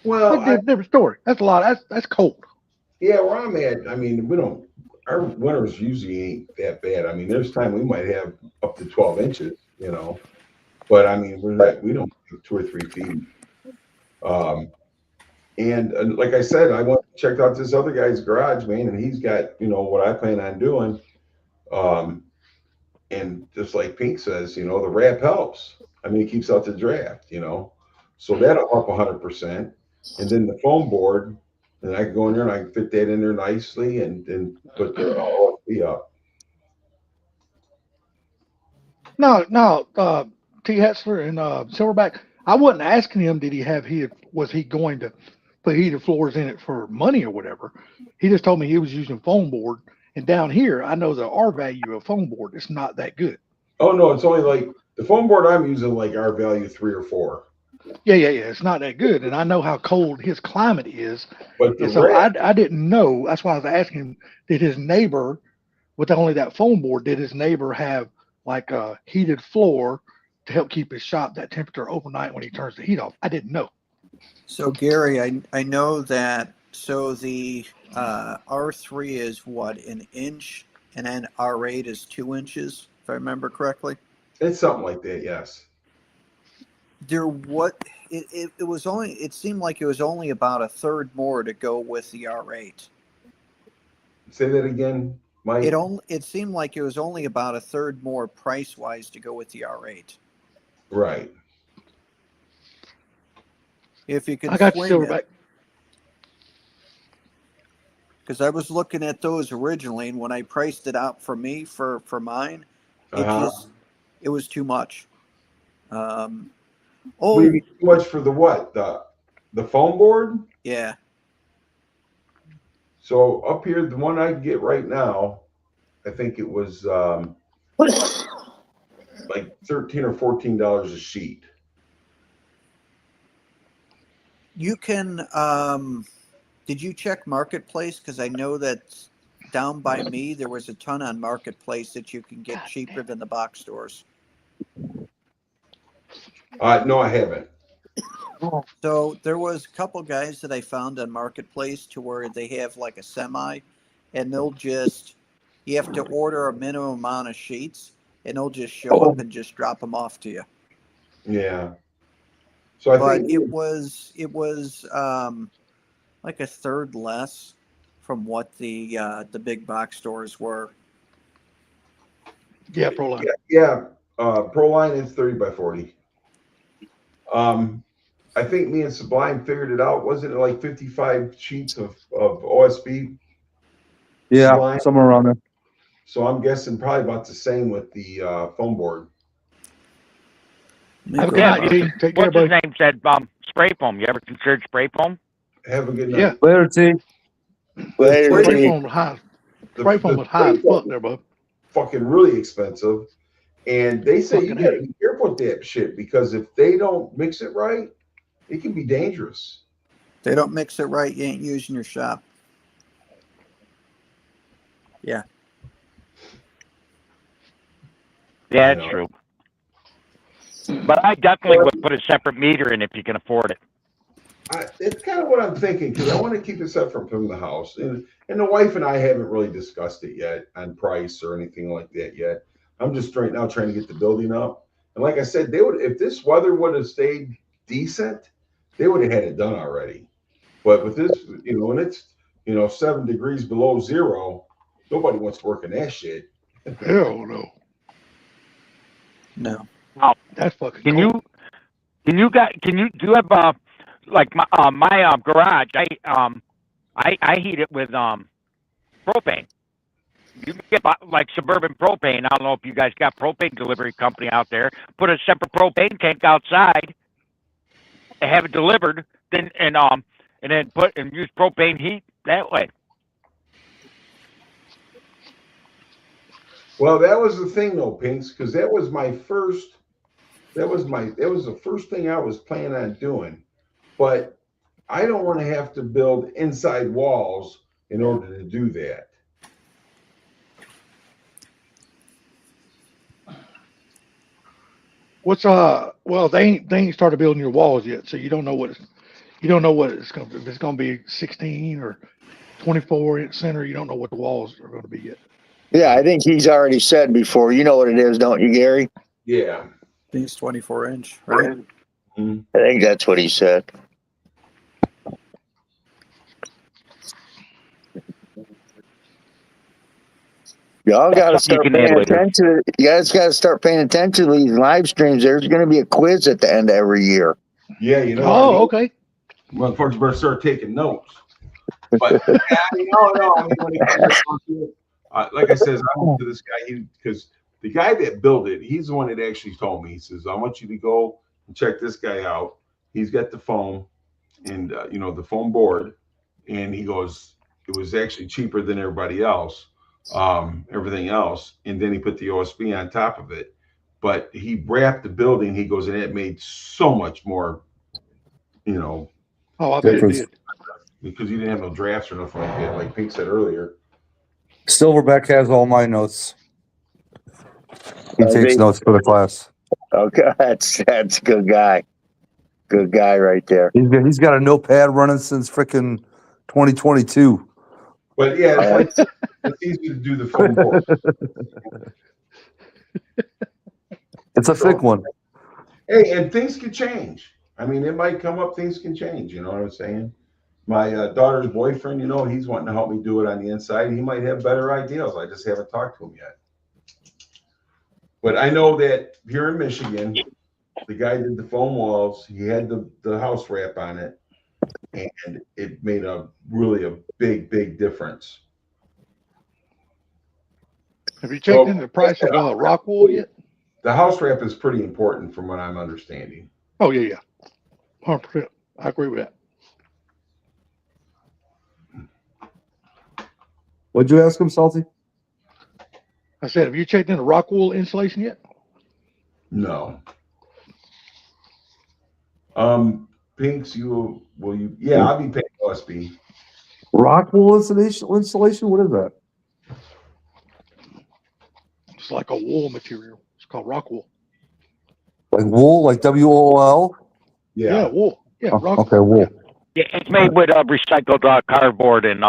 Well, That's a different story. That's a lot. That's cold. yeah, where I'm at, I mean, we don't. Our winters usually ain't that bad. I mean, there's time we might have up to 12 inches, you know. But I mean, we don't have 2 or 3 feet. Um, and like I said, I went checked out this other guy's garage, man, and he's got what I plan on doing. Um, and just like Pink says, the wrap helps. I mean, it keeps out the draft, so that'll help 100%. And then the foam board, and I can go in there and I can fit that in there nicely and put the OSB up. No, T. Hetzler and Silverback. I wasn't asking him was he going to put heated floors in it for money or whatever. He just told me he was using foam board. And down here, I know the R value of foam board is not that good. Oh no, it's only like the foam board I'm using, like R value 3 or 4. Yeah. It's not that good, and I know how cold his climate is. But so I didn't know. That's why I was asking him. Did his neighbor, with only that foam board, did his neighbor have like a heated floor to help keep his shop that temperature overnight when he turns the heat off? I didn't know. So Gary, I know that. So the R3 is what, an inch, and then R8 is 2 inches, if I remember correctly. It's something like that, yes. It seemed like it was only about a third more to go with the R8. Say that again, Mike. It seemed like it was only about a third more price wise to go with the R8. Right. If you can I got you, swing Silverback. it. Because I was looking at those originally, and when I priced it out for me for mine, it was too much. What do you mean too much for the what? The foam board? Yeah. So up here, the one I get right now, I think it was like $13 or $14 a sheet. You can. Did you check Marketplace? Because I know that down by me there was a ton on Marketplace that you can get cheaper than the box stores. No, I haven't. So there was a couple guys that I found on Marketplace to where they have like a semi, and you have to order a minimum amount of sheets, and they'll just show up and just drop them off to you. Yeah. So I think it was like a third less from what the big box stores were. Yeah, Proline. Yeah. Proline is 30 by 40. I think me and Sublime figured it out. Wasn't it like 55 sheets of OSB? Yeah, Sublime? somewhere around there. So I'm guessing probably about the same with the foam board. Have a good night, T. Take care, buddy. What's his name said spray foam. You ever considered spray foam? Have a good night. Yeah. Later, T. Spray foam was high. Spray foam was high as fuck there, bud. Fucking really expensive. And they say you gotta be careful with that shit, because if they don't mix it right, it can be dangerous. They don't mix it right, you ain't using your shop. Yeah. Yeah, that's true. But I definitely would put a separate meter in if you can afford it. It's kind of what I'm thinking, because I want to keep it separate from the house. And the wife and I haven't really discussed it yet on price or anything like that yet. I'm just right now trying to get the building up. And like I said, they would, if this weather would have stayed decent, they would have had it done already. But with this, when it's 7 degrees below zero, nobody wants to work in that shit. Hell no. No. Oh, that's fucking. Do you have like my garage? I heat it with propane. You can get like Suburban Propane. I don't know if you guys got propane delivery company out there. Put a separate propane tank outside, and have it delivered. Then and then use propane heat that way. Well, that was the thing though, Pinks, because that was the first thing I was planning on doing. But I don't want to have to build inside walls in order to do that. What's well, they ain't started building your walls yet, so you don't know what it's gonna be. If it's gonna be 16 or 24-inch center, you don't know what the walls are gonna be yet. Yeah, I think he's already said before. You know what it is, don't you, Gary? Yeah. I think it's 24-inch, right? Mhm. I think that's what he said. Y'all got to That's something you start can paying add later. attention. You guys got to start paying attention to these live streams. There's going to be a quiz at the end of every year. Yeah, you know. Oh, okay. Motherfuckers better start taking notes. But yeah, no. I mean, when it comes to it, like I says, I went to this guy because the guy that built it, he's the one that actually told me. He says, "I want you to go and check this guy out. He's got the foam and the foam board." And he goes, "It was actually cheaper than everybody else, everything else." And then he put the OSB on top of it. But he wrapped the building. He goes, and it made so much more, Oh, I bet it Difference. did. because you didn't have no drafts or nothing like that, like Pete said earlier. Silverback has all my notes. He takes notes for the class. Okay, that's a good guy. Good guy right there. He's got a notepad running since freaking 2022. But yeah, it's easy to do the phone board. It's a thick one. Hey, and things can change. I mean, it might come up, things can change. You know what I'm saying? My daughter's boyfriend, he's wanting to help me do it on the inside. He might have better ideas. I just haven't talked to him yet. But I know that here in Michigan, the guy did the foam walls. He had the house wrap on it, and it made really a big, big difference. Have you checked into the price of rock wool yet? The house wrap is pretty important from what I'm understanding. Oh, yeah. 100%. I agree with that. What'd you ask him, Salty? I said, have you checked into rock wool insulation yet? No. Pinks, will you? Yeah, I'll be paying OSB. Rock wool insulation? What is that? It's like a wool material. It's called rock wool. Like wool, like WOOL? Yeah, wool. Yeah, Oh, rock okay, wool. Yeah, it's made with recycled cardboard and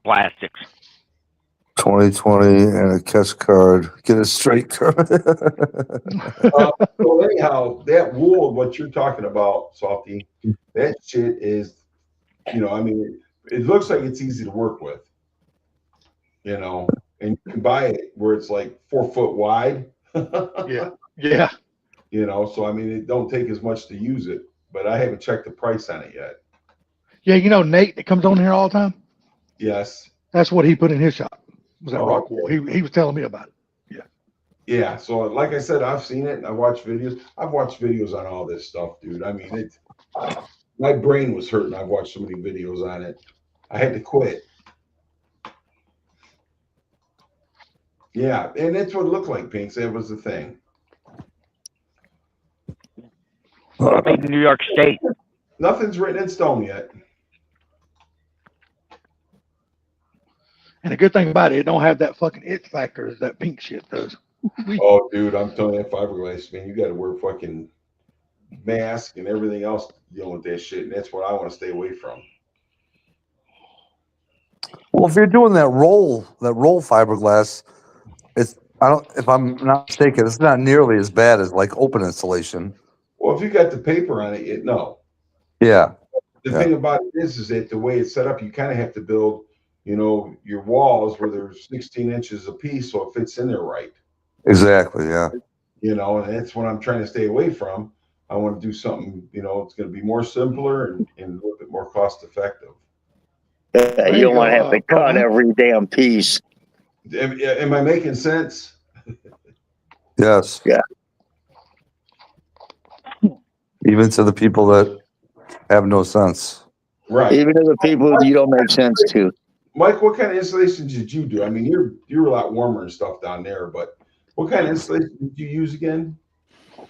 plastics. 2020 and a catch card. Get a straight card. So anyhow, that wool, what you're talking about, Salty, that shit is, I mean, it looks like it's easy to work with, and you can buy it where it's like 4 foot wide. Yeah. So I mean, it don't take as much to use it, but I haven't checked the price on it yet. Yeah, Nate that comes on here all the time? Yes. That's what he put in his shop. Was that rock Okay. wool? He was telling me about it. Yeah. So like I said, I've seen it and I watched videos. I've watched videos on all this stuff, dude. I mean, my brain was hurting. I've watched so many videos on it. I had to quit. Yeah, and that's what it looked like, Pinks. That was the thing. Made in New York State. Nothing's written in stone yet. And the good thing about it don't have that fucking it factor as that pink shit does. Oh, dude, I'm telling you, fiberglass, man, you got to wear fucking mask and everything else dealing with that shit, and that's what I want to stay away from. Well, if you're doing that roll fiberglass, if I'm not mistaken, it's not nearly as bad as like open insulation. Well, if you got the paper on it, no. Yeah. The thing about it is that the way it's set up, you kind of have to build, your walls where they're 16 inches a piece, so it fits in there right. Exactly. Yeah. And that's what I'm trying to stay away from. I want to do something, it's going to be more simpler and a little bit more cost effective. You don't want to have to cut every damn piece. Am I making sense? Yes. Yeah. Even to the people that have no sense. Right. Even to the people you don't make sense to. Mike, what kind of installations did you do? I mean, you're a lot warmer and stuff down there, but what kind of installation did you use again?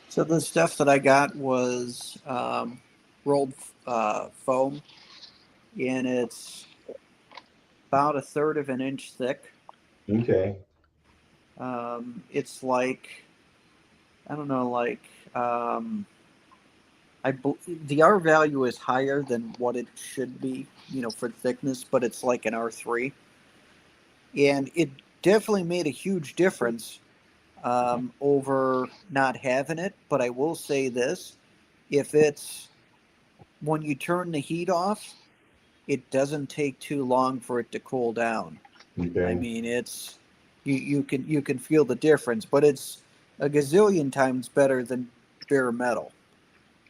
So the stuff that I got was rolled foam, and it's about 1/3 of an inch thick. Okay. It's like, I don't know, like The R value is higher than what it should be, for thickness, but it's like an R3, and it definitely made a huge difference over not having it. But I will say this: if it's when you turn the heat off, it doesn't take too long for it to cool down. Okay. I mean, it's you can feel the difference, but it's a gazillion times better than bare metal.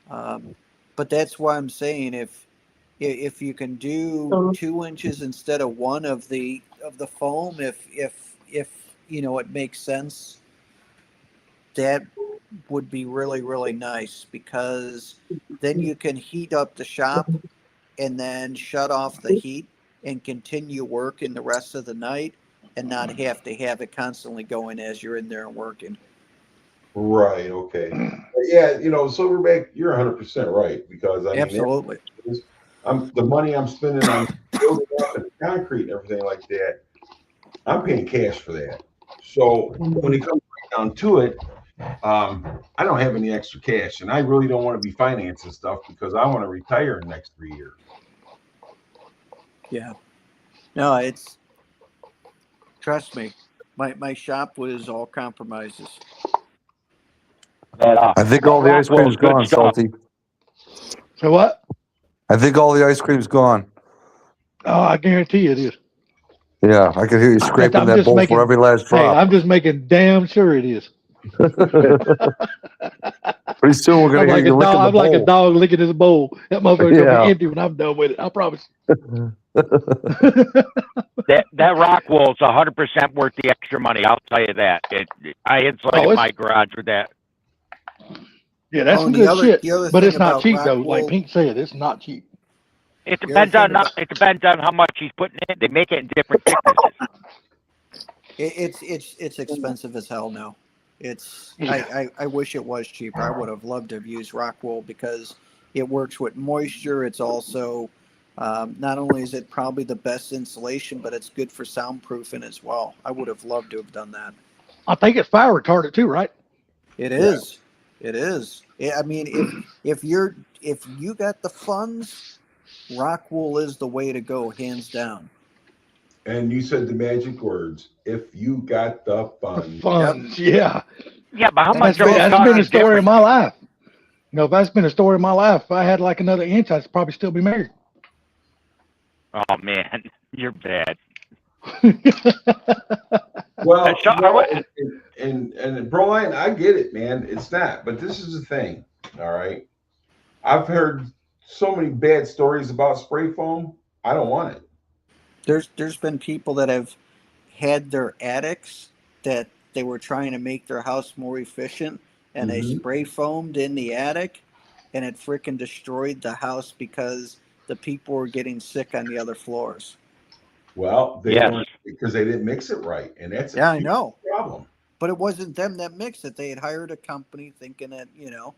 But that's why I'm saying if you can do 2 inches instead of one of the foam, if it makes sense, that would be really, really nice, because then you can heat up the shop and then shut off the heat and continue working the rest of the night and not have to have it constantly going as you're in there and working. Right. Okay. Yeah. Silverback, you're 100% right, because I mean, Absolutely. the money I'm spending on building up and concrete and everything like that, I'm paying cash for that. So when it comes down to it, I don't have any extra cash, and I really don't want to be financing stuff because I want to retire in the next 3 years. Yeah. No, trust me, my shop was all compromises. I think all the ice cream's gone, Salty. So what? I think all the ice cream's gone. Oh, I guarantee it is. Yeah, I can hear you scraping that bowl for every last drop. Hey, I'm just making damn sure it is. Pretty soon we're gonna hear you licking the bowl. I'm like a dog licking his bowl. That motherfucker's gonna be empty when I'm done with it. I promise. That rock wool is 100% worth the extra money. I'll tell you that. I insulated my garage with that. Yeah, that's some good shit. But it's not cheap though. Like Pink said, it's not cheap. It depends on how much he's putting in. They make it in different thicknesses. It's expensive as hell now. I wish it was cheaper. I would have loved to have used rock wool because it works with moisture. It's also not only is it probably the best insulation, but it's good for soundproofing as well. I would have loved to have done that. I think it's fire retardant too, right? It is. Yeah. It is. I mean, if you got the funds, rock wool is the way to go, hands down. And you said the magic words: if you got the funds. Funds, yeah. Yeah, but how much? That's been a story of my life. If that's been a story of my life, if I had like another inch, I'd probably still be married. Oh man, you're bad. Well, and Broline, I get it, man. It's not, but this is the thing. All right, I've heard so many bad stories about spray foam. I don't want it. There's been people that have had their attics that they were trying to make their house more efficient, and they spray foamed in the attic, and it freaking destroyed the house because the people were getting sick on the other floors. Well, because they didn't mix it right, and that's a I know problem. But it wasn't them that mixed it. They had hired a company thinking that you know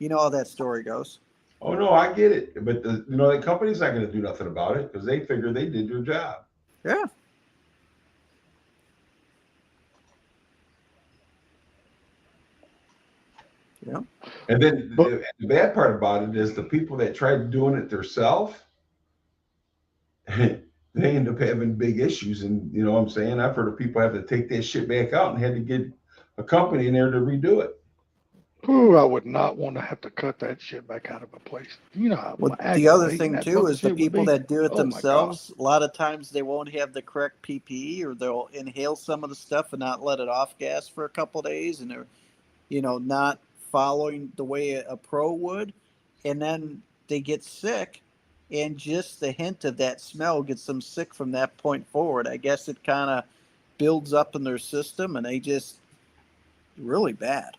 how that story goes. Oh no, I get it, but the company's not going to do nothing about it because they figure they did their job. Yeah. Yeah. And then the bad part about it is the people that tried doing it themselves, they end up having big issues. And you know what I'm saying? I've heard of people have to take that shit back out and had to get a company in there to redo it. Ooh, I would not want to have to cut that shit back out of a place. You know how the other thing too is the people that do it themselves, a lot of times they won't have the correct PPE, or they'll inhale some of the stuff and not let it off gas for a couple of days, and they're not following the way a pro would, and then they get sick, and just the hint of that smell gets them sick from that point forward. I guess it kind of builds up in their system, and they just really bad.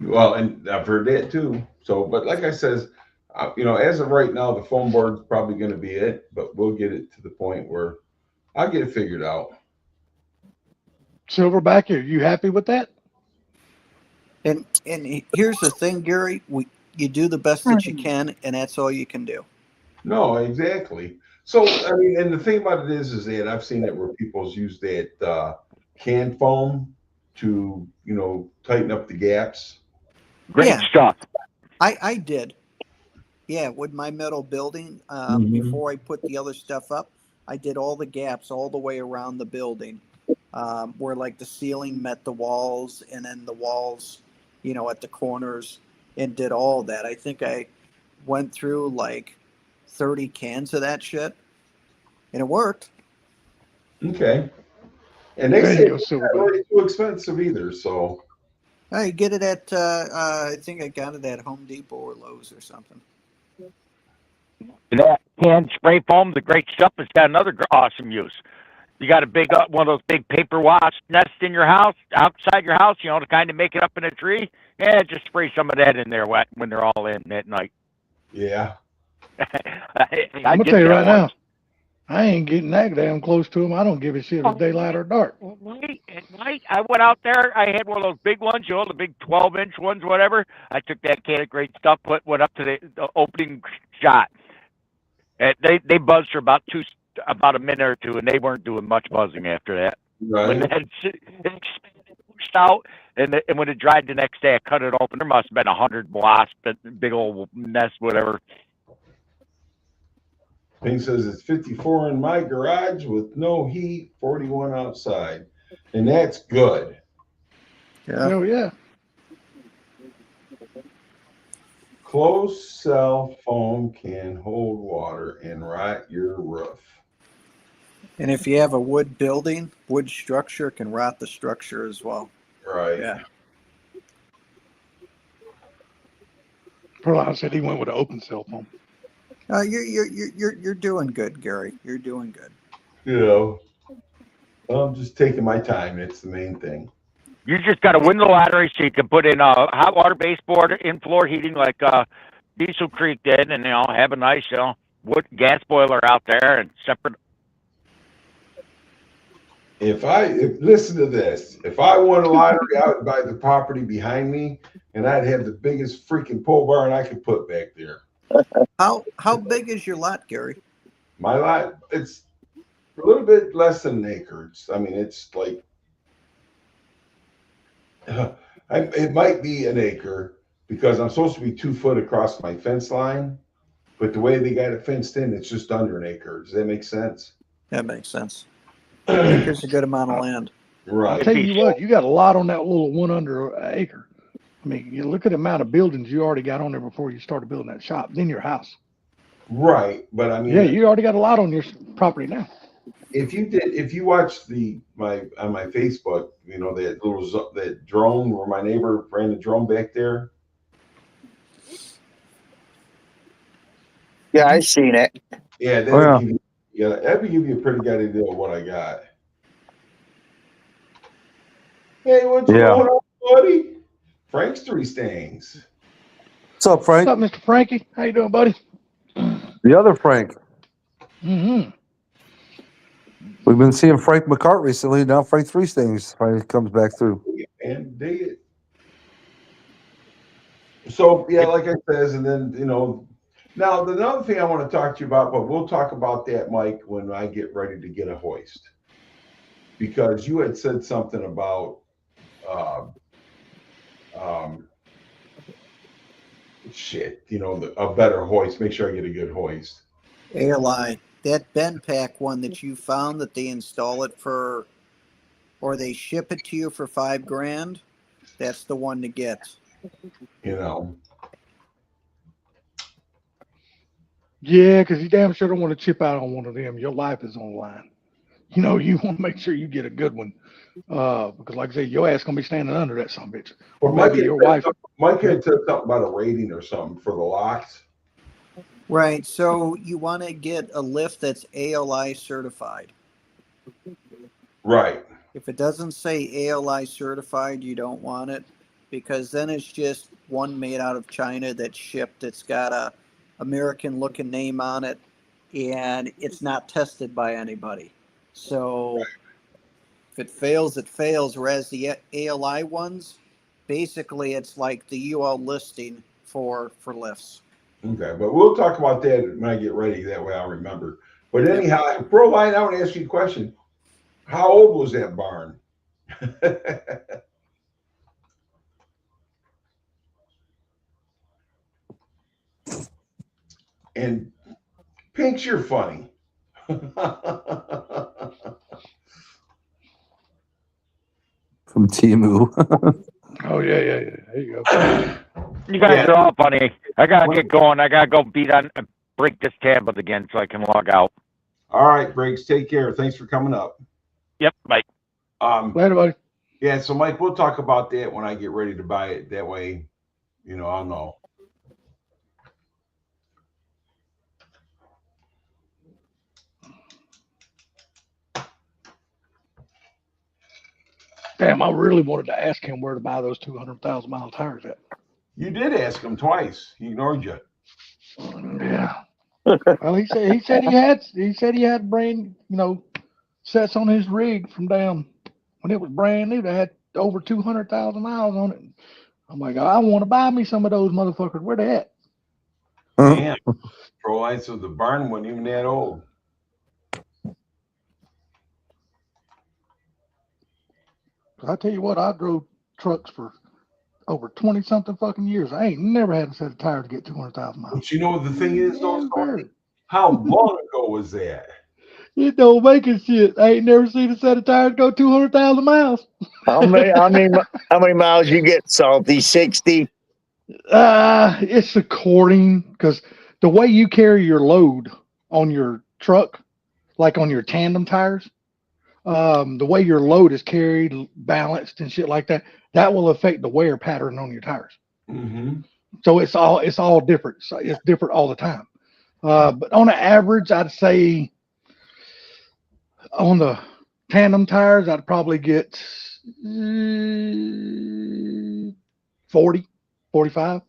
Well, and I've heard that too. So, but like I says, as of right now, the foam board's probably going to be it, but we'll get it to the point where I'll get it figured out. Silverback, are you happy with that? And here's the thing, Gary, you do the best that you can, and that's all you can do. No, exactly. So, I mean, and the thing about it is that I've seen it where people's use that canned foam to, tighten up the gaps. Great Yeah. stuff. I did. Yeah, with my metal building, Mhm. before I put the other stuff up, I did all the gaps all the way around the building, where like the ceiling met the walls, and then the walls, at the corners, and did all that. I think I went through like 30 cans of that shit, and it worked. Okay. And they There say you go, it's Silver not Buddy. really too expensive either. So I get it at, I think I got it at Home Depot or Lowe's or something. And that can spray foam, the great stuff, has got another awesome use. You got a big one of those big paper wasp nests in your house, outside your house, to kind of make it up in a tree. Yeah, just spray some of that in there when they're all in at night. yeah. I'm gonna tell you right now, I ain't getting that damn close to them. I don't give a shit if it's daylight or dark. At night, I went out there. I had one of those big ones, the big 12-inch ones, whatever. I took that can of great stuff, went up to the opening shot. And they buzzed for about a minute or two, and they weren't doing much buzzing after that. When Right. it pushed out, and when it dried the next day, I cut it open. There must have been 100 wasps, big old nest, whatever. Pink says it's 54 in my garage with no heat, 41 outside. And that's good. Yeah. Hell yeah. Closed cell foam can hold water and rot your roof. And if you have a wood building, wood structure can rot the structure as well. Right. Yeah. Perlon said he went with an open cell phone. You're doing good, Gary. You're doing good. I'm just taking my time. It's the main thing. You just got to win the lottery so you can put in a hot water baseboard in floor heating like Diesel Creek did, and have a nice wood gas boiler out there and separate. Listen to this. If I won a lottery, I would buy the property behind me, and I'd have the biggest freaking pole barn I could put back there. How big is your lot, Gary? My lot, it's a little bit less than an acre. It's like it might be an acre because I'm supposed to be 2 foot across my fence line, but the way they got it fenced in, it's just under an acre. Does that make sense? That makes sense. Acre's a good amount of land. Right. I'll tell you what, you got a lot on that little one under an acre. You look at the amount of buildings you already got on there before you started building that shop, then your house. Right, but yeah, you already got a lot on your property now. If you watched on my Facebook, that drone where my neighbor ran the drone back there. Yeah, I seen it. Yeah, that'd give you a pretty good idea of what I got. Hey, what's going on, buddy? Frank's Three Stings. What's up, Frank? What's up, Mr. Frankie? How you doing, buddy? The other Frank. Mm-hmm. We've been seeing Frank McCart recently. Now Frank Three Stings finally comes back through. And dig it. So yeah, like I says, and then now another thing I want to talk to you about, but we'll talk about that, Mike, when I get ready to get a hoist, because you had said something about a better hoist. Make sure I get a good hoist. ALI, that BenPack one that you found that they install it for, or they ship it to you for $5,000. That's the one to get. Yeah, because you damn sure don't want to chip out on one of them. Your life is on the line. You want to make sure you get a good one. Because like I said, your ass gonna be standing under that son of a bitch. Or maybe your wife. Mike had said something about a rating or something for the locks. Right. So you want to get a lift that's ALI certified. Right. If it doesn't say ALI certified, you don't want it, because then it's just one made out of China that's shipped. That's got a American looking name on it, and it's not tested by anybody. So if it fails, it fails. Whereas the ALI ones, basically it's like the UL listing for lifts. Okay, but we'll talk about that when I get ready. That way I'll remember. But anyhow, Bro Line, I want to ask you a question. How old was that barn? And Pinks, you're funny. From Timu. Oh yeah. There you go. You guys Yeah. are all funny. I gotta get going. I gotta go break this tablet again so I can log out. All right, Briggs, take care. Thanks for coming up. Yep, bye. Later, buddy. Yeah, so Mike, we'll talk about that when I get ready to buy it. That way, I'll know. Damn, I really wanted to ask him where to buy those 200,000 mile tires at. You did ask him twice. He ignored you. Yeah. Well, he said he had brand, sets on his rig from down when it was brand new. They had over 200,000 miles on it. I'm like, I want to buy me some of those motherfuckers. Where they at? Damn. Pro lights of the barn wasn't even that old. I tell you what, I drove trucks for over 20 something fucking years. I ain't never had a set of tires to get 200,000 miles. But you know what the thing is, though, Never. how long ago was that? It don't make it shit. I ain't never seen a set of tires go 200,000 miles. How many miles you get, Salty? 60? It's according, because the way you carry your load on your truck, like on your tandem tires, the way your load is carried, balanced, and shit like that, that will affect the wear pattern on your tires. Mm-hmm. So it's all different. So it's different all the time. But on an average, I'd say on the tandem tires, I'd probably get 40, 45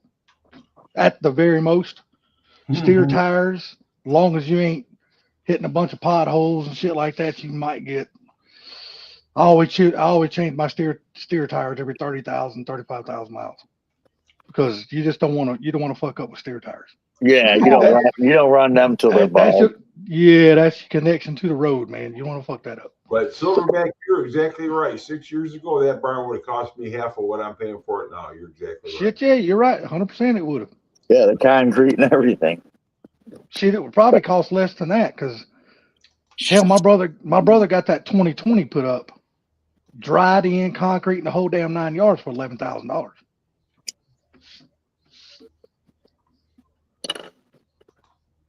at the very most. Steer tires, long as you ain't hitting a bunch of potholes and shit like that, you might get. I always change my steer tires every 30,000, 35,000 miles, because you just don't want to fuck up with steer tires. Yeah, you don't run them till they're bald. That's your connection to the road, man. You don't want to fuck that up. But Silverback, you're exactly right. 6 years ago, that barn would have cost me half of what I'm paying for it now. You're exactly right. Shit, yeah, you're right. 100% it would have. Yeah, the concrete and everything. Shit, it would probably cost less than that, because hell, my brother got that 2020 put up, dried in concrete and the whole damn 9 yards for $11,000.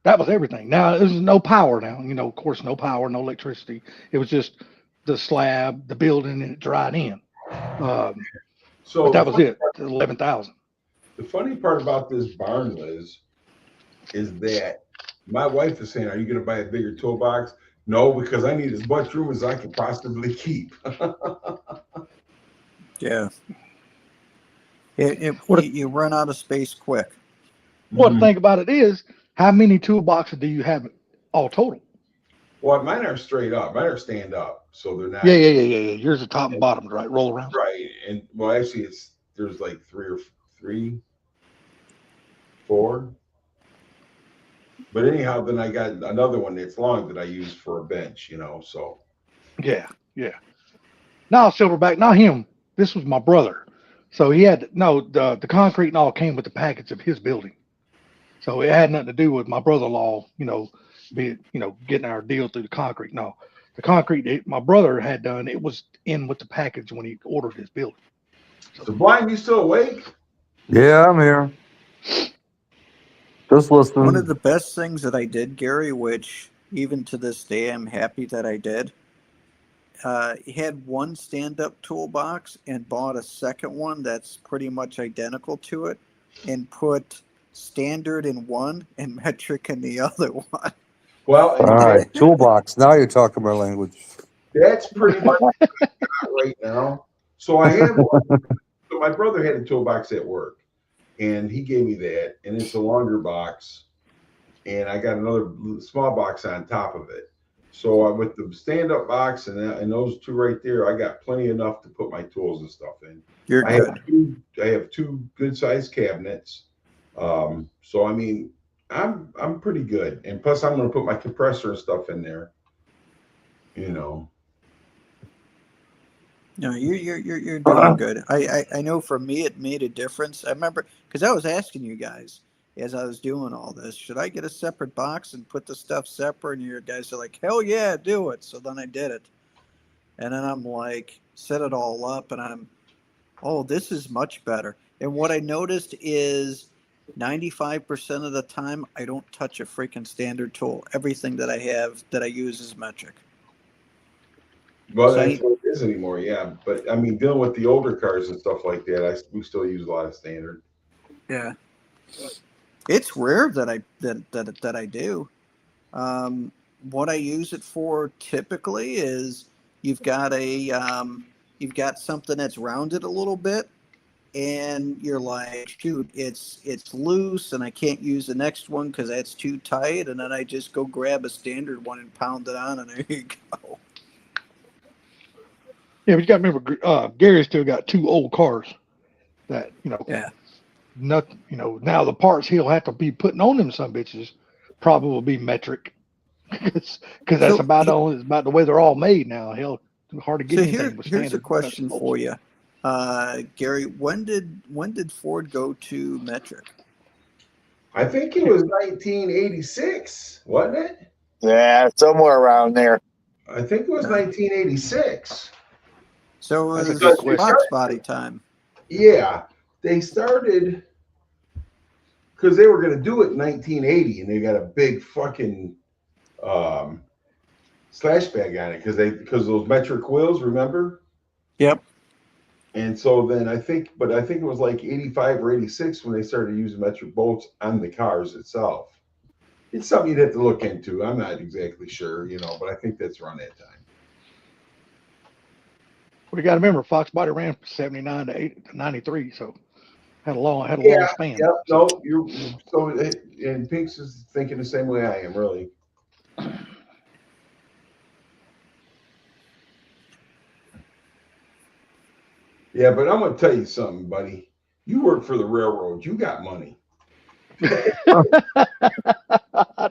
That was everything. Now there's no power now. Of course, no power, no electricity. It was just the slab, the building, and it dried in. So that was it. 11,000. The funny part about this barn, Liz, is that my wife is saying, "Are you going to buy a bigger toolbox?" No, because I need as much room as I can possibly keep. Yeah. You run out of space quick. Well, the thing about it is, how many toolboxes do you have all total? Well, mine are straight up. Mine are stand up, so they're not. Yeah. Yours are top and bottom, right? Roll around. Right, and well, actually, there's like 4. But anyhow, then I got another one that's long that I use for a bench. So. Yeah. No, Silverback, not him. This was my brother. So he had the concrete and all came with the package of his building. So it had nothing to do with my brother-in-law, getting our deal through the concrete. No, the concrete my brother had done, it was in with the package when he ordered his building. So Blind, you still awake? Yeah, I'm here. Just listening. One of the best things that I did, Gary, which even to this day I'm happy that I did, he had one stand-up toolbox and bought a second one that's pretty much identical to it, and put standard in one and metric in the other one. Well, all right, toolbox. Now you're talking my language. That's pretty much right now. So I have one. So my brother had a toolbox at work, and he gave me that, and it's a longer box, and I got another small box on top of it. So with the stand-up box and those two right there, I got plenty enough to put my tools and stuff in. You're good. I have two good-sized cabinets. So I mean, I'm pretty good, and plus I'm going to put my compressor and stuff in there. No, you're doing good. I know for me it made a difference. I remember because I was asking you guys, as I was doing all this, should I get a separate box and put the stuff separate? And your guys are like, hell yeah, do it. So then I did it. And then I'm like, set it all up, and I'm, oh, this is much better. And what I noticed is 95% of the time, I don't touch a freaking standard tool. Everything that I have that I use is metric. Well, So that's what it is anymore, yeah. But I mean, dealing with the older cars and stuff like that, we still use a lot of standard. yeah, it's rare that I do. What I use it for typically is you've got something that's rounded a little bit, and you're like, shoot, it's loose, and I can't use the next one because that's too tight, and then I just go grab a standard one and pound it on, and there you go. Yeah, but you got to remember, Gary still got 2 old cars that, Yeah. nothing, now the parts he'll have to be putting on them some bitches probably will be metric because that's about the way they're all made now. Hell, hard to get anything with standard. Here's a question for you, Gary. When did Ford go to metric? I think it was 1986, wasn't it? Yeah, somewhere around there. I think it was 1986. So it was box body time. Yeah, they started because they were going to do it in 1980, and they got a big fucking slash bag on it because those metric wheels, remember? Yep. And so then I think it was like 85 or 86 when they started using metric bolts on the cars itself. It's something you'd have to look into. I'm not exactly sure, but I think that's around that time. Well, you got to remember, Fox Body ran from 79 to 93, so had a long span. Yeah, no, and Pinks is thinking the same way I am, really. Yeah, but I'm gonna tell you something, buddy. You work for the railroad. You got money. I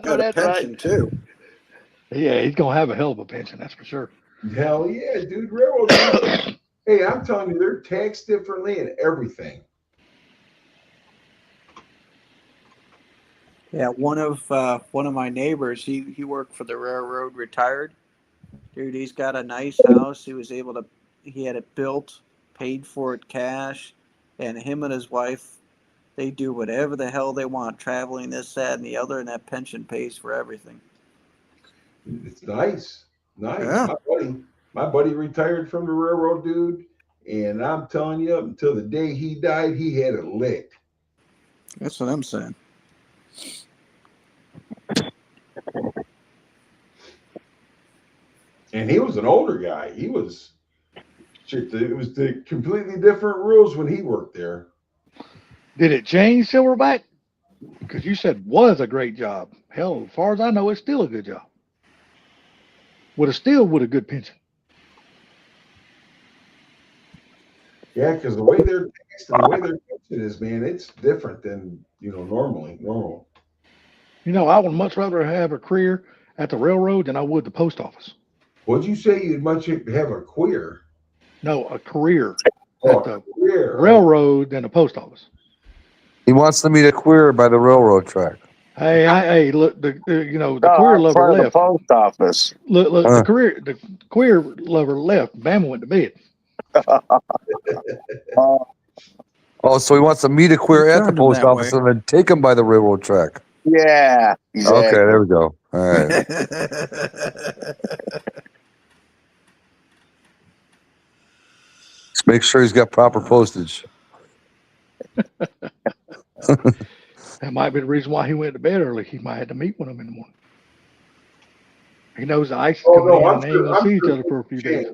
know that's pension right. too. Yeah, he's gonna have a hell of a pension, that's for sure. Hell yeah, dude. Railroad. Hey, I'm telling you, they're taxed differently and everything. Yeah, one of my neighbors, he worked for the railroad, retired. Dude, he's got a nice house. He had it built, paid for it cash, and him and his wife, they do whatever the hell they want, traveling, this, that, and the other, and that pension pays for everything. It's nice. Yeah. My buddy retired from the railroad, dude, and I'm telling you, until the day he died, he had it licked. That's what I'm saying. And he was an older guy. It was the completely different rules when he worked there. Did it change, Silverback? Because you said was a great job. Hell, as far as I know, it's still a good job. With a good pension. Yeah, because the way they're taxed and the way their pension is, man, it's different than normal. I would much rather have a career at the railroad than I would the post office. What'd you say? You'd much have a queer? No, a career Oh, at the career. railroad than the post office. He wants to meet a queer by the railroad track. Hey, look, the queer lover left. The post office. Look, the queer lover left. Bama went to bed. Oh, so he wants to meet a queer at the post office and then take him by the railroad track. Yeah. Exactly. Okay, there we go. All right. Let's make sure he's got proper postage. That might be the reason why he went to bed early. He might have to meet with him in the morning. He knows the ice is coming in and they ain't going to see each other for a few days.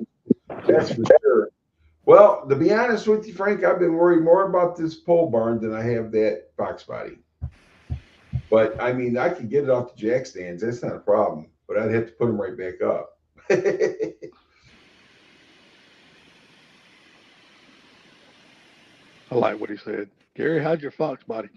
That's for sure. Well, to be honest with you, Frank, I've been worried more about this pole barn than I have that box body. But, I mean, I could get it off the jack stands. That's not a problem. But I'd have to put them right back up. I like what he said. Gary, how's your fox body?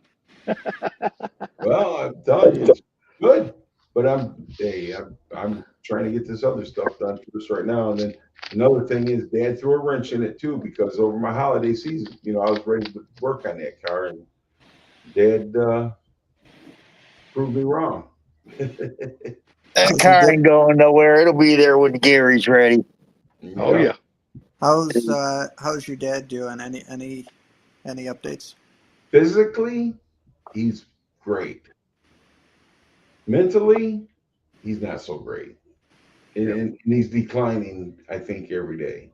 Well, I'm telling you, it's good. But I'm trying to get this other stuff done first right now. And then another thing is Dad threw a wrench in it too, because over my holiday season, I was ready to work on that car, and Dad Prove me wrong. That car ain't going nowhere. It'll be there when Gary's ready. Oh yeah. How's your dad doing? Any updates? Physically, he's great. Mentally, he's not so great. And he's declining, I think, every day.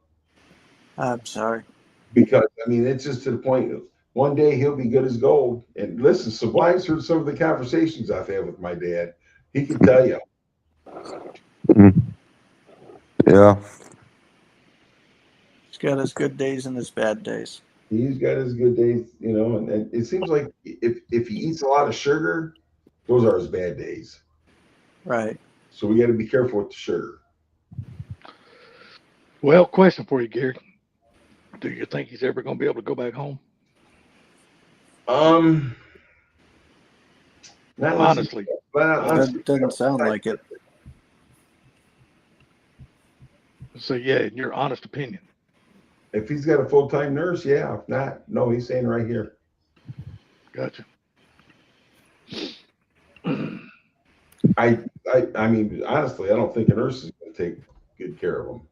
I'm sorry. Because, I mean, it's just to the point of one day he'll be good as gold. And listen, Sublime's heard some of the conversations I've had with my dad. He can tell you. Yeah. He's got his good days and his bad days. He's got his good days, you know, and it seems like if he eats a lot of sugar, those are his bad days. Right. So we got to be careful with the sugar. Well, question for you, Gary. Do you think he's ever going to be able to go back home? Not Honestly. Doesn't sound like it. So yeah, in your honest opinion. If he's got a full-time nurse, yeah. If not, no, he's staying right here. Gotcha. I mean, honestly, I don't think a nurse is going to take good care of him.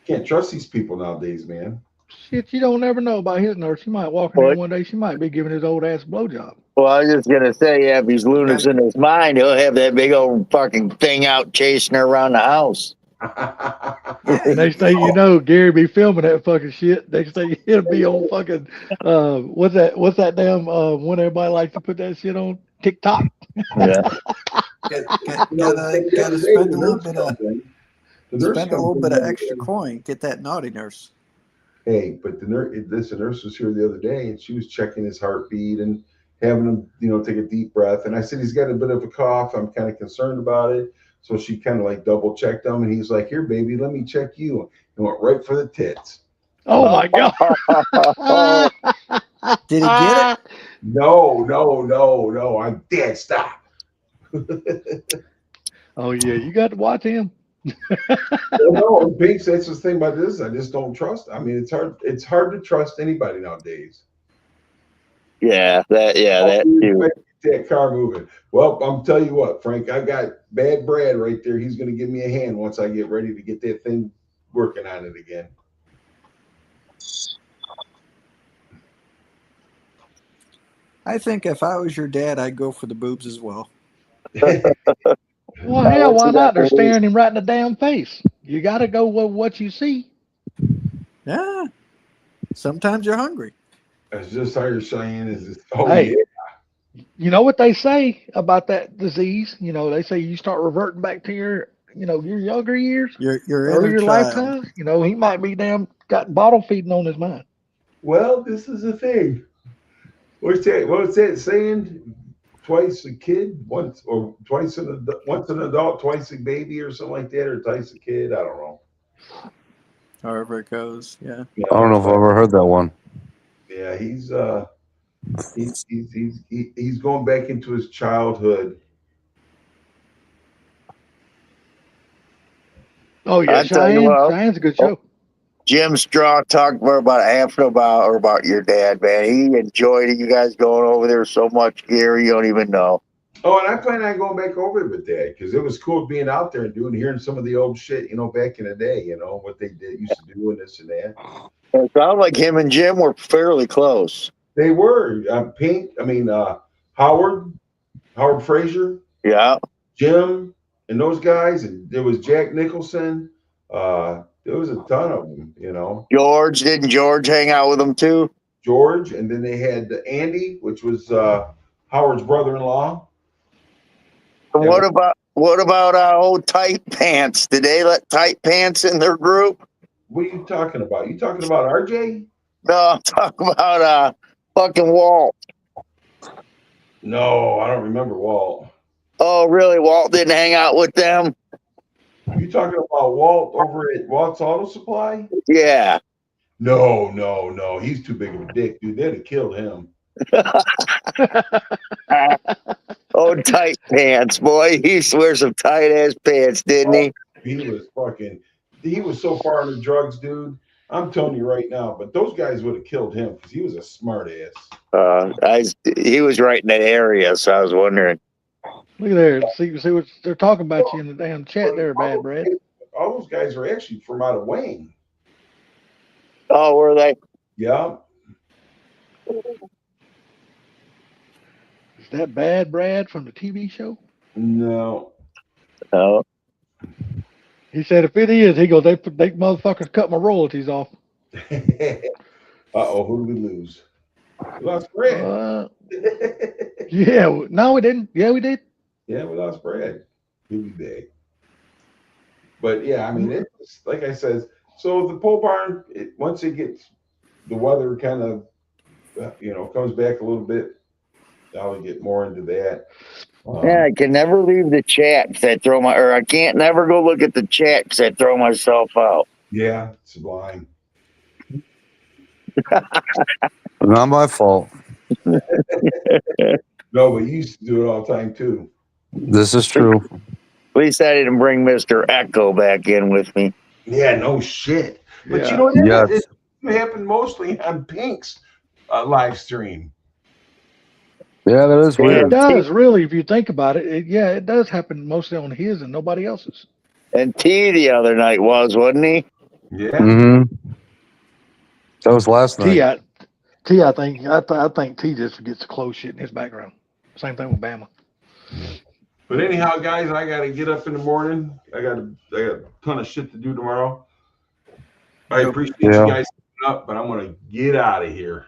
Can't trust these people nowadays, man. Shit, you don't ever know about his nurse. He might walk in there one day. She might be giving his old ass a blowjob. Well, I was just gonna say, yeah, if he's lunatic in his mind, he'll have that big old fucking thing out chasing her around the house. Next thing you know, Gary be filming that fucking shit. Next thing he'll be on fucking what's that damn when everybody likes to put that shit on TikTok. Yeah. Gotta spend a little bit of extra coin. Get that naughty nurse. Hey, but the nurse was here the other day, and she was checking his heartbeat and having him, you know, take a deep breath. And I said, he's got a bit of a cough. I'm kind of concerned about it. So she kind of like double checked him, and he's like, "Here, baby, let me check you." And went right for the tits. Oh my god! Did he get it? No. I'm dead. Stop. Oh yeah, you got to watch him. Well, no, Binks, that's the thing about this. I just don't trust. I mean, it's hard to trust anybody nowadays. Yeah, that too. That car moving. Well, I'm telling you what, Frank, I got Bad Brad right there. He's going to give me a hand once I get ready to get that thing working on it again. I think if I was your dad, I'd go for the boobs as well. Well, hell, why not? They're staring him right in the damn face. You got to go with what you see. Yeah. Sometimes you're hungry. That's just how you're saying is. Hey, yeah. You know what they say about that disease? You know, they say you start reverting back to your younger years, your earlier inner child. lifetime. You know, he might be got bottle feeding on his mind. Well, this is the thing. What's that saying? Twice a kid, once an adult, twice a baby, or something like that, or twice a kid. I don't know. However it goes, yeah. I don't know if I've ever heard that one. Yeah, he's going back into his childhood. Oh yeah, Cheyenne's a good show. Jim Straw talked for about half about your dad, man. He enjoyed it. You guys going over there so much, Gary. You don't even know. Oh, and I plan on going back over with Dad because it was cool being out there and hearing some of the old shit, you know, back in the day, you know, what they used to do and this and that. It sounded like him and Jim were fairly close. They were. Howard Frazier. Yeah. Jim and those guys. And there was Jack Nicholson. There was a ton of them, you know. Didn't George hang out with them too? George. And then they had Andy, which was Howard's brother-in-law. And what about old Tight Pants? Did they let Tight Pants in their group? What are you talking about? You talking about RJ? No, I'm talking about fucking Walt. No, I don't remember Walt. Oh, really? Walt didn't hang out with them? You talking about Walt over at Walt's Auto Supply? Yeah. No. He's too big of a dick, dude. They'd have killed him. Oh, Tight Pants, boy. He used to wear some tight ass pants, didn't he? He was so far into drugs, dude. I'm telling you right now, but those guys would have killed him because he was a smart ass. He was right in that area, so I was wondering. Look at there. See what they're talking about you in the damn chat there, Bad Brad. All those guys are actually from out of Wayne. Oh, were they? Yeah. Is that Bad Brad from the TV show? No. Oh. He said if it is, he goes, they motherfuckers cut my royalties off. Uh-oh, who did we lose? We lost Brad. Yeah, no, we didn't. Yeah, we did. Yeah, we lost Brad. He'll be back. But yeah, I mean, it's like I said. So the pole barn, once it gets the weather kind of, comes back a little bit, I'll get more into that. Yeah, I can never leave the chat because I can't never go look at the chat because I throw myself out. Yeah, Sublime. Not my fault. No, but you used to do it all the time too. This is true. At least I didn't bring Mr. Echo back in with me. Yeah, no shit. But Yeah. you know, Yes. it happened mostly on Pink's live stream. Yeah, that is It weird. does, really, if you think about it. It does happen mostly on his and nobody else's. And T the other night wasn't he? Yeah. Mm-hmm. That was last night. I think T just forgets to close shit in his background. Same thing with Bama. But anyhow, guys, I gotta get up in the morning. I got a ton of shit to do tomorrow. I appreciate you guys coming up, but I'm gonna get out of here.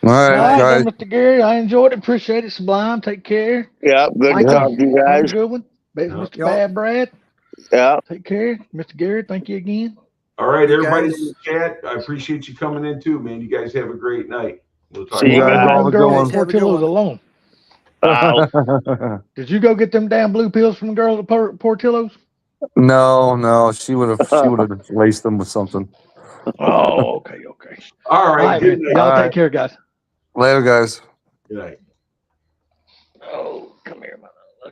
All right, All right, guys. then, Mr. Gary, I enjoyed it. Appreciate it. Sublime. Take care. Yeah, good to talk to you Have a guys. good one. Mr. Bad Brad. Yeah. Take care. Mr. Gary, thank you again. All right, everybody guys. in the chat, I appreciate you coming in too, man. You guys have a great night. We'll talk See you about guys it. all. Them girls going. at Have a good Portillo's one. alone. Wow. Did you go get them damn blue pills from the girl at Portillo's? No, she would have laced them with something. Oh, okay. All All right, right, good man. night. Y'all All take right. care, guys. Later, guys. Good night.